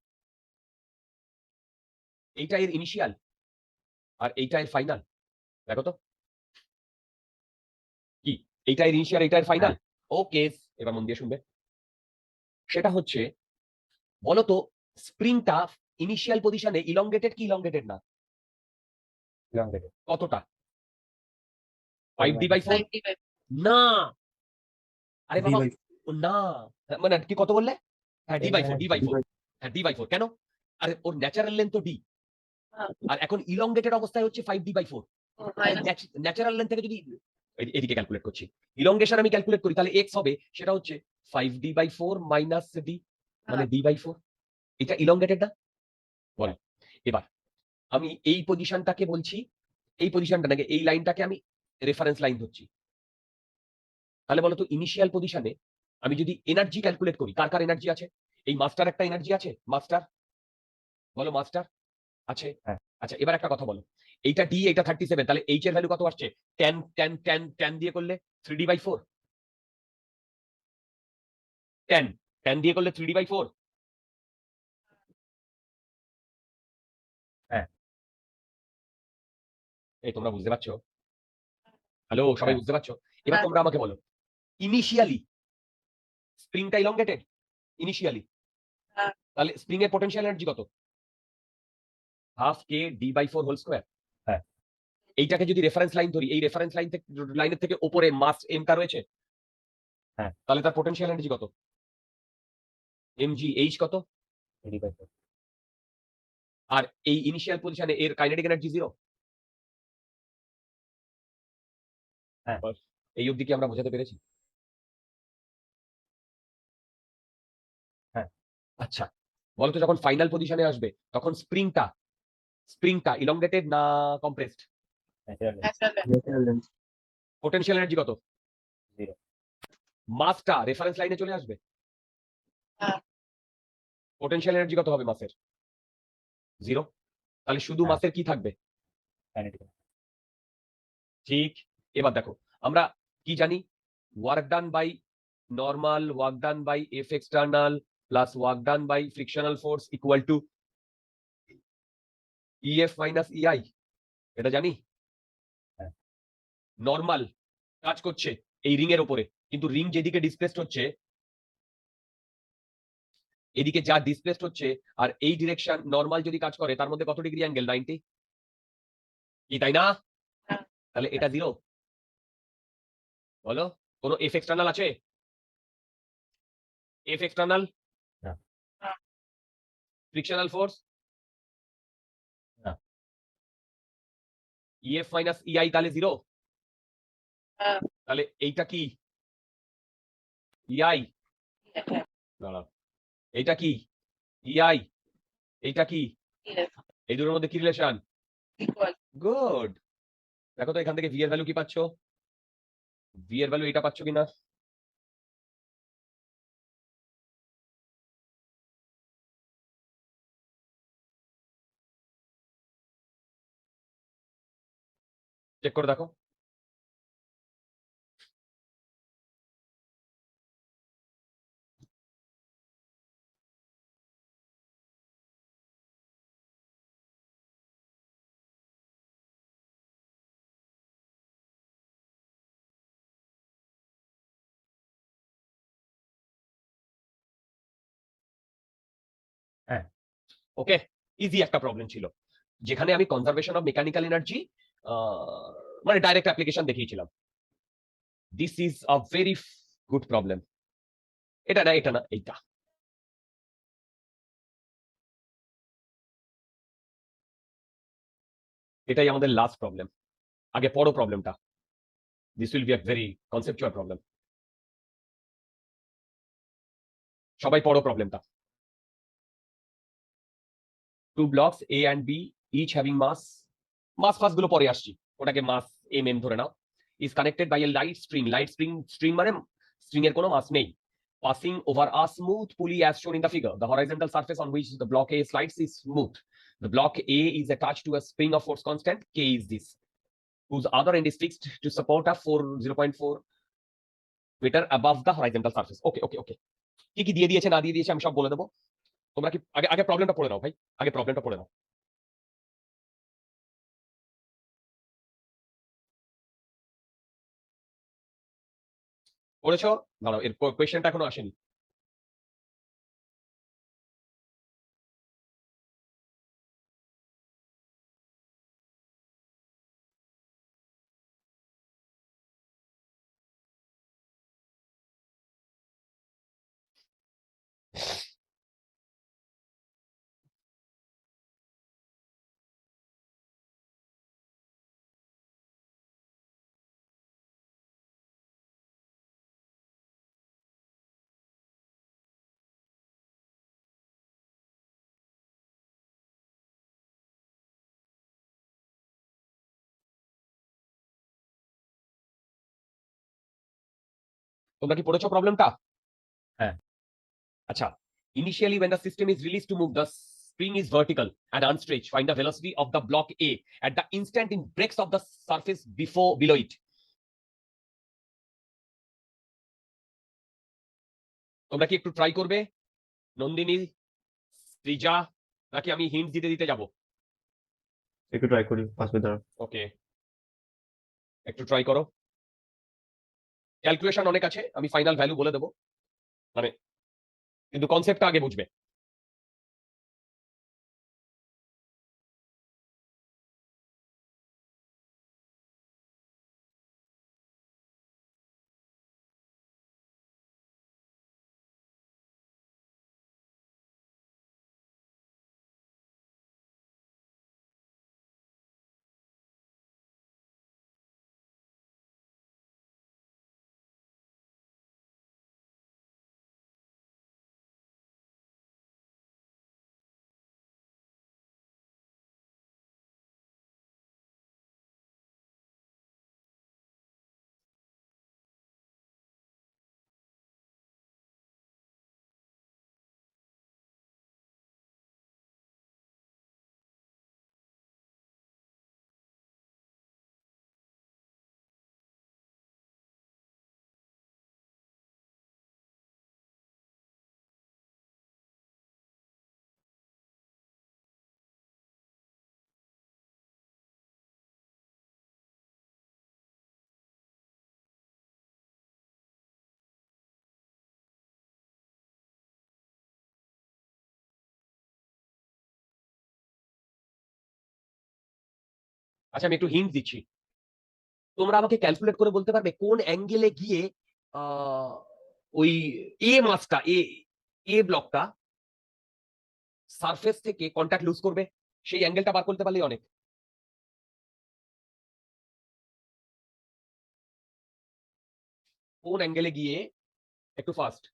[SPEAKER 1] এইটা এর ইনিশিয়াল আর এইটা এর ফাইনাল। দেখো তো কি, এইটা এর ইনিশিয়াল, এইটা এর ফাইনাল। ওকে, এবার মন দিয়ে শুনবে। সেটা হচ্ছে, বলো তো স্প্রিংটা ইনিশিয়াল পজিশনে ইলংগেটেড কি ইলংগেটেড না? কতটা? 5d/4 না। আরে বাবা, না, মানে কি কত বললে? হ্যাঁ, d/4, d/4, হ্যাঁ, d/4 কেন? আরে ওর ন্যাচারাল লেন্থ তো d, আর এখন ইলংগেটেড অবস্থায় হচ্ছে 5d/4। ন্যাচারাল লেন্থ থেকে যদি এদিকে ক্যালকুলেট করছি, ইলংগেশন আমি ক্যালকুলেট করি, তাহলে x হবে, সেটা হচ্ছে 5d/4 মাইনাস d, মানে d/4। এটা ইলংগেটেড না? বল। এবার আমি এই পজিশনটাকে বলছি, এই পজিশনটা নাকি এই লাইনটাকে আমি রেফারেন্স লাইন ধরছি। তাহলে বলো তো ইনিশিয়াল পজিশনে আমি যদি এনার্জি ক্যালকুলেট করি, কার কার এনার্জি আছে? এই মাস্টার একটা এনার্জি আছে, মাস্টার, বলো মাস্টার আছে।
[SPEAKER 3] হ্যাঁ।
[SPEAKER 1] আচ্ছা, এবার একটা কথা বলো, এইটা ডি, এইটা 37, তাহলে এইচ এর ভ্যালু কত আসছে? tan দিয়ে করলে 3d/4, tan দিয়ে করলে 3d/4।
[SPEAKER 3] হ্যাঁ।
[SPEAKER 1] এই তোমরা বুঝতে পারছো? হ্যালো, সবাই
[SPEAKER 3] হ্যাঁ।
[SPEAKER 1] বুঝতে পারছো? এবার
[SPEAKER 4] হ্যাঁ।
[SPEAKER 1] তোমরা আমাকে বলো, ইনিশিয়ালি স্প্রিংটা ইলংগেটেড ইনিশিয়ালি,
[SPEAKER 4] হ্যাঁ।
[SPEAKER 1] তাহলে স্প্রিং এর পোটেনশিয়াল এনার্জি কত? Half K D by 4 whole square.
[SPEAKER 3] হ্যাঁ।
[SPEAKER 1] এইটাকে যদি রেফারেন্স লাইন ধরি, এই রেফারেন্স লাইন থেকে লাইনের থেকে উপরে মাস এম টা রয়েছে,
[SPEAKER 3] হ্যাঁ।
[SPEAKER 1] তাহলে তার পোটেনশিয়াল এনার্জি কত? এমজি এইচ কত? আর এই ইনিশিয়াল পজিশনে এর কাইনেটিক এনার্জি 0।
[SPEAKER 3] হ্যাঁ।
[SPEAKER 1] এই অবধি কি আমরা বোঝাতে পেরেছি?
[SPEAKER 3] হ্যাঁ।
[SPEAKER 1] আচ্ছা, বলতো যখন ফাইনাল পজিশনে আসবে তখন স্প্রিংটা ইলংগেটেড না কম্প্রেসড?
[SPEAKER 4] ন্যাচারাল
[SPEAKER 1] পোটেনশিয়াল এনার্জি কত?
[SPEAKER 3] 0।
[SPEAKER 1] মাসটা রেফারেন্স লাইনে চলে আসবে,
[SPEAKER 4] হ্যাঁ।
[SPEAKER 1] পোটেনশিয়াল এনার্জি কত হবে মাসের? 0। তাহলে শুধু
[SPEAKER 3] হ্যাঁ।
[SPEAKER 1] মাসের কি থাকবে? ঠিক। এবার দেখো আমরা কি জানি, work done by normal work done by F external plus work done by frictional force equal to EF minus EI, এটা জানি।
[SPEAKER 3] হ্যাঁ।
[SPEAKER 1] নর্মাল কাজ করছে এই রিং এর উপরে, কিন্তু রিং যেদিকে ডিসপ্লেসড হচ্ছে, এদিকে যা ডিসপ্লেসড হচ্ছে আর এই ডিরেকশন নর্মাল যদি কাজ করে তার মধ্যে কত ডিগ্রি অ্যাঙ্গেল? 90, কি তাই না?
[SPEAKER 4] হ্যাঁ।
[SPEAKER 1] তাহলে এটা 0। বলো কোনো এফ এক্সটার্নাল আছে? এফ এক্সটার্নাল
[SPEAKER 3] না।
[SPEAKER 1] ফ্রিকশনাল ফোর্স
[SPEAKER 3] না।
[SPEAKER 1] ইএফ মাইনাস ইআই তাহলে 0।
[SPEAKER 4] হ্যাঁ।
[SPEAKER 1] তাহলে এইটা কি? ইআই।
[SPEAKER 4] হ্যাঁ।
[SPEAKER 1] দাঁড়াও, এইটা কি? ইআই। এইটা কি?
[SPEAKER 4] Yes.
[SPEAKER 1] এই দুটোর মধ্যে কি রিলেশন?
[SPEAKER 4] Equal.
[SPEAKER 1] গুড। দেখো তো এখান থেকে ভি এর ভ্যালু কি পাচ্ছ? ভি এর ভ্যালু এটা পাচ্ছ কিনা? চেক করে দেখো।
[SPEAKER 3] হ্যাঁ।
[SPEAKER 1] ওকে, ইজি একটা প্রবলেম ছিল যেখানে আমি কনজারভেশন অফ মেকানিক্যাল এনার্জি মানে ডাইরেক্ট অ্যাপ্লিকেশন দেখিয়েছিলাম। This is a very good problem. এটা না, এটা না, এইটা। এটাই আমাদের লাস্ট প্রবলেম। আগে পড়ো প্রবলেমটা। This will be a very conceptual problem. সবাই পড়ো প্রবলেমটা। Two blocks A and B each having mass গুলো পরে আসছি, ওটাকে মাস এম ধরে নাও, is connected by a light string মানে স্ট্রিং এর কোনো মাস নেই, passing over a smooth pulley as shown in the figure. The horizontal surface on which the block A slides is smooth. The block A is attached to a spring of force constant K is this, whose other end is fixed to support a 0.4 meter above the horizontal surface. ওকে ওকে ওকে, কি কি দিয়ে দিয়েছে না দিয়ে দিয়েছে আমি সব বলে দেবো। তোমরা কি আগে আগে প্রবলেমটা পড়ে নাও ভাই, আগে প্রবলেমটা পড়ে নাও। পড়েছো? দাঁড়াও, এর কোয়েশ্চেনটা এখনো আসেনি। তোমরা কি পড়েছো প্রবলেমটা?
[SPEAKER 3] হ্যাঁ।
[SPEAKER 1] আচ্ছা, initially when the system is released to move, the spring is vertical and unstretched. Find the velocity of the block A at the instant it breaks off the surface below it. তোমরা কি একটু try করবে? নন্দিনী, সৃজা, নাকি আমি hint দিতে দিতে যাব?
[SPEAKER 2] একটু ট্রাই করি 5 মিনিট দাঁড়াও।
[SPEAKER 1] ওকে, একটু ট্রাই করো। ক্যালকুলেশন অনেক আছে, আমি ফাইনাল ভ্যালু বলে দেবো, মানে কিন্তু কনসেপ্টটা আগে বুঝবে। আচ্ছা আমি একটু হিন্ট দিচ্ছি, তোমরা আমাকে ক্যালকুলেট করে বলতে পারবে কোন অ্যাঙ্গেলে গিয়ে আহ, ওই এ মাসটা এ ব্লকটা সারফেস থেকে কন্ট্যাক্ট লুজ করবে, সেই অ্যাঙ্গেলটা বার করতে পারলেই অনেক। কোন অ্যাঙ্গেলে গিয়ে, একটু ফাস্ট,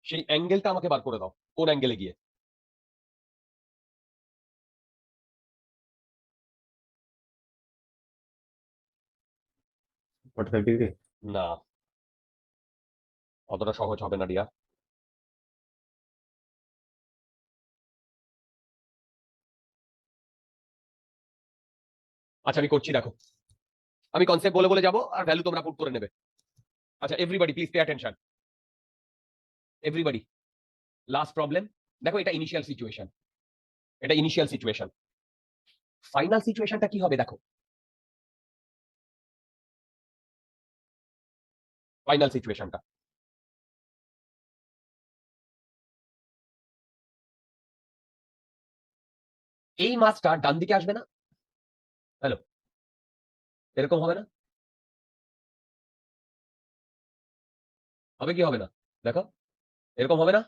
[SPEAKER 1] সেই অ্যাঙ্গেলটা আমাকে বার করে দাও, কোন অ্যাঙ্গেলে গিয়ে।
[SPEAKER 2] 45 ডিগ্রি।
[SPEAKER 1] না, অতটা সহজ হবে না রিয়া। আচ্ছা আমি করছি, দেখো আমি কনসেপ্ট বলে বলে যাবো আর ভ্যালু তোমরা পুট করে নেবে। আচ্ছা everybody please pay attention, everybody. Last problem, দেখো এটা ইনিশিয়াল সিচুয়েশন, এটা ইনিশিয়াল সিচুয়েশন। ফাইনাল সিচুয়েশনটা কি হবে দেখো, ফাইনাল সিচুয়েশনটা এই মাছটা ডান দিকে আসবে না, হ্যালো, এরকম হবে না, হবে কি হবে না, দেখো এরকম হবে না,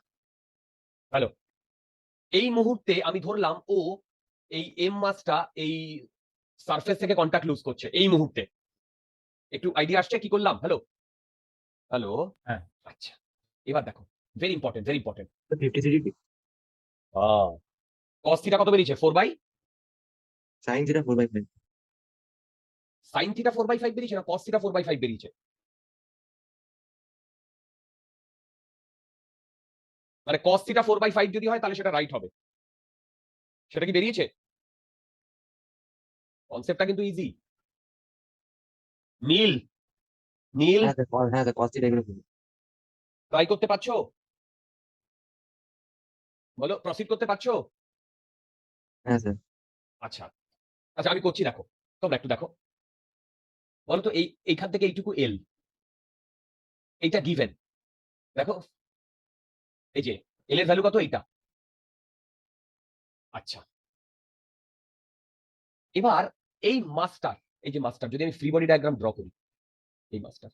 [SPEAKER 1] হ্যালো। এই মুহূর্তে আমি ধরলাম ও এই এম মাছটা এই সারফেস থেকে কন্টাক্ট লুজ করছে এই মুহূর্তে, একটু আইডিয়া আসছে কি করলাম, হ্যালো হ্যালো।
[SPEAKER 3] হ্যাঁ।
[SPEAKER 1] আচ্ছা এবার দেখো, very important, very important.
[SPEAKER 5] 53 degree
[SPEAKER 1] cos theta কত বেরিয়েছে, 4/,
[SPEAKER 5] সাইন থিটা 4/5
[SPEAKER 1] সাইন থিটা 4/5 বেরিয়েছে না কস থিটা 4/5 বেরিয়েছে? মানে কস থিটা 4/5 যদি হয় তাহলে সেটা রাইট হবে, সেটা কি বেরিয়েছে? কনসেপ্টটা কিন্তু ইজি, নীল নীল,
[SPEAKER 5] হ্যাঁ স্যার হ্যাঁ স্যার cos থিটা এগুলো ভুল।
[SPEAKER 1] ট্রাই করতে পারছো, বলো প্রসিড করতে পারছো?
[SPEAKER 5] হ্যাঁ স্যার
[SPEAKER 1] আচ্ছা আচ্ছা আমি করছি, দেখো তোমরা একটু দেখো, বলো তো এইখান থেকে এইটুকু এল, এইটা গিভেন, দেখো এই যে এল এর ভ্যালু কত, এইটা। আচ্ছা এবার এই মাস্টার, এই যে মাস্টার যদি আমি ফ্রি বডি ডায়াগ্রাম ড্র করি, এই মাস্টার,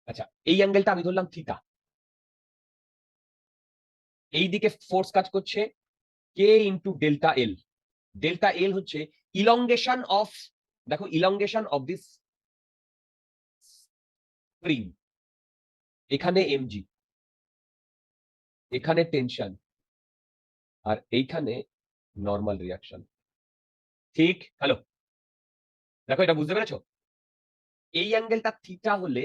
[SPEAKER 1] আচ্ছা এই অ্যাঙ্গেলটা আমি ধরলাম থিটা, এই দিকে ফোর্স কাজ করছে K into delta L, delta L হচ্ছে ইলংগেশন অফ, দেখো ইলংগেশন অফ দিস স্প্রিং, এখানে এমজি, এখানে টেনশন, আর এইখানে নর্মাল রিয়াকশন, ঠিক? হ্যালো, দেখো এটা বুঝতে পেরেছো? এই অ্যাঙ্গেলটা থিটা হলে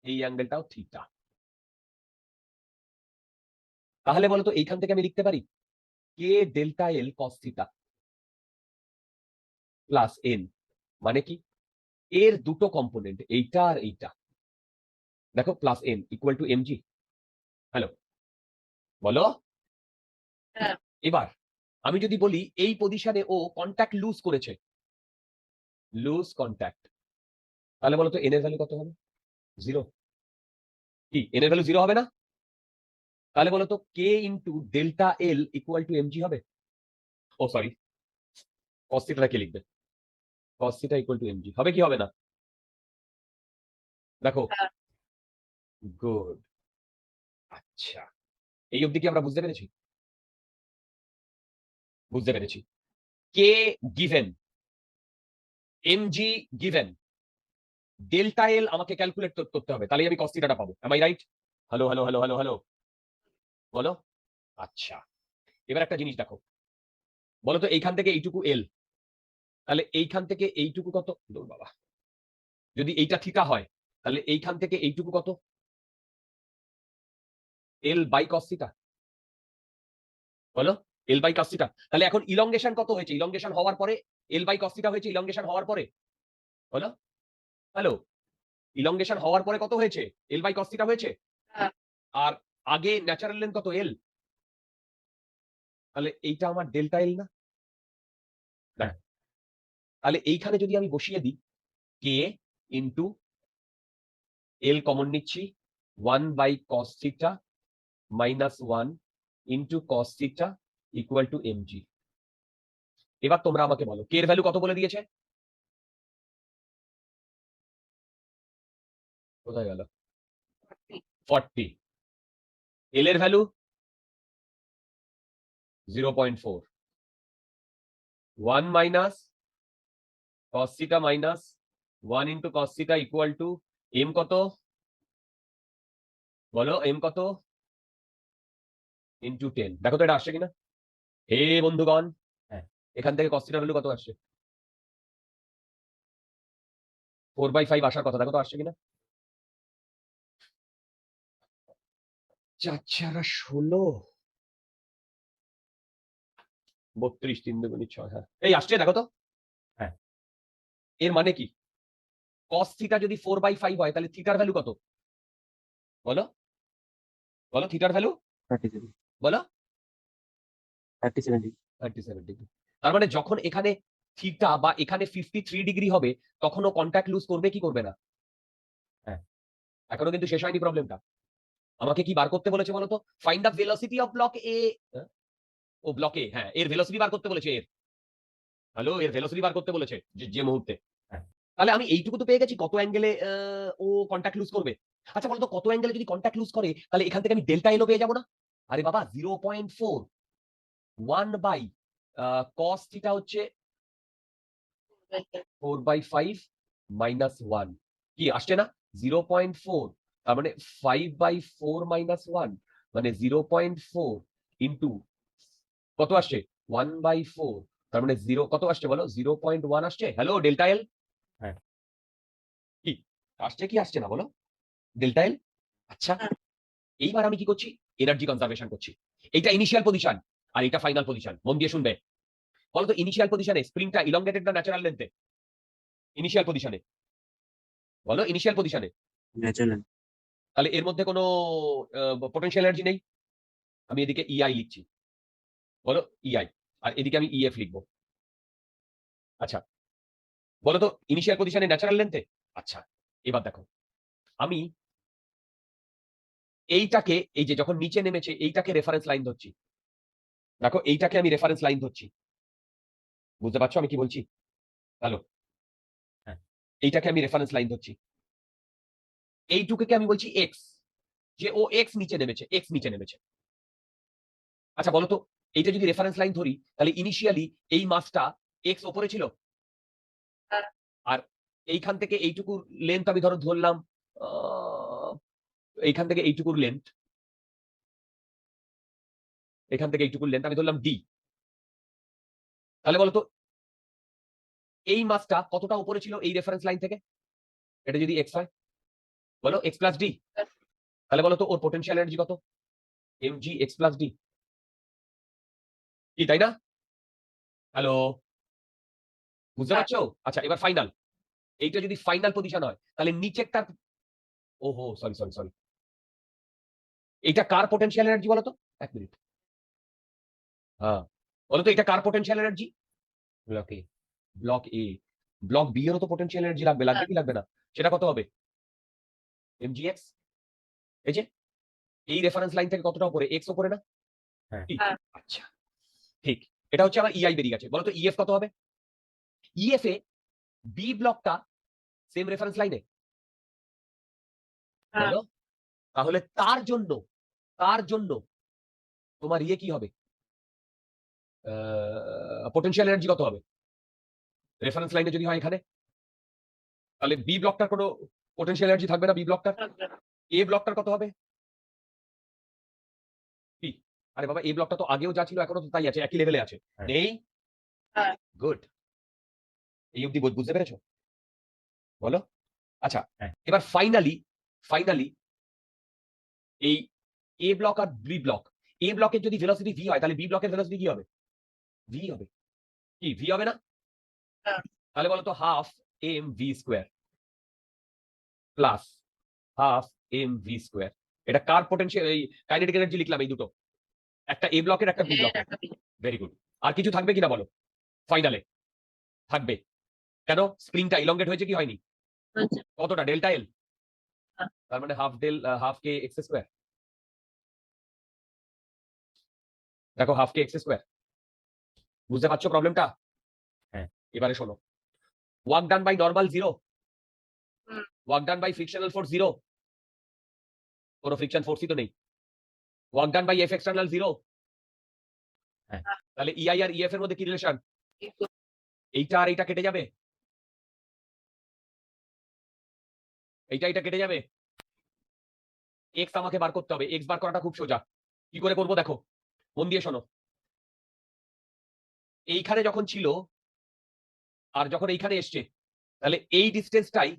[SPEAKER 1] এই অ্যাঙ্গেলটাও থিটা, তাহলে বলো তো এইখান থেকে আমি লিখতে পারি K delta L cos theta plus N, মানে কি এর দুটো কম্পোনেন্ট, এইটা আর এইটা, দেখো plus N equal to MG. Hello, বলো।
[SPEAKER 4] হ্যাঁ।
[SPEAKER 1] এবার আমি যদি বলি এই পজিশনে ও কন্ট্যাক্ট লুজ করেছে, লুজ কন্ট্যাক্ট, তাহলে বলো তো এন এর ভ্যালু কত হবে? 0। কি এন এর ভ্যালু 0 হবে না? তাহলে বলো তো K into delta L equal to MG হবে? ও সরি, কস থিটাটা কে লিখবে? Cos theta equal to MG হবে কি হবে না? দেখো,
[SPEAKER 4] হ্যাঁ।
[SPEAKER 1] গুড। আচ্ছা, এই অবধি কি আমরা বুঝতে পেরেছি? বুঝতে পেরেছি। K given, MG given, delta L আমাকে ক্যালকুলেট করতে হবে, তাহলে আমি কস থিটাটা পাবো। Am I right? Hello hello hello hello hello, বলো। আচ্ছা, এবার একটা জিনিস দেখো, বলো তো এইখান থেকে এইটুকু এল, তাহলে এইখান থেকে এইটুকু কত? দূর বাবা, যদি এইটা থিটা হয় তাহলে এইখান থেকে এইটুকু কত? এল বাই কস থিটা, বলো। L by cos theta. তাহলে এখন ইলংগেশন কত হয়েছে? ইলংগেশন হওয়ার পরে এল বাই কস থিটা হয়েছে, ইলংগেশন হওয়ার পরে, বলো। হ্যালো, ইলংগেশন হওয়ার পরে কত হয়েছে? এল বাই কস থিটা হয়েছে।
[SPEAKER 4] হ্যাঁ।
[SPEAKER 1] আর আগে ন্যাচারাল লেন্থ কত? এল। তাহলে এইটা আমার ডেল্টা এল না? দেখ, তাহলে এইখানে যদি আমি বসিয়ে দিই কে ইন্টু এল কমন নিচ্ছি, 1 by cos theta minus 1 into cos theta equal to MG. এবার তোমরা আমাকে বলো কে এর ভ্যালু কত বলে দিয়েছে? কোথায় গেল? 40। এল এর value 0.4। 1 minus cos theta minus 1 into cos theta equal to M কত? বলো এম কত? ইন্টু 10। দেখো তো এটা আসছে কিনা। হে বন্ধুগণ, হ্যাঁ, এখান থেকে cos থিটার ভ্যালু কত আসছে? 4/5 আসার কথা, দেখো তো আসছে কিনা। 4 4 16, 32, 3 দুগুণে 6। হ্যাঁ, এই আসছে, দেখো তো। হ্যাঁ, এর মানে কি? cos থিটা যদি 4/5 হয় তাহলে থিটার ভ্যালু কত? বলো, বলো থিটার ভ্যালু
[SPEAKER 5] 37
[SPEAKER 1] বলো।
[SPEAKER 5] 37 ডিগ্রি।
[SPEAKER 1] 37 ডিগ্রি। তার মানে যখন এখানে থিটা বা এখানে 53 ডিগ্রি হবে তখন ও কন্ট্যাক্ট লুজ করবে কি করবে না? হ্যাঁ, এখনো কিন্তু শেষ হয়নি প্রবলেমটা। আমাকে কি বার করতে বলেছে বলতো? Find the velocity of block A. ও ব্লক এ, হ্যাঁ, এর ভেলোসিটি বার করতে বলেছে। এর হ্যালো, এর ভেলোসিটি বার করতে বলেছে যে মুহূর্তে। তাহলে আমি এইটুকু তো পেয়ে গেছি কত অ্যাঙ্গেলে ও কন্ট্যাক্ট লুজ করবে। আচ্ছা বলতো কত অ্যাঙ্গেলে যদি কন্ট্যাক্ট লুজ করে তাহলে এখান থেকে আমি ডেল্টা এলও পেয়ে যাবো না? আরে বাবা, 0.4 1 বাই cos থিটা হচ্ছে 4/5 মাইনাস 1। কি আসছে না? 0.4, তার মানে 5/4 মাইনাস 1 মানে 0.4 ইন্টু কত আসছে? 1/4, তার মানে 0 কত আসছে বলো? 0.1 আসছে। হ্যালো ডেল্টা এল, হ্যাঁ, কি আসছে কি আসছে না বলো? Delta L. আচ্ছা,
[SPEAKER 4] হ্যাঁ।
[SPEAKER 1] এইবার আমি কি করছি? এনার্জি কনজারভেশন করছি। এইটা ইনিশিয়াল পজিশন আর এটা ফাইনাল পজিশন। মন দিয়ে শুনবে। বলতো ইনিশিয়াল পজিশনে স্প্রিংটা ইলংগেটেড না ন্যাচারাল লেন্থে? ইনিশিয়াল পজিশনে, বলো ইনিশিয়াল পজিশনে।
[SPEAKER 5] ন্যাচারাল।
[SPEAKER 1] তাহলে এর মধ্যে কোনো পটেনশিয়াল এনার্জি নেই। আমি এদিকে ইআই লিখছি, বলো ইআই, আর এদিকে আমি ইএফ লিখবো। আচ্ছা, বলো তো ইনিশিয়াল পজিশনে ন্যাচারাল লেন্থে। আচ্ছা, এবার দেখো, আমি এইটাকে, এই যে যখন নিচে নেমেছে এইটাকে রেফারেন্স লাইন ধরছি। দেখো এইটাকে আমি রেফারেন্স লাইন ধরছি। বুঝতে পারছো আমি কি বলছি? হ্যালো, হ্যাঁ, এইটাকে আমি রেফারেন্স লাইন ধরছি। এইটুকুকে আমি বলছি এক্স, যে ও এক্স নিচে নেমেছে, এক্স নিচে নেমেছে। আচ্ছা বলো তো, এইটা যদি রেফারেন্স লাইন ধরি তাহলে ইনিশিয়ালি এই মাসটা এক্স ওপরে ছিল,
[SPEAKER 4] হ্যাঁ।
[SPEAKER 1] আর এইখান থেকে এইটুকু লেন্থ আমি ধরো ধরলাম, আহ, এইখান থেকে এইটুকুর লেন্থ, এখান থেকে এইটুকুর লেন্থ আমি ধরলাম ডি। তাহলে বলতো এই মাসটা কতটা উপরে ছিল এই রেফারেন্স লাইন থেকে? এটা যদি এক্স হয়, বলো এক্স প্লাস ডি। তাহলে বলো তো ওর পোটেনশিয়াল এনার্জি কত? এমজি এক্স প্লাস ডি, কি তাই না? হ্যালো, বুঝতে পারছো? আচ্ছা, এবার ফাইনাল। এইটা যদি ফাইনাল পজিশন হয় তাহলে নিচেরটার, ওহো সরি সরি সরি, এটা কার পোটেনশিয়াল এনার্জি বলো তো? এক মিনিট, হ্যাঁ বলো তো এটা কার potential energy?
[SPEAKER 3] Block A.
[SPEAKER 1] Block A. Block B এরও তো পোটেনশিয়াল এনার্জি লাগবে, লাগবে কি লাগবে না? সেটা কত হবে? mgx, এই যে এই রেফারেন্স লাইন থেকে কতটা উপরে, এক্স উপরে না?
[SPEAKER 3] হ্যাঁ।
[SPEAKER 1] ঠিক,
[SPEAKER 4] হ্যাঁ।
[SPEAKER 1] আচ্ছা ঠিক। এটা হচ্ছে আমার ইআই বেরিয়ে গেছে, বলো তো ইএফ কত হবে? ইএফ এ বি ব্লকটা সেম রেফারেন্স লাইনে,
[SPEAKER 4] হ্যাঁ।
[SPEAKER 1] বলো। তাহলে তার জন্য তোমার ইয়ে কি হবে, পোটেনশিয়াল এনার্জি কত হবে রেফারেন্স লাইনে যদি হয় এখানে? তাহলে বি ব্লকটার কোনো পোটেনশিয়াল এনার্জি থাকবে না, বি ব্লকটার।
[SPEAKER 4] থাকবে না।
[SPEAKER 1] এ ব্লকটার কত হবে? পি। আরে বাবা, এ ব্লকটা তো আগেও যা ছিল এখনো তো তাই আছে, একই লেভেলে আছে।
[SPEAKER 3] হ্যাঁ।
[SPEAKER 1] নেই?
[SPEAKER 4] হ্যাঁ।
[SPEAKER 1] গুড। এই অবধি বুঝতে পেরেছো? বলো। আচ্ছা,
[SPEAKER 3] হ্যাঁ।
[SPEAKER 1] এবার ফাইনালি এই এ ব্লক আর বি ব্লক, এ ব্লকের যদি ভেলোসিটি ভি হয় তাহলে বি ব্লকের ভেলোসিটি কি হবে? ভি হবে। কি ভি হবে না?
[SPEAKER 4] হ্যাঁ।
[SPEAKER 1] তাহলে বলো তো half M V square plus half M V square, এটা কার পোটেনশিয়াল, এই কাইনেটিক এনার্জি লিখলাম এই দুটো, একটা এ ব্লকের একটা বি
[SPEAKER 4] এর
[SPEAKER 1] ব্লকের।
[SPEAKER 4] একটা বি।
[SPEAKER 1] Very good. আর কিছু থাকবে কিনা বলো ফাইনালে? থাকবে। কেন? স্প্রিংটা ইলংগেট হয়েছে কি হয়নি?
[SPEAKER 4] হয়েছে।
[SPEAKER 1] কতটা? Delta L.
[SPEAKER 4] হ্যাঁ।
[SPEAKER 1] তার মানে হাফ কে এক্স স্কোয়ার। দেখো হাফ কে এক্স স্কোয়ার, বুঝতে পারছো প্রবলেমটা?
[SPEAKER 3] হ্যাঁ।
[SPEAKER 1] এবারে শোনো, work done by normal zero,
[SPEAKER 4] hmm.
[SPEAKER 1] Work done by frictional force zero, কোনো ফ্রিকশন ফোর্সই তো নেই। Work done by F external zero.
[SPEAKER 3] হ্যাঁ।
[SPEAKER 1] তাহলে ইআই আর ইএফ এর মধ্যে কি রিলেশন?
[SPEAKER 4] equal।
[SPEAKER 1] এইটা আর এইটা কেটে যাবে, এইটা কেটে যাবে। এক্স আমাকে বার করতে হবে, এক্স বার করাটা খুব সোজা। কি করে করবো দেখো, মন দিয়ে শোনো। এইখানে যখন ছিল আর যখন এইখানে এসছে, তাহলে এই ডিস্টেন্সটাই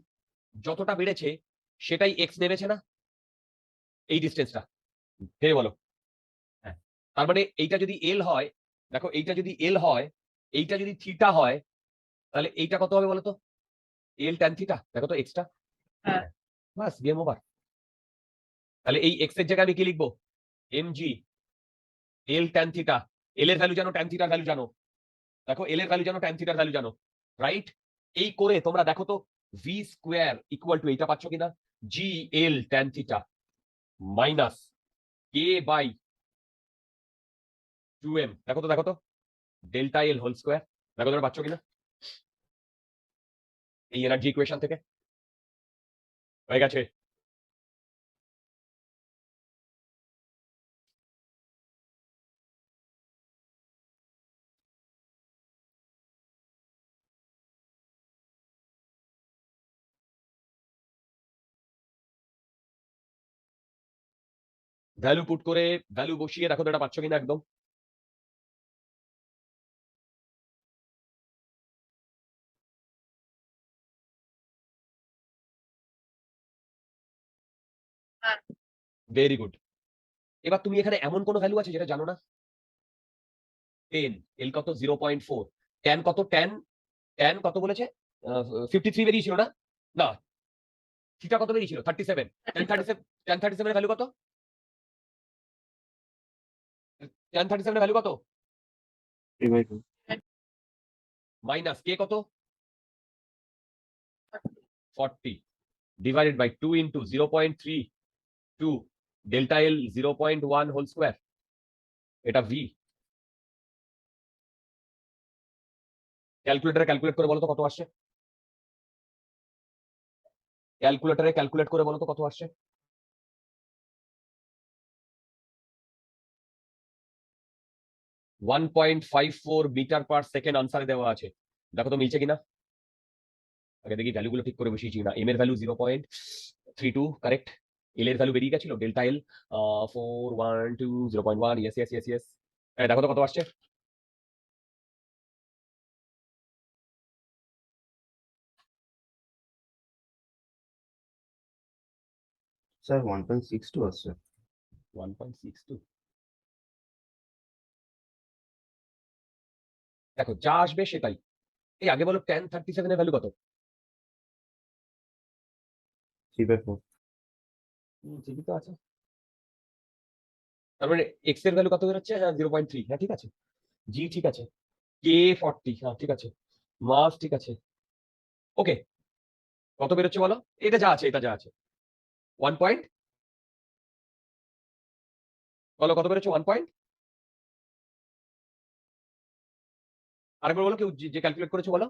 [SPEAKER 1] যতটা বেড়েছে সেটাই এক্স নেমেছে না? এই ডিস্টেন্সটা ভেবে বলো।
[SPEAKER 3] হ্যাঁ।
[SPEAKER 1] তার মানে এইটা যদি এল হয়, দেখো এইটা যদি এল হয়, এইটা যদি থিটা হয়, তাহলে এইটা কত হবে বলো তো? এল ট্যান থিটা, দেখো তো এক্সটা।
[SPEAKER 4] হ্যাঁ।
[SPEAKER 1] বাস গেম ওভার। তাহলে এই এক্স এর জায়গায় আমি কি লিখবো? এমজি এল ট্যান থিটা। এল এর ভ্যালু জানো, ট্যান থিটার ভ্যালু জানো, দেখো এল এর ভ্যালু জানো, ট্যান থিটার ভ্যালু জানো, রাইট? এই করে তোমরা দেখো তো ভি স্কোয়ার ইকুয়াল টু এইটা পাচ্ছ কিনা, G L tan theta minus K by 2m, দেখো তো ডেল্টা এল হোল স্কোয়ার, দেখো তোমরা পাচ্ছ কিনা এই এনার্জি ইকুয়েশন থেকে? হয়ে গেছে। ভ্যালু পুট করে ভ্যালু বসিয়ে দেখো তো এটা পাচ্ছ কিনা একদম।
[SPEAKER 4] হ্যাঁ।
[SPEAKER 1] Very good. এবার তুমি এখানে এমন কোন ভ্যালু আছে যেটা জানো না? 10, এল কত 0.4, ট্যান কত, ট্যান কত বলেছে? 53 বেরিয়েছিল না? না, থিটা কত বেরিয়েছিল? 37। ট্যান 37 এর ভ্যালু কত? ট্যান 37 এর ভ্যালু কত?
[SPEAKER 5] 3/2
[SPEAKER 1] মাইনাস কে কত? 40 divided by 2 into 0.32 delta L 0.1 whole square, এটা ভি। ক্যালকুলেটরে ক্যালকুলেট করে বলো তো কত আসছে? ক্যালকুলেটরে ক্যালকুলেট করে বলো তো কত আসছে? ওয়ান 1.54 মিটার পার সেকেন্ড আনসারে দেওয়া আছে, দেখো তো মিলছে কিনা। আগে দেখি ভ্যালুগুলো ঠিক করে বসিয়েছি না। এম এর ভ্যালু 0.32 কারেক্ট। এল এর ভ্যালু বেরিয়ে গেছিল, delta L 412 0.1, yes yes yes yes. দেখো তো কত আসছে?
[SPEAKER 2] স্যার 1.62 আসছে।
[SPEAKER 1] 1.62। দেখো যা আসবে সেটাই। এই আগে বলো ট্যান 37 এর ভ্যালু কত?
[SPEAKER 2] 3/4
[SPEAKER 1] ঠিকই তো আছে। তার মানে এক্স এর ভ্যালু কত বেরোচ্ছে? হ্যাঁ 0.3, হ্যাঁ ঠিক আছে। জি ঠিক আছে, কে 40, হ্যাঁ ঠিক আছে, মাস ঠিক আছে। ওকে, কত বেরোচ্ছে বলো? এটা যা আছে, এটা যা আছে 1 পয়েন্ট, বলো কত বেরোচ্ছে? 1 পয়েন্ট। আরেকবার বলো, কেউ যে ক্যালকুলেট করেছে বলো।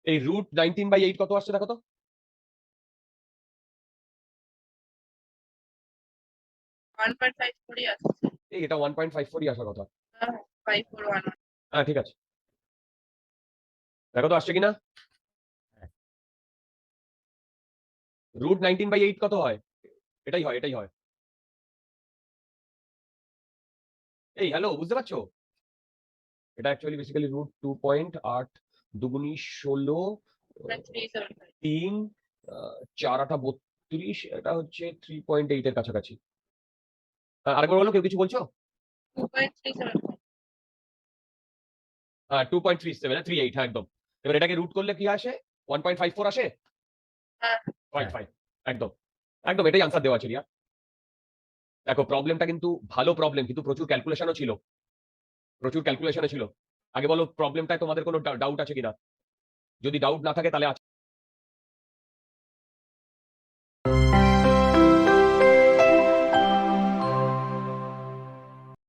[SPEAKER 1] এই √19/8 কত আসছে দেখো তো।
[SPEAKER 4] 1.54 আছে।
[SPEAKER 1] এই এটা 1.54ই আসার কথা।
[SPEAKER 4] হ্যাঁ 5411
[SPEAKER 1] হ্যাঁ ঠিক আছে, দেখো তো আসছে কিনা। √19/8 কত হয়? এটাই হয়, এটাই হয়। এই হ্যালো, বুঝতে পারছো? এটা অ্যাকচুয়ালি বেসিক্যালি √2.8 দুগুনি 16,
[SPEAKER 4] 375
[SPEAKER 1] 3, 4 8 32, এটা হচ্ছে 3.8 এর কাছাকাছি। আরেকবার বলো, কেউ কিছু বলছো?
[SPEAKER 4] 2.375
[SPEAKER 1] হ্যাঁ 2.37, 38, হ্যাঁ একদম। এবার এটাকে রুট করলে কি আসে? 1.54 আসে।
[SPEAKER 4] হ্যাঁ
[SPEAKER 1] 0.5, একদম একদম এটাই আনসার দেওয়া আছে রিয়া। দেখো প্রবলেমটা কিন্তু ভালো প্রবলেম, কিন্তু প্রচুর ক্যালকুলেশনও ছিল, প্রচুর ক্যালকুলেশনও ছিল। আগে বলো প্রবলেমটায় তোমাদের কোনো ডাউট আছে কিনা? যদি ডাউট না থাকে তাহলে